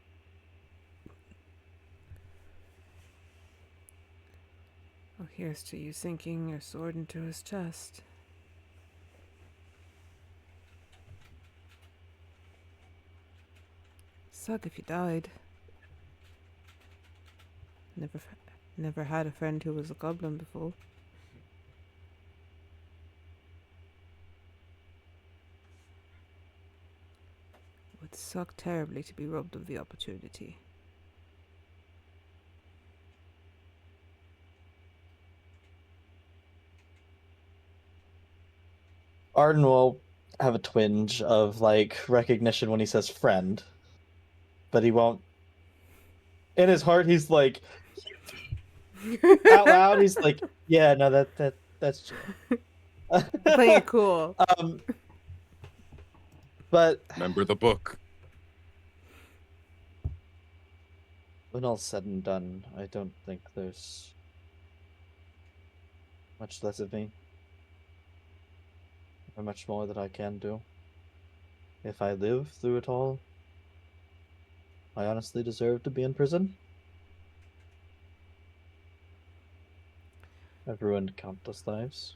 Well, here's to you sinking your sword into his chest. Suck if you died. Never had a friend who was a goblin before. Would suck terribly to be robbed of the opportunity.
Ardyn will have a twinge of like recognition when he says friend, but he won't. In his heart, he's like, out loud, he's like, yeah, no, that's true.
Playing it cool.
But
Remember the book.
when all's said and done, I don't think there's much less of me, or much more that I can do. If I live through it all, I honestly deserve to be in prison. I've ruined countless lives.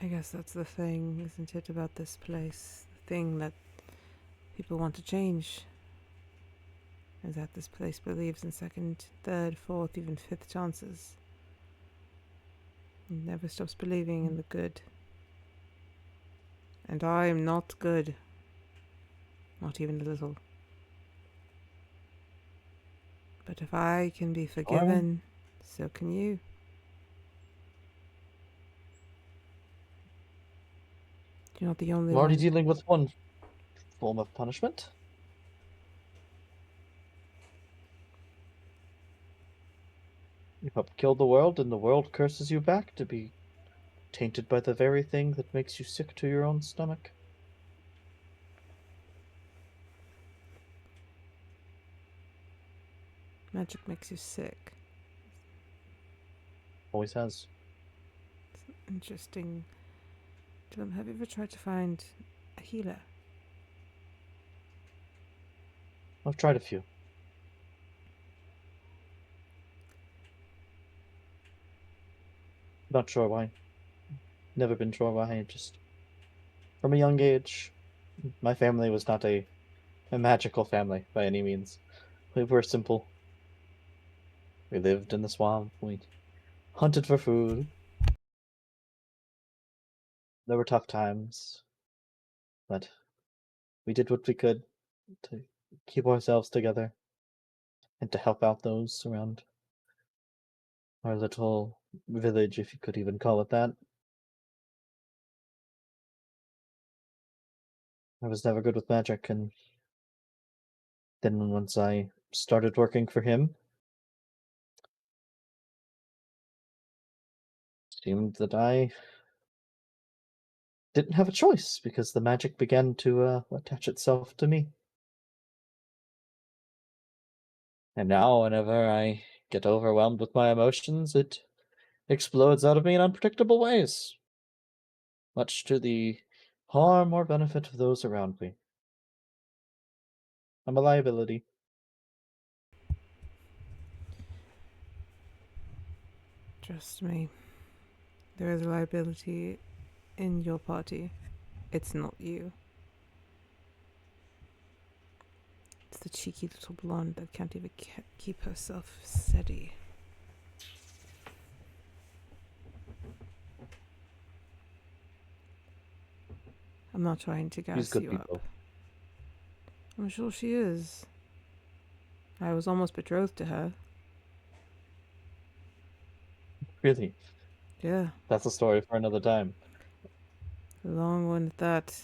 I guess that's the thing, isn't it, about this place? The thing that people want to change is that this place believes in second, third, fourth, even fifth chances. It never stops believing in the good. And I am not good. Not even a little. But if I can be forgiven, so can you. You're not the only
I'm already
one.
dealing with one form of punishment. You help kill the world, and the world curses you back to be tainted by the very thing that makes you sick to your own stomach.
Magic makes you sick.
Always has.
It's interesting. Have you ever tried to find a healer?
I've tried a few. Not sure why. Never been sure why. Just from a young age, my family was not a a magical family by any means. We were simple. We lived in the swamp. We hunted for food. There were tough times, but we did what we could to keep ourselves together and to help out those around our little village, if you could even call it that. I was never good with magic, and then once I started working for him, it seemed that I didn't have a choice because the magic began to attach itself to me. And now, whenever I get overwhelmed with my emotions, it explodes out of me in unpredictable ways, much to the harm or benefit of those around me. I'm a liability.
Trust me. There is a liability in your party. It's not you. It's the cheeky little blonde that can't even keep herself steady. I'm not trying to gas you up. I'm sure she is. I was almost betrothed to her.
Really?
Yeah.
That's a story for another time.
A long one at that.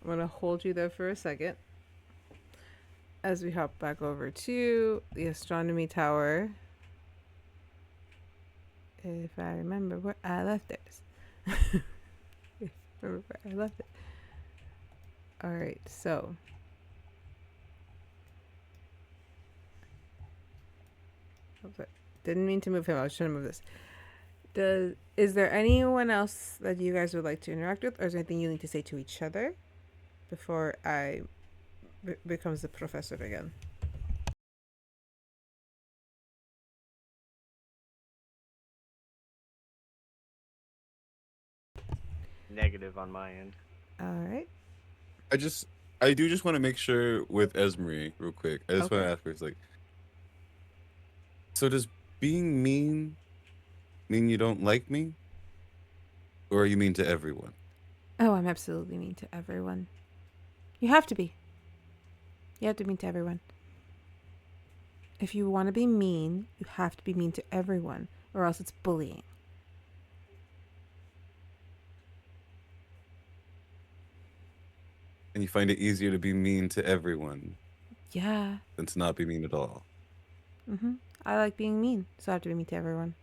I'm gonna hold you there for a second as we hop back over to the astronomy tower. If I remember where I left it. If I remember where I left it. Alright, so. Didn't mean to move him. I was trying to move this. Is there anyone else that you guys would like to interact with, or is there anything you need to say to each other before I becomes the professor again?
Negative on my end.
All right.
I do just want to make sure with Esmery real quick. I just want to ask her, it's like, so does being mean you don't like me? Or are you mean to everyone?
Oh, I'm absolutely mean to everyone. You have to be. You have to be mean to everyone. If you want to be mean, you have to be mean to everyone, or else it's bullying.
And you find it easier to be mean to everyone
Yeah.
than to not be mean at all.
Mm-hmm. I like being mean, so I have to be mean to everyone.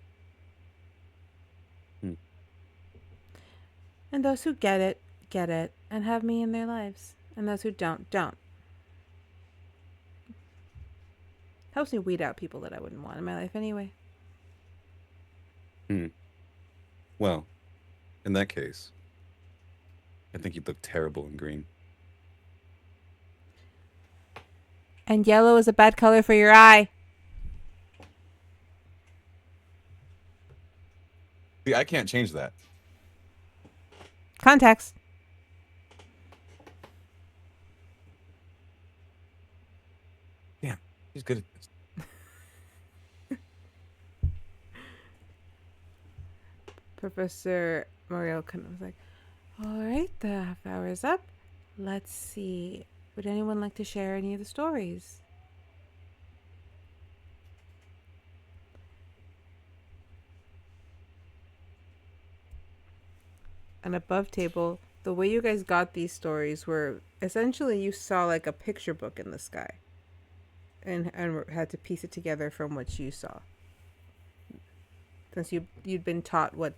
And those who get it, and have me in their lives. And those who don't. Helps me weed out people that I wouldn't want in my life anyway.
Well, in that case, I think you'd look terrible in green.
And yellow is a bad color for your eye.
See, I can't change that.
Contacts.
Damn, he's good at this.
Professor Muriel kind of was like, all right, the half hour is up. Let's see. Would anyone like to share any of the stories? And above table, the way you guys got these stories were essentially you saw like a picture book in the sky and had to piece it together from what you saw. Since you'd been taught what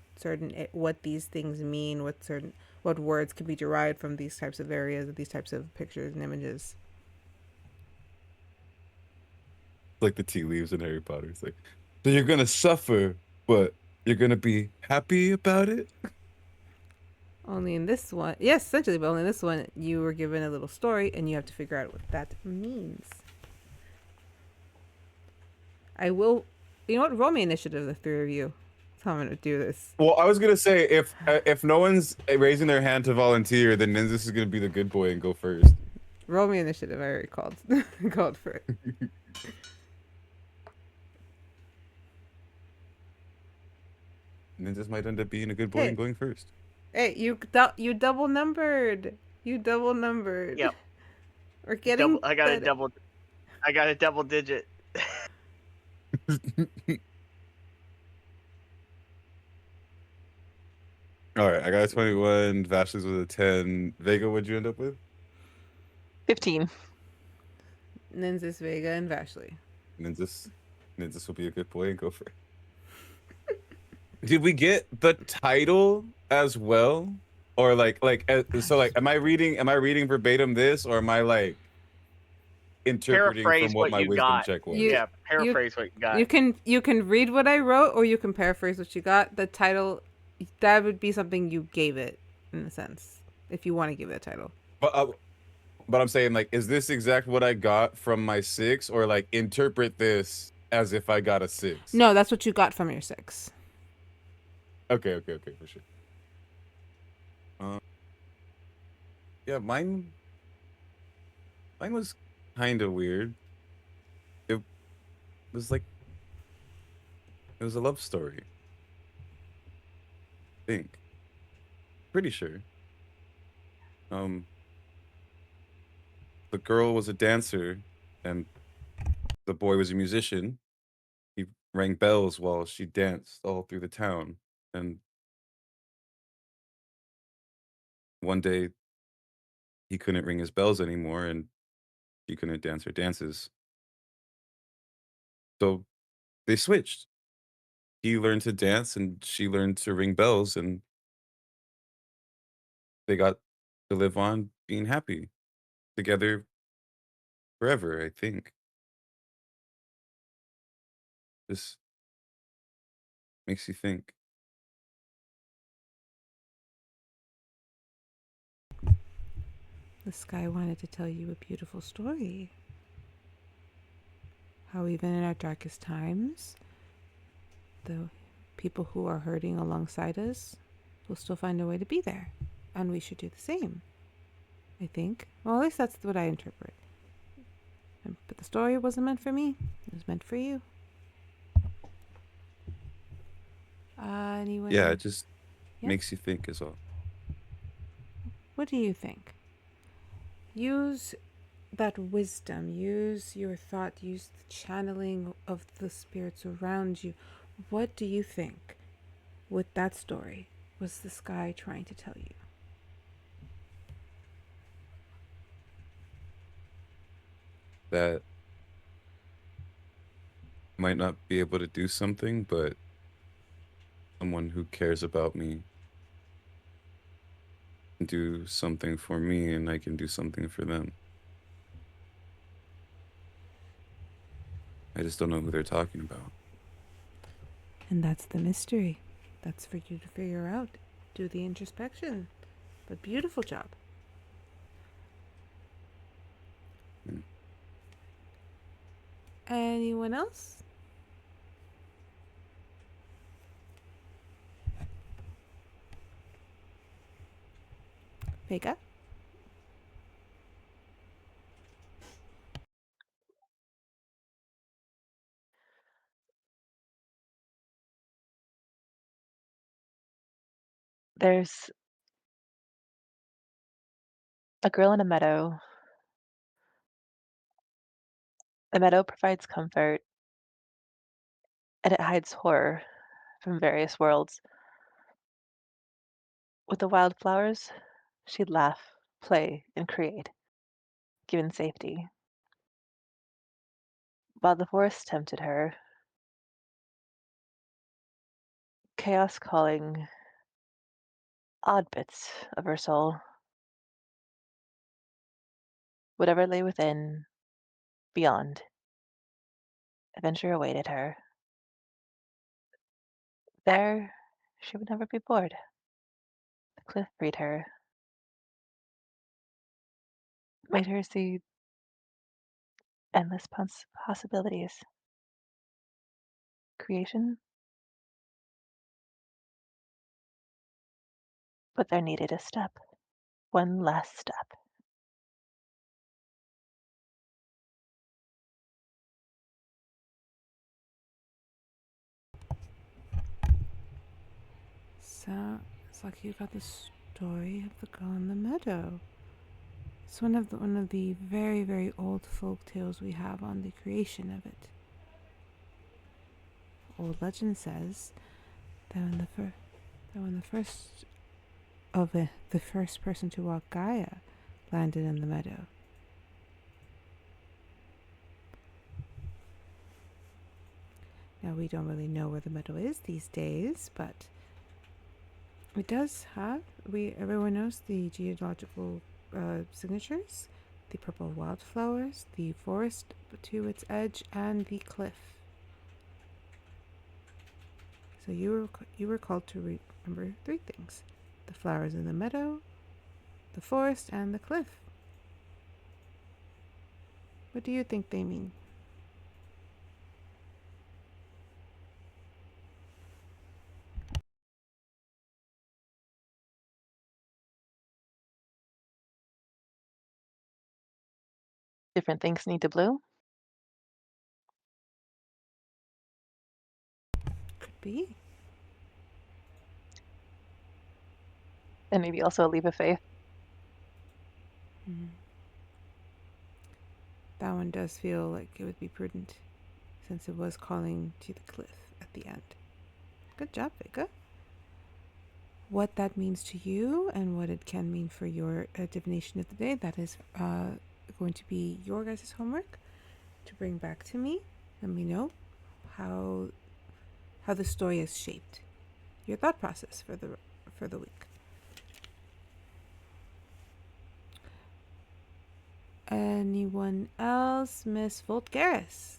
these things mean, what words can be derived from these types of areas, these types of pictures and images.
Like the tea leaves in Harry Potter. It's like, so you're gonna suffer, but you're gonna be happy about it?
Only in this one, yes, essentially, but only in this one, you were given a little story, and you have to figure out what that means. I will, you know what? Roll me initiative, the three of you. That's how I'm gonna do this.
Well, I was gonna say if no one's raising their hand to volunteer, then Nynzus is gonna be the good boy and go first.
Roll me initiative. I already called. Called for it.
Nynzus might end up being a good boy
Hey.
and going first.
Hey, you double numbered. You double numbered.
Yep.
We're getting.
I got a
better.
double digit.
All right, I got a 21. Vashley's was a 10. Vega, what'd you end up with?
15.
Nynzus, Vega, and Vashley.
Nynzus will be a good boy and go for it. Did we get the title as well, or like so like am I reading verbatim this, or am I like interpreting
Paraphrase
from what my
you
wisdom
got.
check was?
Yeah, paraphrase what you got.
You can read what I wrote, or you can paraphrase what you got. The title, that would be something you gave it, in a sense, if you want to give it a title.
But I'm saying, like, is this exact what I got from my 6, or like interpret this as if I got a 6?
No, that's what you got from your 6.
Okay, for sure. Yeah, mine was kind of weird. It was like, it was a love story. I think. Pretty sure. The girl was a dancer, and the boy was a musician. He rang bells while she danced all through the town. And one day, he couldn't ring his bells anymore, and she couldn't dance her dances. So they switched. He learned to dance, and she learned to ring bells, and they got to live on being happy together forever, I think. This makes you think.
The sky wanted to tell you a beautiful story. How even in our darkest times, the people who are hurting alongside us will still find a way to be there. And we should do the same, I think. Well, at least that's what I interpret. But the story wasn't meant for me. It was meant for you. Anyone?
Yeah, it just
Yeah?
makes you think as well.
What do you think? Use that wisdom, use your thought, use the channeling of the spirits around you. What do you think with that story was the sky trying to tell you?
That might not be able to do something, but someone who cares about me can do something for me, and I can do something for them. I just don't know who they're talking about.
And that's the mystery. That's for you to figure out. Do the introspection. But beautiful job. Anyone else? Vega?
There's a girl in a meadow. The meadow provides comfort, and it hides horror from various worlds. With the wildflowers, she'd laugh, play, and create, given safety. While the forest tempted her, chaos calling odd bits of her soul. Whatever lay within, beyond, adventure awaited her. There, she would never be bored. The cliff freed her, made her see endless possibilities. Creation, but there needed a step, one last step.
It's like you got the story of the girl in the meadow. It's one of the very, very old folk tales we have on the creation of it. Old legend says that when the first person to walk Gaia landed in the meadow. Now, we don't really know where the meadow is these days, but it does have, everyone knows the geological signatures, the purple wildflowers, the forest to its edge, and the cliff. So you were called to remember 3 things: the flowers in the meadow, the forest, and the cliff. What do you think they mean?
Different things need to bloom.
Could be.
And maybe also a leap of faith.
That one does feel like it would be prudent, since it was calling to the cliff at the end. Good job, Vega. What that means to you and what it can mean for your divination of the day, that is going to be your guys' homework to bring back to me. Let me know how the story is shaped, your thought process for the week. Anyone else? Miss Voltgaris.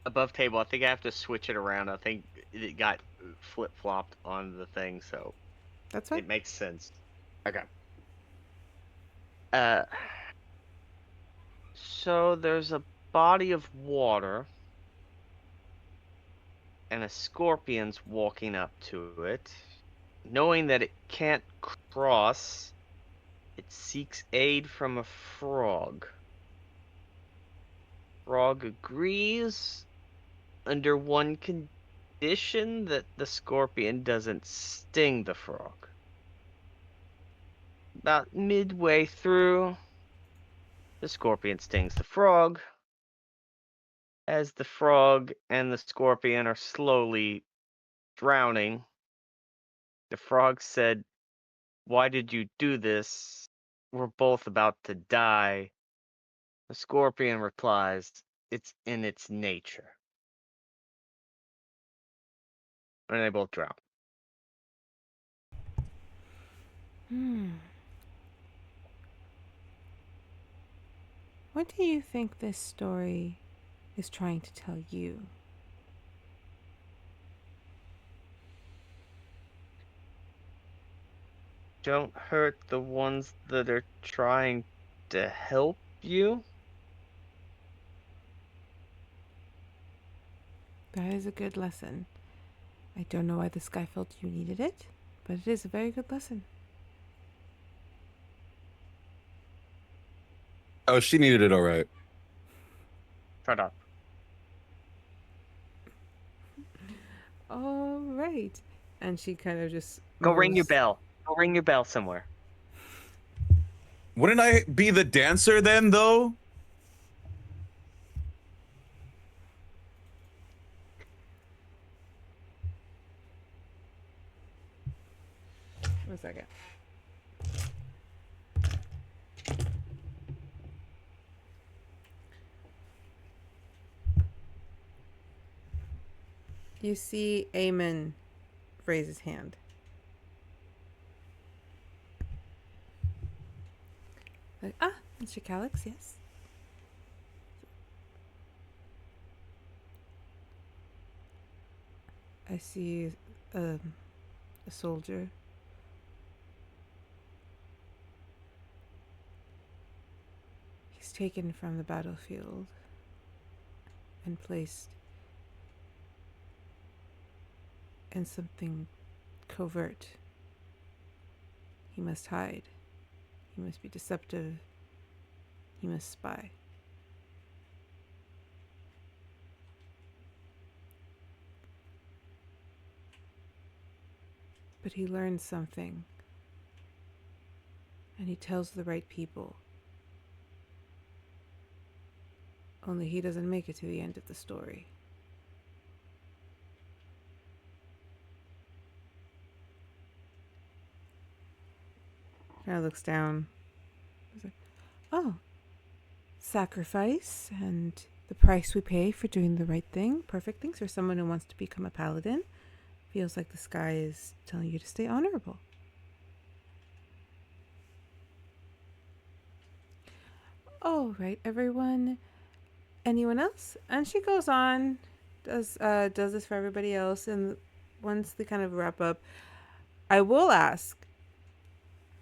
Above table, I think I have to switch it around. I think it got flip-flopped on the thing, so
That's fine.
it makes sense. Okay. So there's a body of water, and a scorpion's walking up to it. Knowing that it can't cross, it seeks aid from a frog. Frog agrees under one condition: that the scorpion doesn't sting the frog. About midway through, the scorpion stings the frog. As the frog and the scorpion are slowly drowning, the frog said, "Why did you do this? We're both about to die." The scorpion replies, "It's in its nature." And they both drown.
What do you think this story is trying to tell you?
Don't hurt the ones that are trying to help you.
That is a good lesson. I don't know why this guy felt you needed it, but it is a very good lesson.
Oh, she needed it all right.
Shut up.
All right. And she kind of just
Go ring your
moves.
bell. Go ring your bell somewhere.
Wouldn't I be the dancer then, though?
One second. You see Eamon raise his hand. Like, Mr. Calix, yes. I see a soldier. He's taken from the battlefield and placed in something covert. He must hide. He must be deceptive. He must spy. but he learns something. And he tells the right people. Only he doesn't make it to the end of the story. Kind of looks down. He's like, oh, sacrifice and the price we pay for doing the right thing. Perfect things for someone who wants to become a paladin. Feels like the sky is telling you to stay honorable. All right, everyone. Anyone else? And she goes on, does this for everybody else. And once they kind of wrap up, I will ask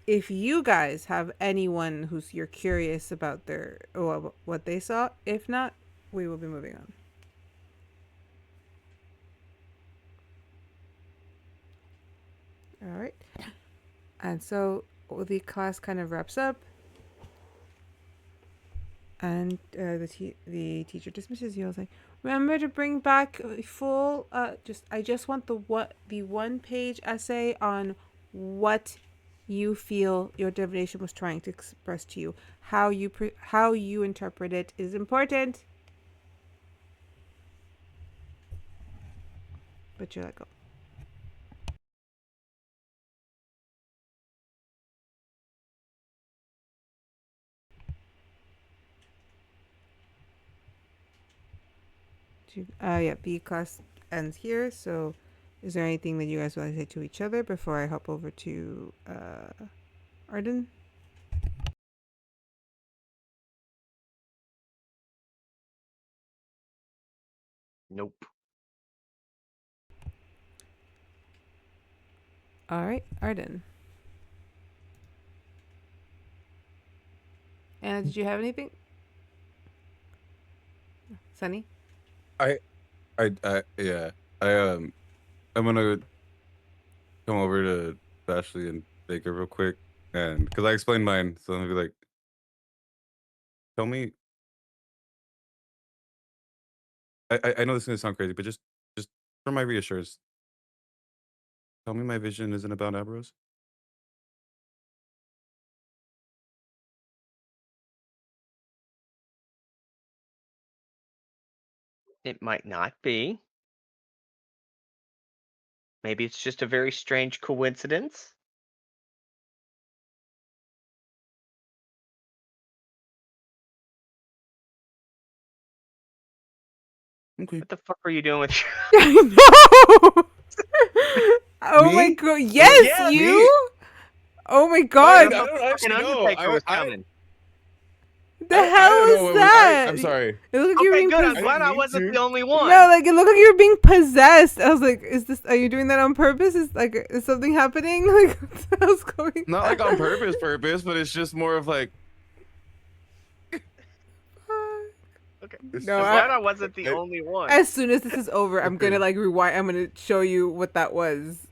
if you guys have anyone who's you're curious about their what they saw. If not, we will be moving on. All right. And so the class kind of wraps up. And the teacher dismisses you. I was like, remember to bring back a full. I just want the 1-page essay on what you feel your divination was trying to express to you. How you interpret it is important. But you let go. Yeah, the class ends here. So, is there anything that you guys want to say to each other before I hop over to Ardyn?
Nope.
All right, Ardyn. Anna, did you have anything? Sunny?
Yeah. I'm gonna come over to Vashley and Baker real quick, and because I explained mine, so I'm gonna be like, tell me. I know this is gonna sound crazy, but just for my reassurance, tell me my vision isn't about Ambrose.
It might not be. Maybe it's just a very strange coincidence.
Okay.
What the fuck are you doing with
I know. Oh
Me?
my god! Yes,
Yeah,
you.
me.
Oh my
I
god!
don't actually know.
Undertaker was coming.
The
I
hell
don't
is
know
that?
I'm sorry.
It looked like you were
Okay,
being
good. I'm
possessed.
glad I
need
wasn't
to.
the only one.
No, like it looked like you were being possessed. I was like, "Is this? Are you doing that on purpose? Is something happening? Like, what the hell's going?"
Not like on purpose, but it's just more of like.
Okay.
No,
I'm glad I wasn't the only one.
As soon as this is over, I'm
Okay.
gonna like rewind. I'm gonna show you what that was.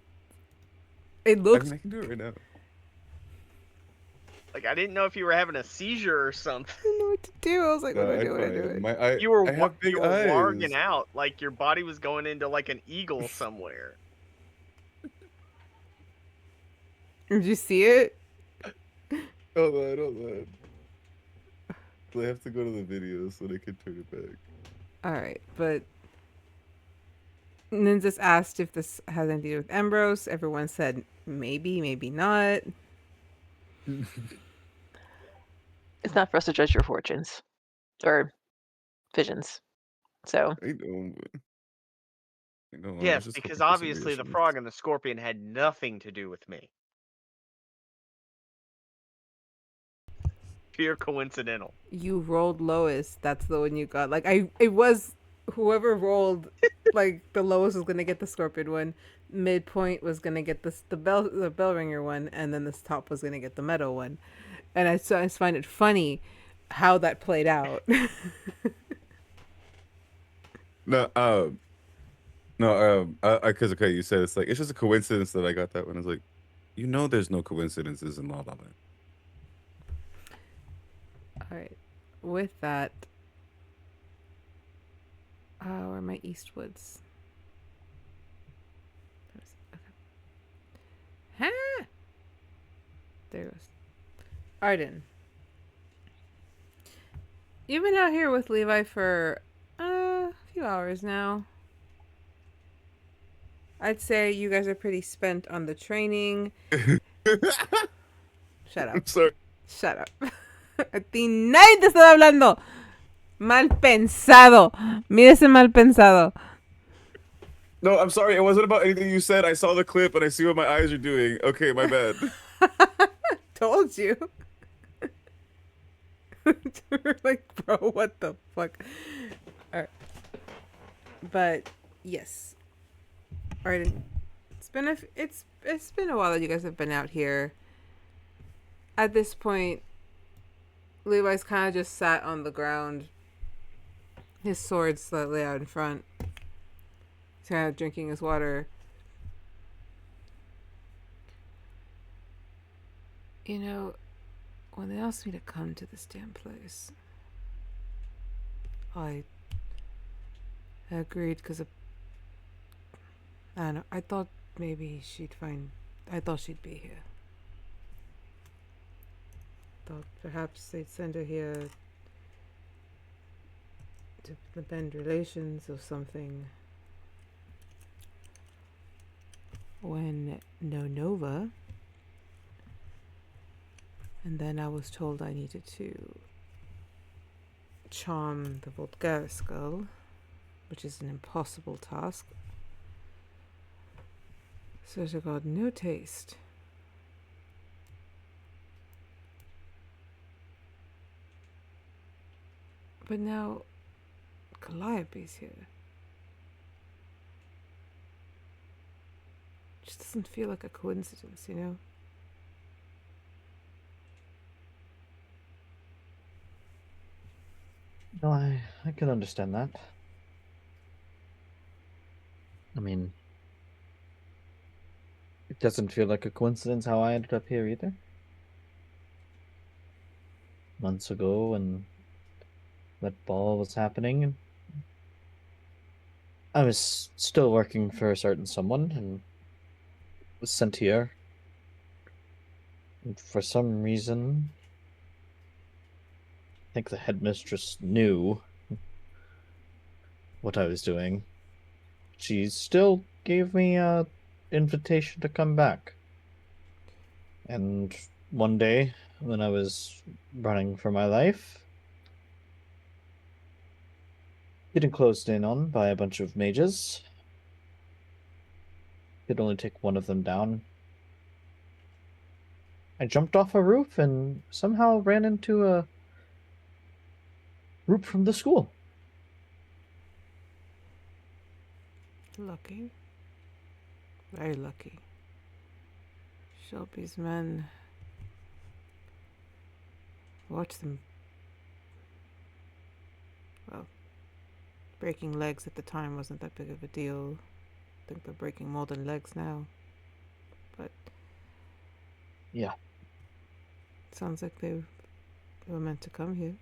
It looks.
I can do it right now.
Like, I didn't know if you were having a seizure or something.
I didn't know what to do. I was like, what do I do? What do I do?
You were
I have big
warging
eyes.
out, like your body was going into like an eagle somewhere.
Did you see it?
Hold on. I have to go to the video so they can turn it back.
All right, but Nynzus asked if this has anything to do with Ambrose. Everyone said maybe, maybe not.
It's not for us to judge your fortunes or visions. So
I know, but
Yes, because obviously the frog and the scorpion had nothing to do with me. Pure coincidental.
You rolled lowest. That's the one you got. Like it was whoever rolled like the lowest was gonna get the scorpion one. Midpoint was gonna get the bell ringer one, and then the top was gonna get the meadow one. And I just find it funny how that played out.
No, because okay, you said it's like it's just a coincidence that I got that one. It's like, there's no coincidences in La La Land.
All right. With that, where are my Eastwoods? Okay. There it goes. Ardyn. You've been out here with Levi for a few hours now. I'd say you guys are pretty spent on the training. Shut up.
I'm sorry.
Shut up. A ti nadie te está hablando. Mal pensado. Mira ese mal pensado.
No, I'm sorry. It wasn't about anything you said. I saw the clip and I see what my eyes are doing. Okay, my bad.
Told you. Like, bro, what the fuck? Alright. But yes. Alright. It's been a while that you guys have been out here. At this point, Levi's kind of just sat on the ground. His sword slightly out in front. He's kind of drinking his water. You know, when they asked me to come to this damn place, I agreed because I don't know. I thought maybe I thought she'd be here. Thought perhaps they'd send her here to mend relations or something. When no Nova. And then I was told I needed to charm the Volgaris girl, which is an impossible task. So she got no taste. But now, Calliope's here. Just doesn't feel like a coincidence, you know?
No, I can understand that. I mean, it doesn't feel like a coincidence how I ended up here either. Months ago, when that ball was happening, and I was still working for a certain someone and was sent here. And for some reason, I think the headmistress knew what I was doing. She still gave me an invitation to come back. And one day, when I was running for my life, getting closed in on by a bunch of mages, could only take one of them down. I jumped off a roof and somehow ran into a group from the school.
Lucky. Very lucky. Shelby's men. Watch them. Well, breaking legs at the time wasn't that big of a deal. I think they're breaking more than legs now. But
Yeah.
sounds like they were meant to come here.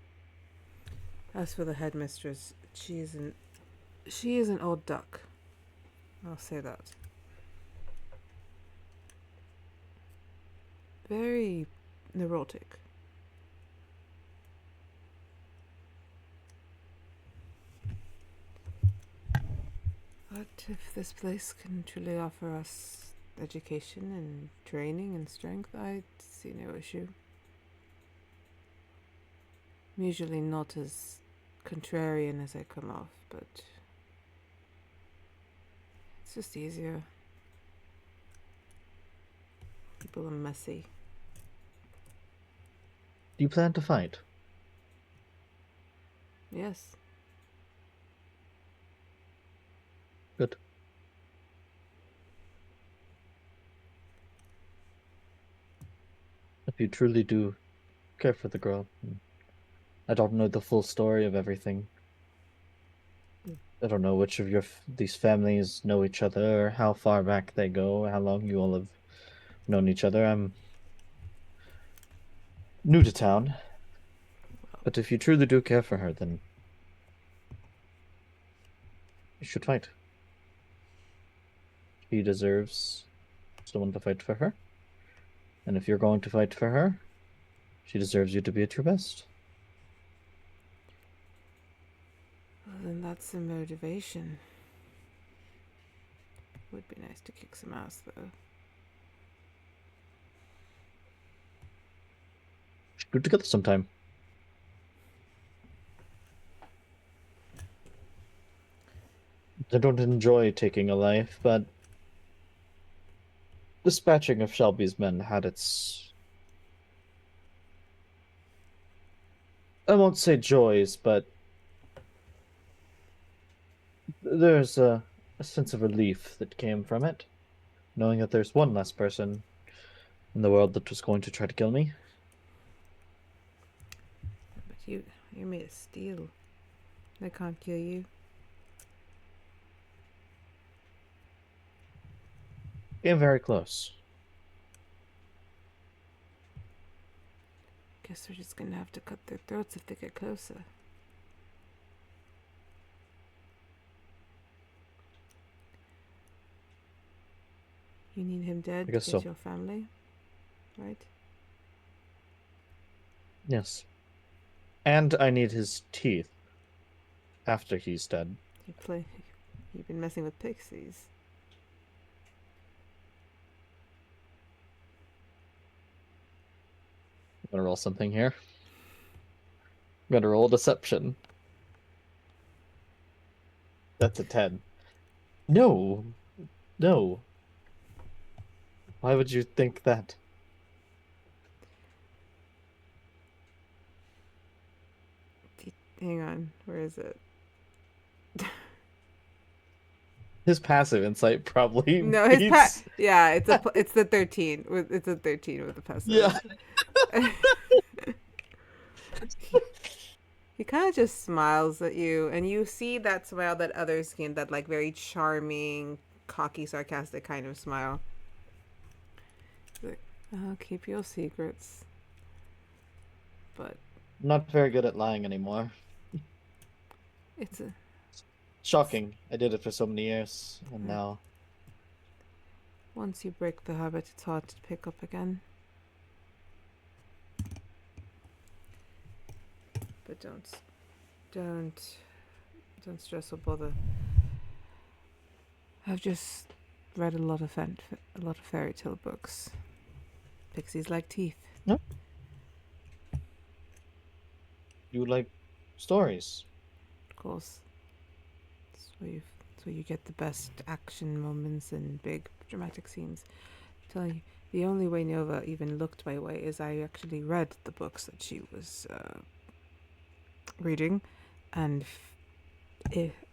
As for the headmistress, she is an old duck. I'll say that. Very neurotic. But if this place can truly offer us education and training and strength, I see no issue. I'm usually not as contrarian as I come off, but it's just easier. People are messy.
Do you plan to fight?
Yes.
Good. If you truly do care for the girl. I don't know the full story of everything. I don't know which of these families know each other, or how far back they go, how long you all have known each other. I'm new to town. But if you truly do care for her, then you should fight. She deserves someone to fight for her. And if you're going to fight for her, she deserves you to be at your best.
Well, then that's the motivation. Would be nice to kick some ass, though.
Should go together sometime. I don't enjoy taking a life, but dispatching of Shelby's men had its... I won't say joys, but there's a sense of relief that came from it, knowing that there's one less person in the world that was going to try to kill me.
But you're made of steel. They can't kill you.
Came very close.
Guess we're just gonna have to cut their throats if they get closer. You need him dead
I
to
guess
get
so.
your family, right?
Yes. And I need his teeth after he's dead.
You've been messing with pixies.
I'm gonna roll something here. I'm gonna roll deception. That's a 10. No. No. Why would you think that?
Hang on, where is it?
His passive insight probably
No,
beats...
yeah, it's the 13. It's a 13 with the passive.
Yeah.
He kind of just smiles at you, and you see that smile that others can, that like very charming, cocky, sarcastic kind of smile. He's like, I'll keep your secrets. But
Not very good at lying anymore.
it's a
Shocking. I did it for so many years, and now...
once you break the habit, it's hard to pick up again. But don't stress or bother. I've just read a lot of fairy tale books. Pixies like teeth.
No? You like stories?
Of course. That's where you get the best action moments and big dramatic scenes. I'm telling you, the only way Nova even looked my way is I actually read the books that she was reading, and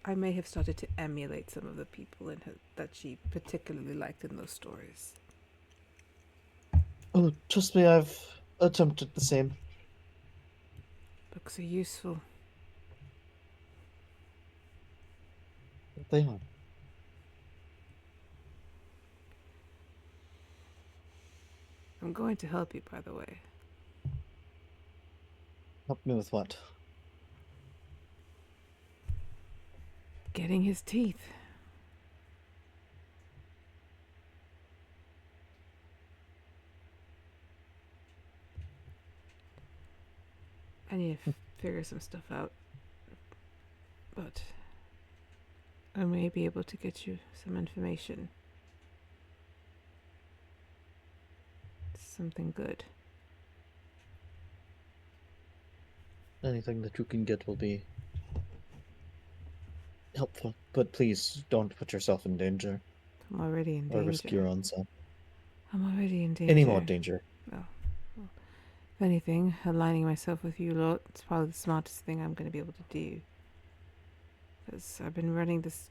I may have started to emulate some of the people in her that she particularly liked in those stories.
Oh, trust me, I've attempted the same.
Books are useful.
They are.
I'm going to help you, by the way.
Help me with what?
Getting his teeth. I need to figure some stuff out. But I may be able to get you some information. Something good.
Anything that you can get will be helpful, but please don't put yourself in danger.
I'm already in
Or
danger.
risk your own self.
I'm already in danger.
Any more danger.
Well, if anything, aligning myself with you lot is probably the smartest thing I'm going to be able to do. Because I've been running this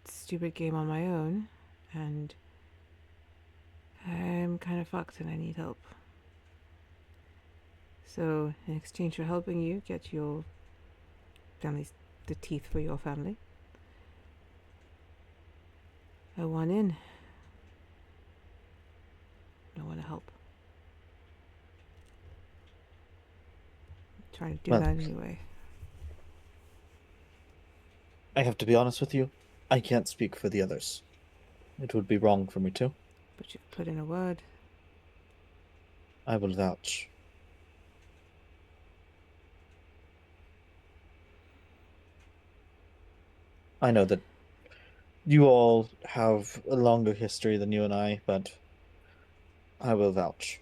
stupid game on my own, and I'm kind of fucked and I need help. So, in exchange for helping you get your family's the teeth for your family, I want in. I want to help. I'm trying to do
Well,
that anyway.
I have to be honest with you. I can't speak for the others. It would be wrong for me to.
But you've put in a word.
I will vouch. I know that you all have a longer history than you and I, but I will vouch.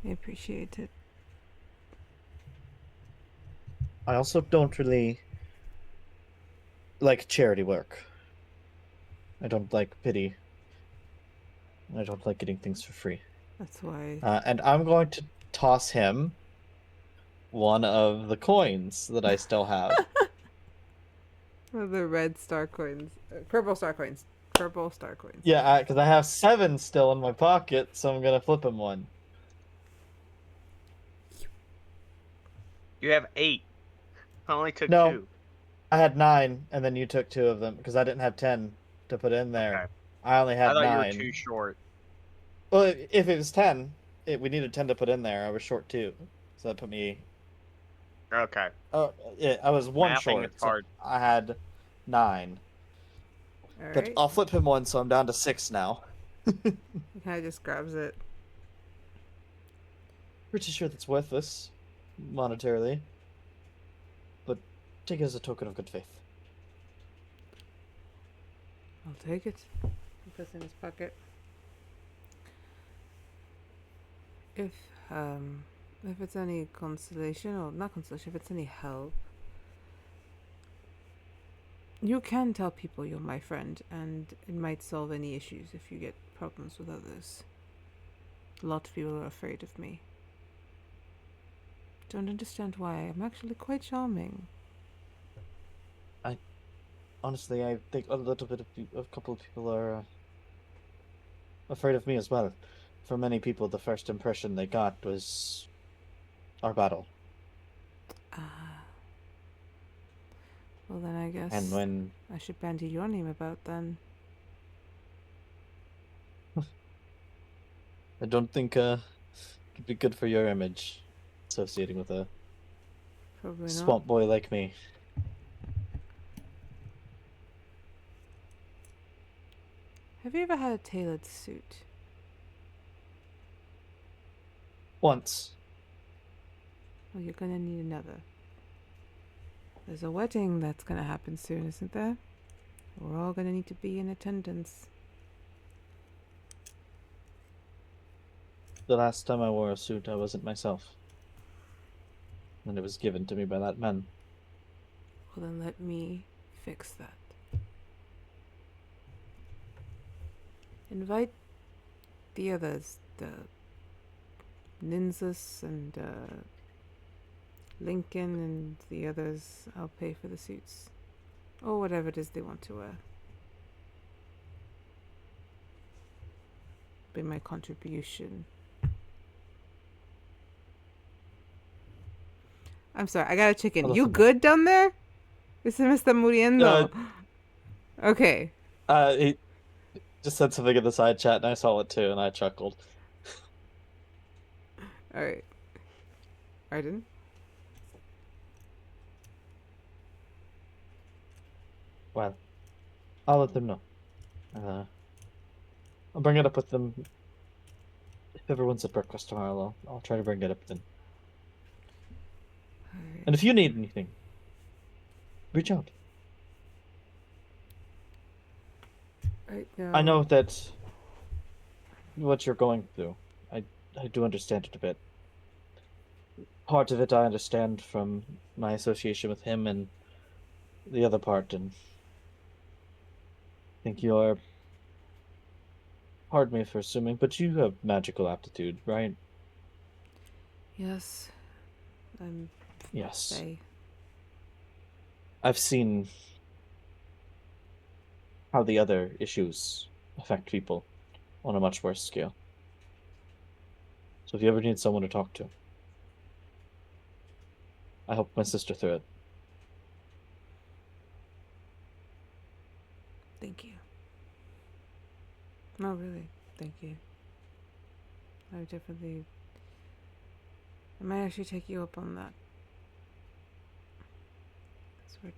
I appreciate it.
I also don't really like charity work. I don't like pity. I don't like getting things for free.
That's why.
And I'm going to toss him one of the coins that I still have.
The red star coins. Purple star coins. Purple star coins.
Yeah, because I have 7 still in my pocket, so I'm gonna flip him one.
You have 8. I only took
No.
2.
I had 9, and then you took 2 of them because I didn't have 10 to put in there.
Okay.
I only had
I thought
9.
you were too short.
Well, if it was 10, we needed 10 to put in there. I was short 2, so that put me.
Okay.
Oh, yeah, I was 1
Mathing
short.
is
So
hard.
I had 9.
All
But
right.
I'll flip him one, so I'm down to 6 now.
He kind of just grabs it.
Pretty sure that's worthless, monetarily. But take it as a token of good faith.
I'll take it. He puts it in his pocket. If it's any consolation, or not consolation, if it's any help, you can tell people you're my friend, and it might solve any issues if you get problems with others. A lot of people are afraid of me. Don't understand why. I'm actually quite charming.
Honestly, I think a couple of people are afraid of me as well. For many people, the first impression they got was our battle.
Well, then I guess
And when
I should bandy your name about then.
I don't think it'd be good for your image associating with a
Probably not.
swamp boy like me.
Have you ever had a tailored suit?
Once.
Well, you're gonna need another. There's a wedding that's gonna happen soon, isn't there? We're all gonna need to be in attendance.
The last time I wore a suit, I wasn't myself. And it was given to me by that man.
Well, then let me fix that. Invite the others, the Nynzus and Lincoln and the others. I'll pay for the suits. Or whatever it is they want to wear. Be my contribution. I'm sorry, I got a chicken. You good down there? Se me está muriendo. Okay.
He just said something in the side chat, and I saw it too, and I chuckled.
Alright. Ardyn?
Well, I'll let them know. I'll bring it up with them. If everyone's at breakfast tomorrow, I'll try to bring it up then.
Alright.
And if you need anything, reach out.
Right now.
I know that what you're going through. I do understand it a bit. Part of it I understand from my association with him, and the other part, and I think you're. Pardon me for assuming, but you have magical aptitude, right?
Yes. I'm
Yes.
Fae.
I've seen how the other issues affect people on a much worse scale. So if you ever need someone to talk to, I helped my sister through it.
Thank you. No, really. Thank you. I might actually take you up on that. So we're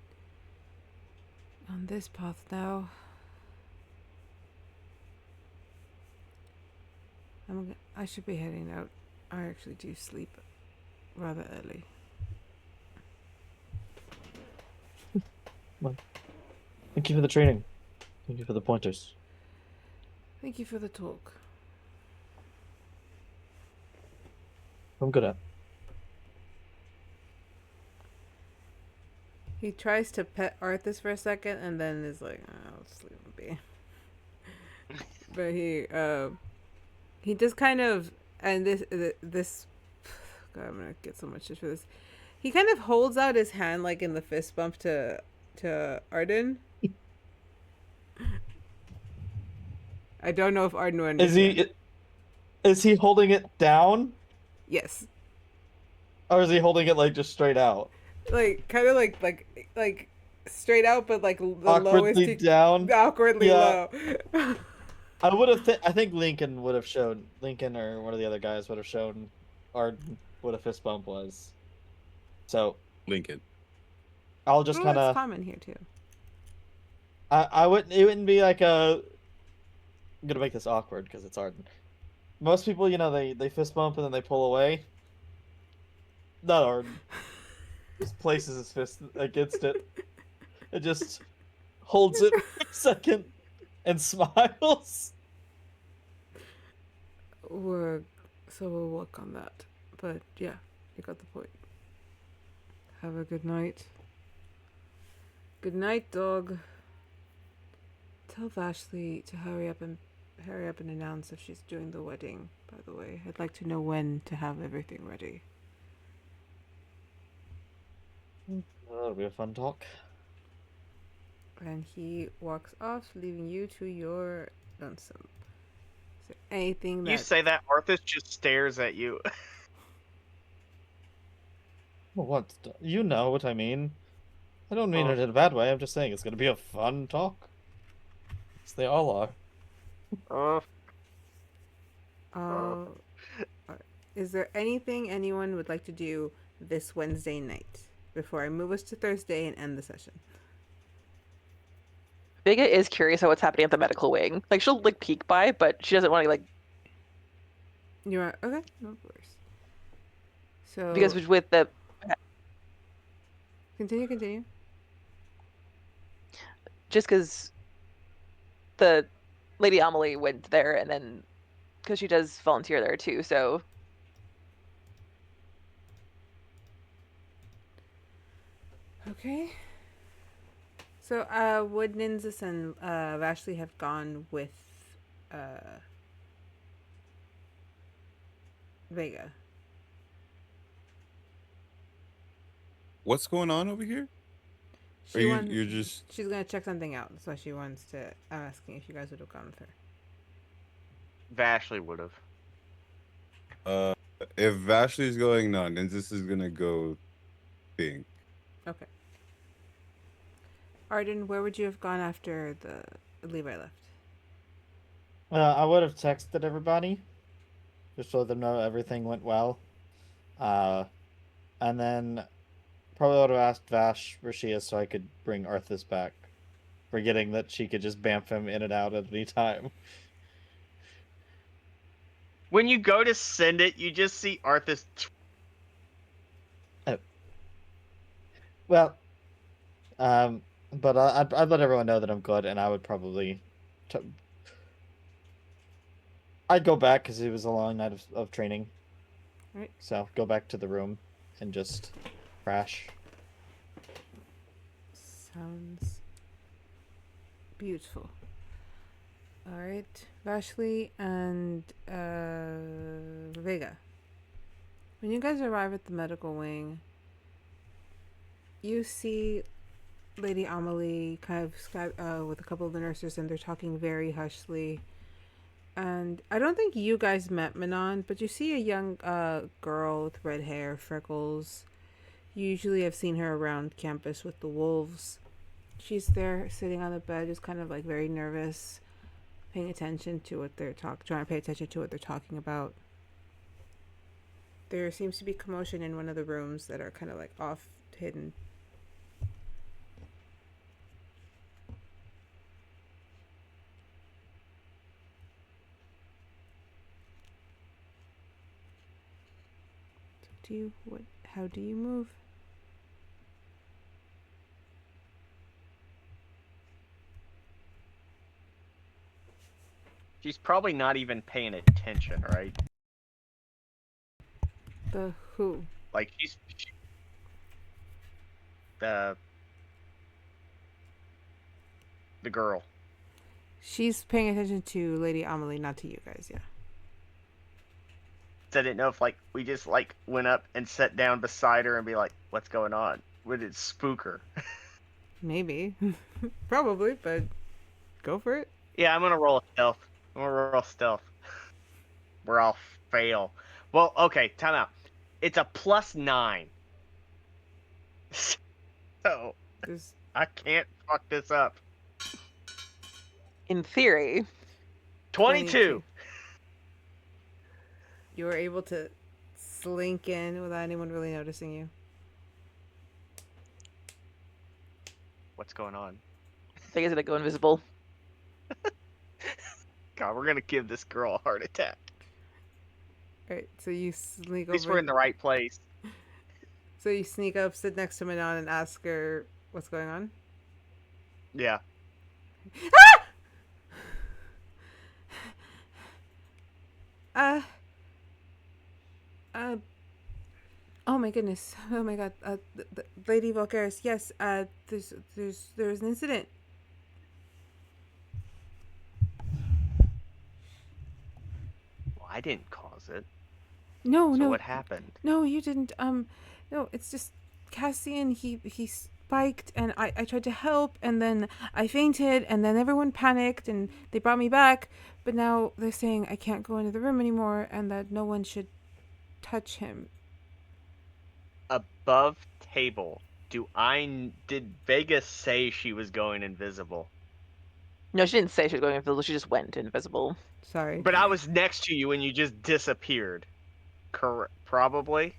on this path now. I'm I should be heading out. I actually do sleep rather early.
Well, thank you for the training. Thank you for the pointers.
Thank you for the talk.
I'm good at.
He tries to pet Arthas for a second and then is like, oh, I'll just leave him be. But he just kind of, and this, God, I'm gonna get so much shit for this. He kind of holds out his hand like in the fist bump to Ardyn. I don't know if Ardyn will understand.
Is he holding it down?
Yes.
Or is he holding it like just straight out?
Like kind of like straight out, but like the
awkwardly
lowest
down.
awkwardly low.
I would have. I think Lincoln would have shown. Lincoln or one of the other guys would have shown Ardyn what a fist bump was. So
Lincoln.
I'll just kind
It's
of.
common here too.
I wouldn't. It wouldn't be like a. I'm gonna make this awkward because it's Ardyn. Most people, they fist bump and then they pull away. Not Ardyn. Just places his fist against it. It just holds it for a second and smiles.
We'll work on that. But yeah, you got the point. Have a good night. Good night, dog. Tell Vashley to hurry up and announce if she's doing the wedding, by the way. I'd like to know when to have everything ready.
That'll be a fun talk.
And he walks off, leaving you to your lonesome. Is there anything that...
You say that, Arthas just stares at you.
What? You know what I mean. I don't mean it in a bad way. I'm just saying it's going to be a fun talk. Yes, they all are.
Is there anything anyone would like to do this Wednesday night before I move us to Thursday and end the session?
Vega is curious about what's happening at the medical wing. Like, she'll, peek by, but she doesn't want to,
You're okay? No worries. So...
Because with the...
Continue.
Just because the Lady Amelie went there, and then... Because she does volunteer there, too, so...
Okay. So, would Nynzus and Vashley have gone with Vega?
What's going on over here? You're just...
She's gonna check something out, so she wants to... I'm asking if you guys would have gone with her.
Vashley would have.
If Vashley's going, no, Nynzus is gonna go think.
Okay. Ardyn, where would you have gone after the Levi left?
I would have texted everybody, just so them know everything went well. And then probably would have asked Vash where she is so I could bring Arthas back, forgetting that she could just bamf him in and out at any time.
When you go to send it, you just see Arthas.
Oh. Well, but I'd let everyone know that I'm good, and I would probably... I'd go back, because it was a long night of training.
Right.
So, go back to the room and just crash.
Sounds beautiful. Alright, Vashley and Vega. When you guys arrive at the medical wing, you see Lady Amelie kind of with a couple of the nurses, and they're talking very hushly. And I don't think you guys met Manon, but you see a young girl with red hair, freckles. Usually I've seen her around campus with the wolves. She's there sitting on the bed, just kind of very nervous, paying attention to what they're trying to pay attention to what they're talking about. There seems to be commotion in one of the rooms that are kind of off hidden. How do you move?
She's probably not even paying attention, right?
The who?
Like the girl.
She's paying attention to Lady Amelie, not to you guys. Yeah.
So I didn't know if like we just like went up and sat down beside her and be like, "What's going on?" Would it spook her?
Maybe, probably, but go for it.
Yeah, I'm gonna roll stealth. Where I'll fail. Well, okay, time out. It's a +9. So I can't fuck this up.
In theory.
22.
You were able to slink in without anyone really noticing you.
What's going on?
Vega's gonna go invisible.
God, we're gonna give this girl a heart attack.
Alright, so you sneak
At least
over.
we're in the right place.
So you sneak up, sit next to Manon, and ask her what's going on?
Yeah.
Oh my goodness. Oh my god. Lady Volcaris, yes, there's an incident.
Well, I didn't cause it.
No.
So what happened?
No, you didn't. No, it's just Cassian, he spiked, and I tried to help, and then I fainted, and then everyone panicked, and they brought me back, but now they're saying I can't go into the room anymore, and that no one should touch him.
Above table, did Vega say she was going invisible?
No, she didn't say she was going invisible. She just went invisible.
Sorry.
But I was next to you and you just disappeared. Correct? Probably.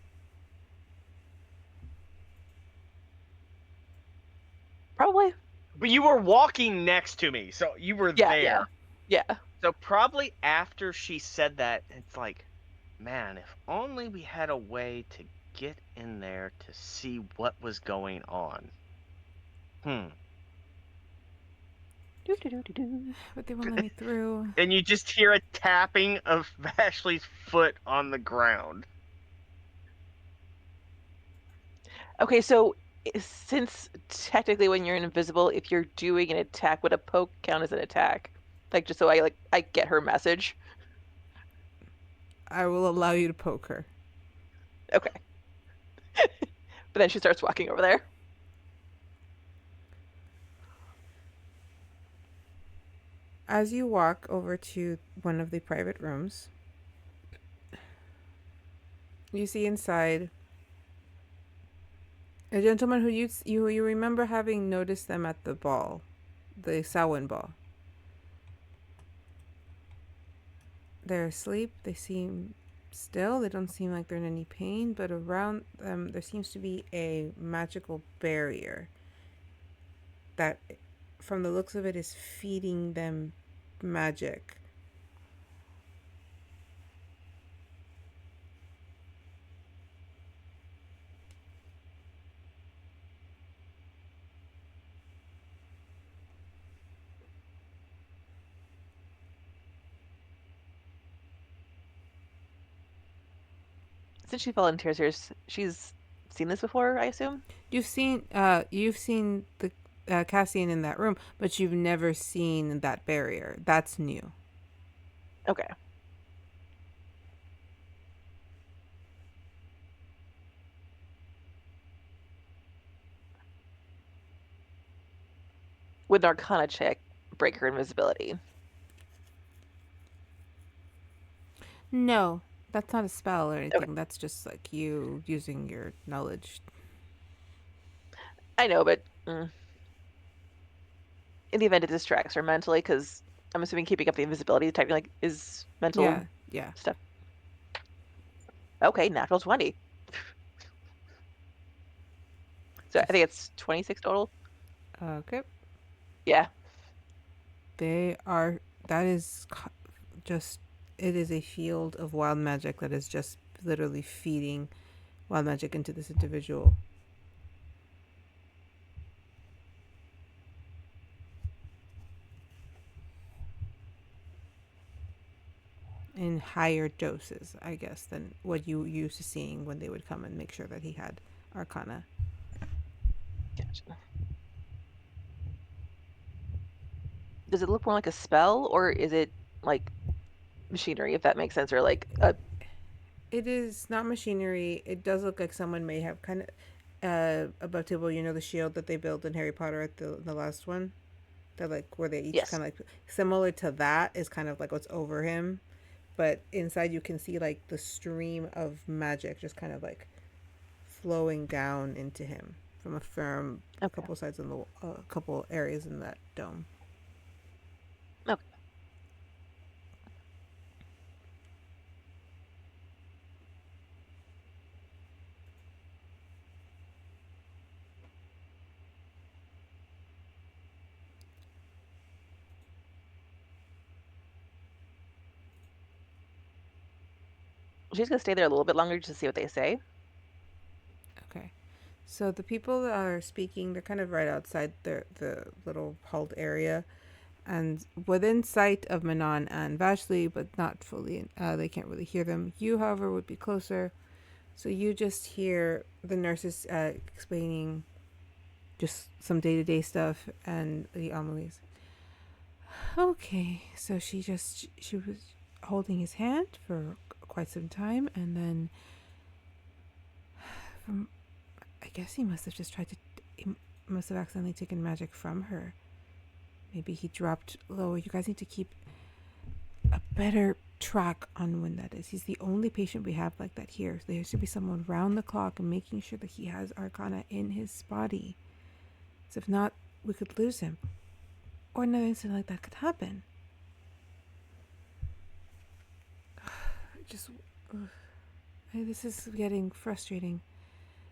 Probably.
But you were walking next to me, so you were there.
Yeah.
So probably after she said that, it's like, man, if only we had a way to get in there to see what was going on.
But they won't let me through.
And you just hear a tapping of Vashley's foot on the ground.
Okay, so since technically when you're invisible, if you're doing an attack, would a poke count as an attack? Like, just so I get her message.
I will allow you to poke her.
Okay. But then she starts walking over there.
As you walk over to one of the private rooms, you see inside a gentleman who you remember having noticed them at the ball, the Samhain ball. They're asleep. They seem still. They don't seem like they're in any pain, but around them there seems to be a magical barrier that, from the looks of it, is feeding them magic.
Since she volunteers here, she's seen this before, I assume?
You've seen the Cassian in that room, but you've never seen that barrier. That's new.
Okay. Would an Arcana check break her invisibility?
No, that's not a spell or anything.
Okay.
That's just like you using your knowledge.
I know, but in the event it distracts her mentally, because I'm assuming keeping up the invisibility technically is mental
Yeah.
stuff. Okay, natural 20. So I think it's 26 total.
Okay.
Yeah.
That is just, it is a field of wild magic that is just literally feeding wild magic into this individual. In higher doses, I guess, than what you used to seeing when they would come and make sure that he had Arcana.
Gotcha. Does it look more like a spell, or is it like machinery, if that makes sense, or like a...
It is not machinery. It does look like someone may have kind of above table. You know the shield that they built in Harry Potter at the last one, that like where they each
Yes.
kind of like similar to that is kind of like what's over him, but inside you can see like the stream of magic just kind of like flowing down into him from a couple sides in the couple areas in that dome.
Okay. She's gonna stay there a little bit longer just to see what they say.
Okay. So the people that are speaking, they're kind of right outside the little halt area, and within sight of Manon and Vashley, but not fully. They can't really hear them. You, however, would be closer, so you just hear the nurses explaining just some day-to-day stuff and the homilies. Okay, so she was holding his hand for quite some time, and then I guess he must have just he must have accidentally taken magic from her. Maybe he dropped lower. You guys need to keep a better track on when that is. He's the only patient we have like that here. So there should be someone round the clock and making sure that he has Arcana in his body. So if not, we could lose him. Or another incident like that could happen. This is getting frustrating.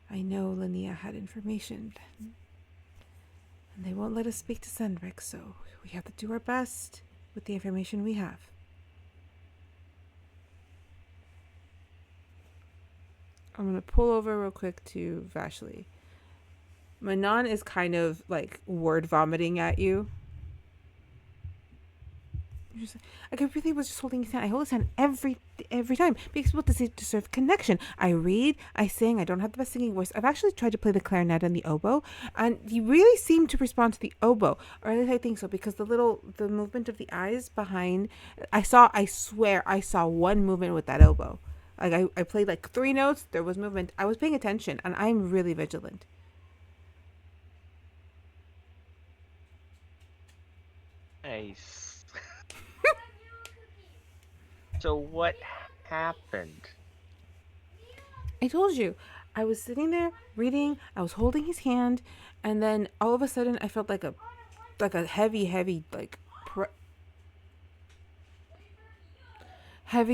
I know Linnea had information, and they won't let us speak to Sandrick, so we have to do our best with the information we have. I'm going to pull over real quick to Vashley. Manon is kind of like word vomiting at you. Like I really was just holding his hand. I hold his hand every time because what does it deserve connection? I read, I sing. I don't have the best singing voice. I've actually tried to play the clarinet and the oboe, and he really seemed to respond to the oboe, or at least I think so, because the movement of the eyes behind. I swear I saw one movement with that oboe. Like I played like 3 notes. There was movement. I was paying attention, and I'm really vigilant.
Nice. So what happened?
I told you. I was sitting there reading. I was holding his hand, and then all of a sudden, I felt like a heavy heavy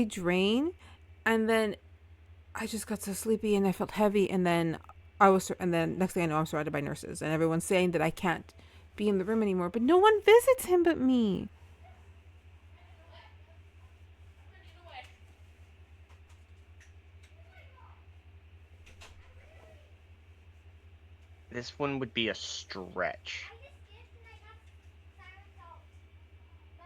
drain, and then I just got so sleepy, and I felt heavy, and then next thing I know, I'm surrounded by nurses, and everyone's saying that I can't be in the room anymore, but no one visits him but me.
This one would be a stretch.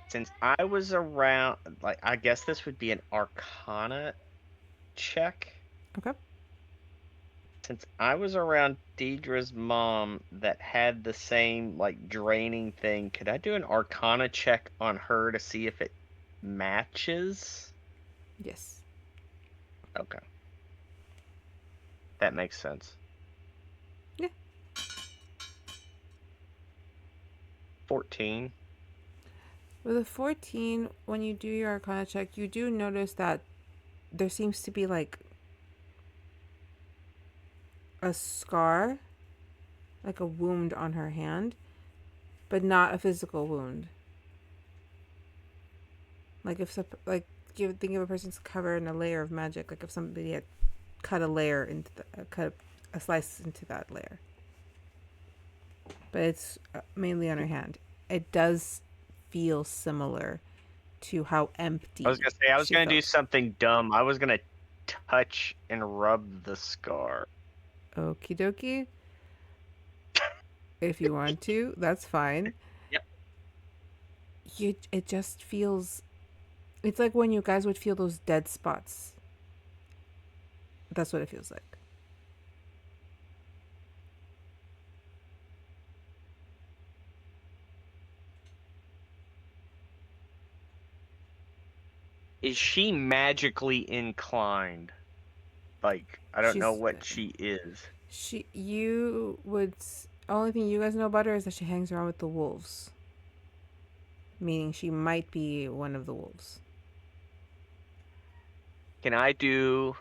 Since I was around, like, I guess this would be an Arcana check.
Okay.
Since I was around Deidre's mom that had the same, like, draining thing, could I do an Arcana check on her to see if it matches?
Yes.
Okay. That makes sense.
Yeah.
14.
With a 14, when you do your Arcana check, you do notice that there seems to be like a scar, like a wound on her hand, but not a physical wound. Like if you think of a person's covered in a layer of magic, like if somebody had cut a slice into that layer. But it's mainly on her hand. It does feel similar to how empty.
I was gonna say I was gonna do something dumb. I was gonna touch and rub the scar.
Okie dokie. If you want to, that's fine.
Yep.
It just feels... It's like when you guys would feel those dead spots. That's what it feels like.
Is she magically inclined? Like, I don't know what she is.
You would... Only thing you guys know about her is that she hangs around with the wolves. Meaning she might be one of the wolves.
Can I do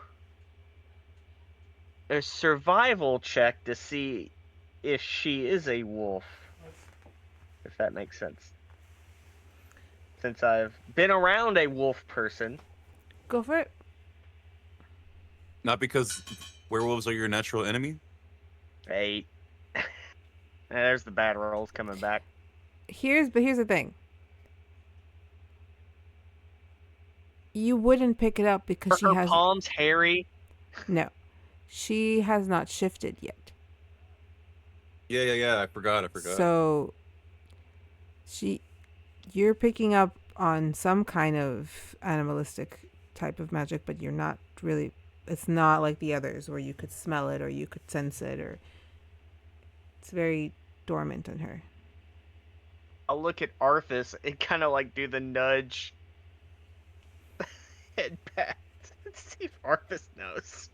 a survival check to see if she is a wolf? If that makes sense. Since I've been around a wolf person.
Go for it.
Not because werewolves are your natural enemy?
8. There's the bad rolls coming back.
Here's the thing. You wouldn't pick it up because she has...
Her palms hairy?
No. She has not shifted yet.
Yeah. I forgot.
So... You're picking up on some kind of animalistic type of magic, but you're not really... It's not like the others where you could smell it or you could sense it, or... It's very dormant on her.
I'll look at Arthas and kind of like do the nudge head back to see if Arthas knows.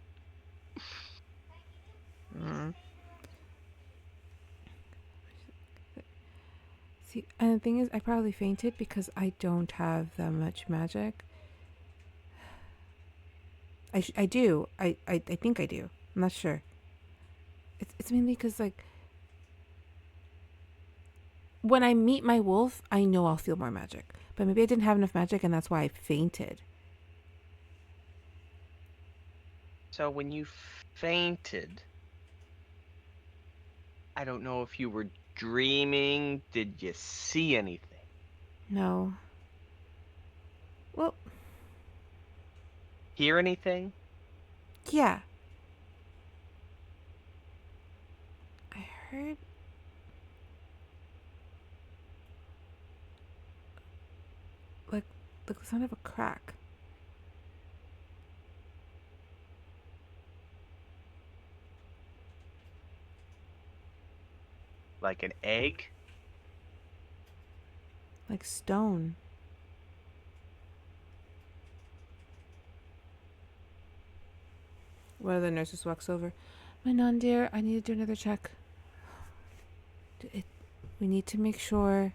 See, and the thing is, I probably fainted because I don't have that much magic. I do. I think I do. I'm not sure. It's mainly because, like, when I meet my wolf, I know I'll feel more magic. But maybe I didn't have enough magic, and that's why I fainted.
So when you fainted, I don't know if you were dreaming. Did you see anything?
No. Well...
Hear anything?
Yeah. I heard... Like the sound of a crack.
Like an egg?
Like stone. One of the nurses walks over. My nun dear, I need to do another check. We need to make sure...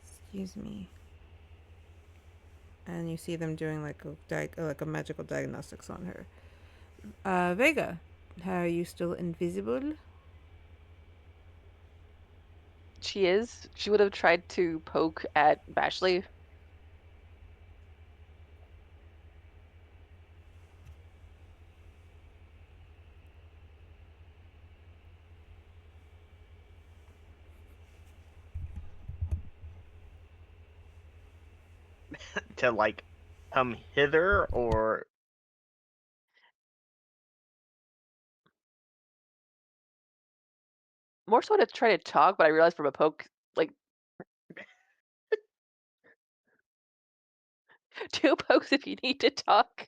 Excuse me. And you see them doing like a magical diagnostics on her. Vega, are you still invisible?
She is. She would have tried to poke at Vashley.
To like come hither, or
More so to try to talk, but I realized from a poke, like, 2 pokes if you need to talk.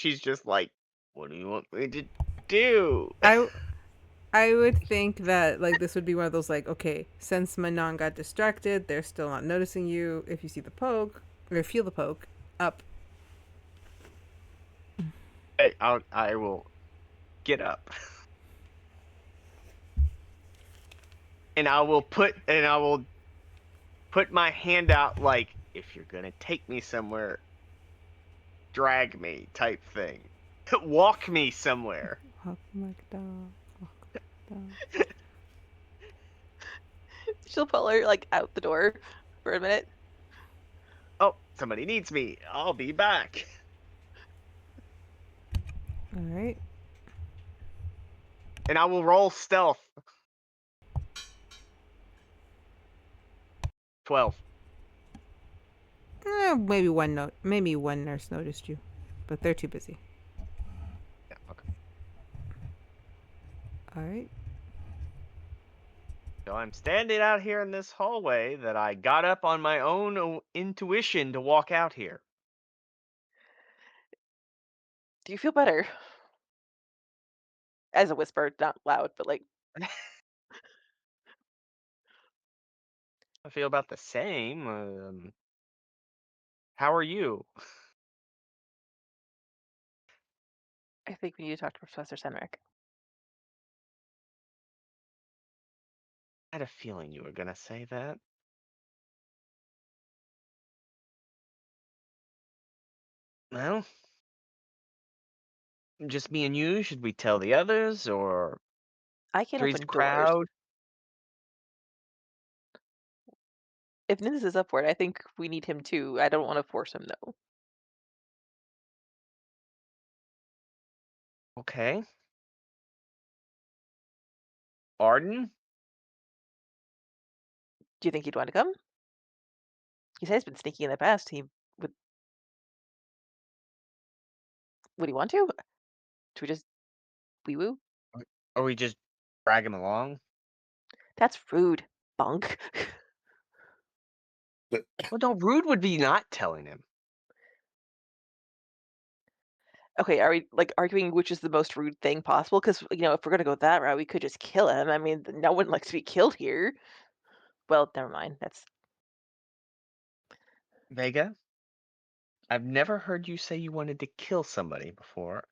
she's just like, what do you want me to do?
I would think that like this would be one of those like, okay, since Manon got distracted, they're still not noticing you. If you see the poke or feel the poke, up.
I will get up. And I will put my hand out like, if you're gonna take me somewhere, drag me type thing. Walk me somewhere.
Walk like a dog. Walk like a dog.
She'll pull her like out the door for a minute.
Oh, somebody needs me. I'll be back.
All right.
And I will roll stealth. 12.
maybe one nurse noticed you, but they're too busy.
Yeah, okay.
All right.
So I'm standing out here in this hallway that I got up on my own intuition to walk out here.
Do you feel better? As a whisper, not loud, but like,
I feel about the same. How are you?
I think we need to talk to Professor Senric.
I had a feeling you were gonna say that. Well, just me and you. Should we tell the others, or
I can't
three's
open doors.
crowd?
If Nynzus is up for it, I think we need him too. I don't want to force him though.
Okay. Ardyn?
Do you think he'd want to come? He said he's been sneaky in the past. Would would he want to? Should we just wee woo?
Or we just drag him along?
That's rude, bunk.
Well, no, rude would be not telling him.
Okay, are we like arguing which is the most rude thing possible? Because if we're gonna go that route, we could just kill him. I mean, no one likes to be killed here. Well, never mind. That's
Vega, I've never heard you say you wanted to kill somebody before.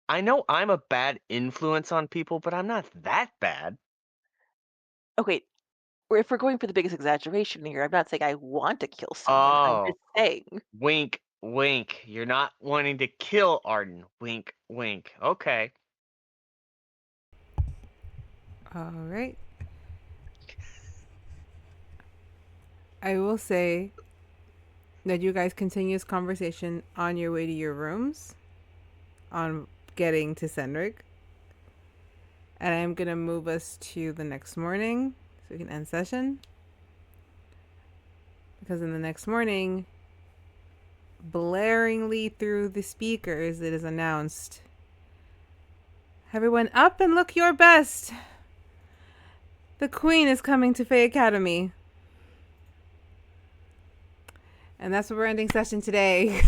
I know I'm a bad influence on people, but I'm not that bad.
okay. If we're going for the biggest exaggeration here, I'm not saying I want to kill someone. I'm
Oh,
just saying.
wink, wink. You're not wanting to kill Ardyn. Wink, wink. Okay.
All right. I will say that you guys continue this conversation on your way to your rooms on getting to Senric. And I'm going to move us to the next morning so we can end session. Because in the next morning, blaringly through the speakers, it is announced, everyone up and look your best. The Queen is coming to Fae Academy. And that's where we're ending session today.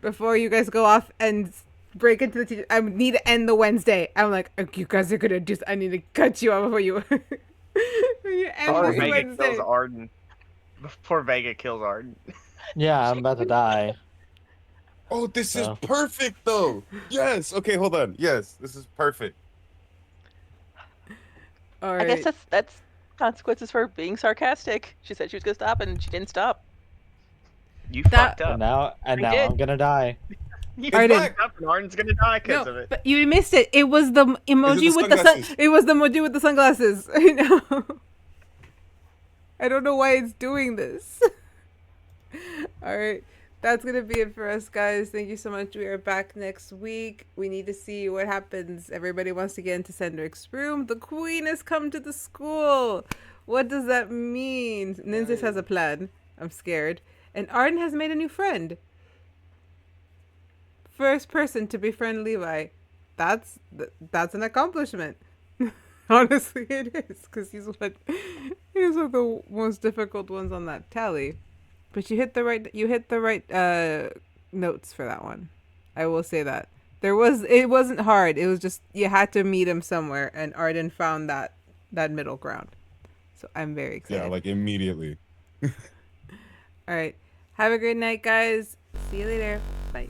Before you guys go off and break into the teacher, I need to end the Wednesday. I'm like, you guys are gonna just, I need to cut you off before you, when you end
Before
this
Vega
Wednesday.
kills Ardyn. Before Vega kills Ardyn.
Yeah, I'm about to die.
Oh, this is
So.
perfect though. Yes. Okay, hold on. Yes, this is perfect.
All
I
right.
guess that's consequences for being sarcastic. She said she was gonna stop, and she didn't stop.
You
That-
fucked up.
And now
I did.
I'm gonna die.
You
Ardyn.
fucked up, and Ardyn's gonna die because of
No,
it.
but you missed it. It was the emoji with the sun.
sunglasses?
It was the emoji with the sunglasses. I know. I don't know why it's doing this. All right. That's going to be it for us, guys. Thank you so much. We are back next week. We need to see what happens. Everybody wants to get into Senric's room. The Queen has come to the school. What does that mean? Nynzus has a plan. I'm scared. And Ardyn has made a new friend. First person to befriend Levi. That's an accomplishment. Honestly, it is, because he's one of the most difficult ones on that tally. But you hit the right notes for that one. I will say that. It wasn't hard. It was just you had to meet him somewhere, and Ardyn found that middle ground. So I'm very excited.
Yeah, like immediately.
All right. Have a great night, guys. See you later. Bye.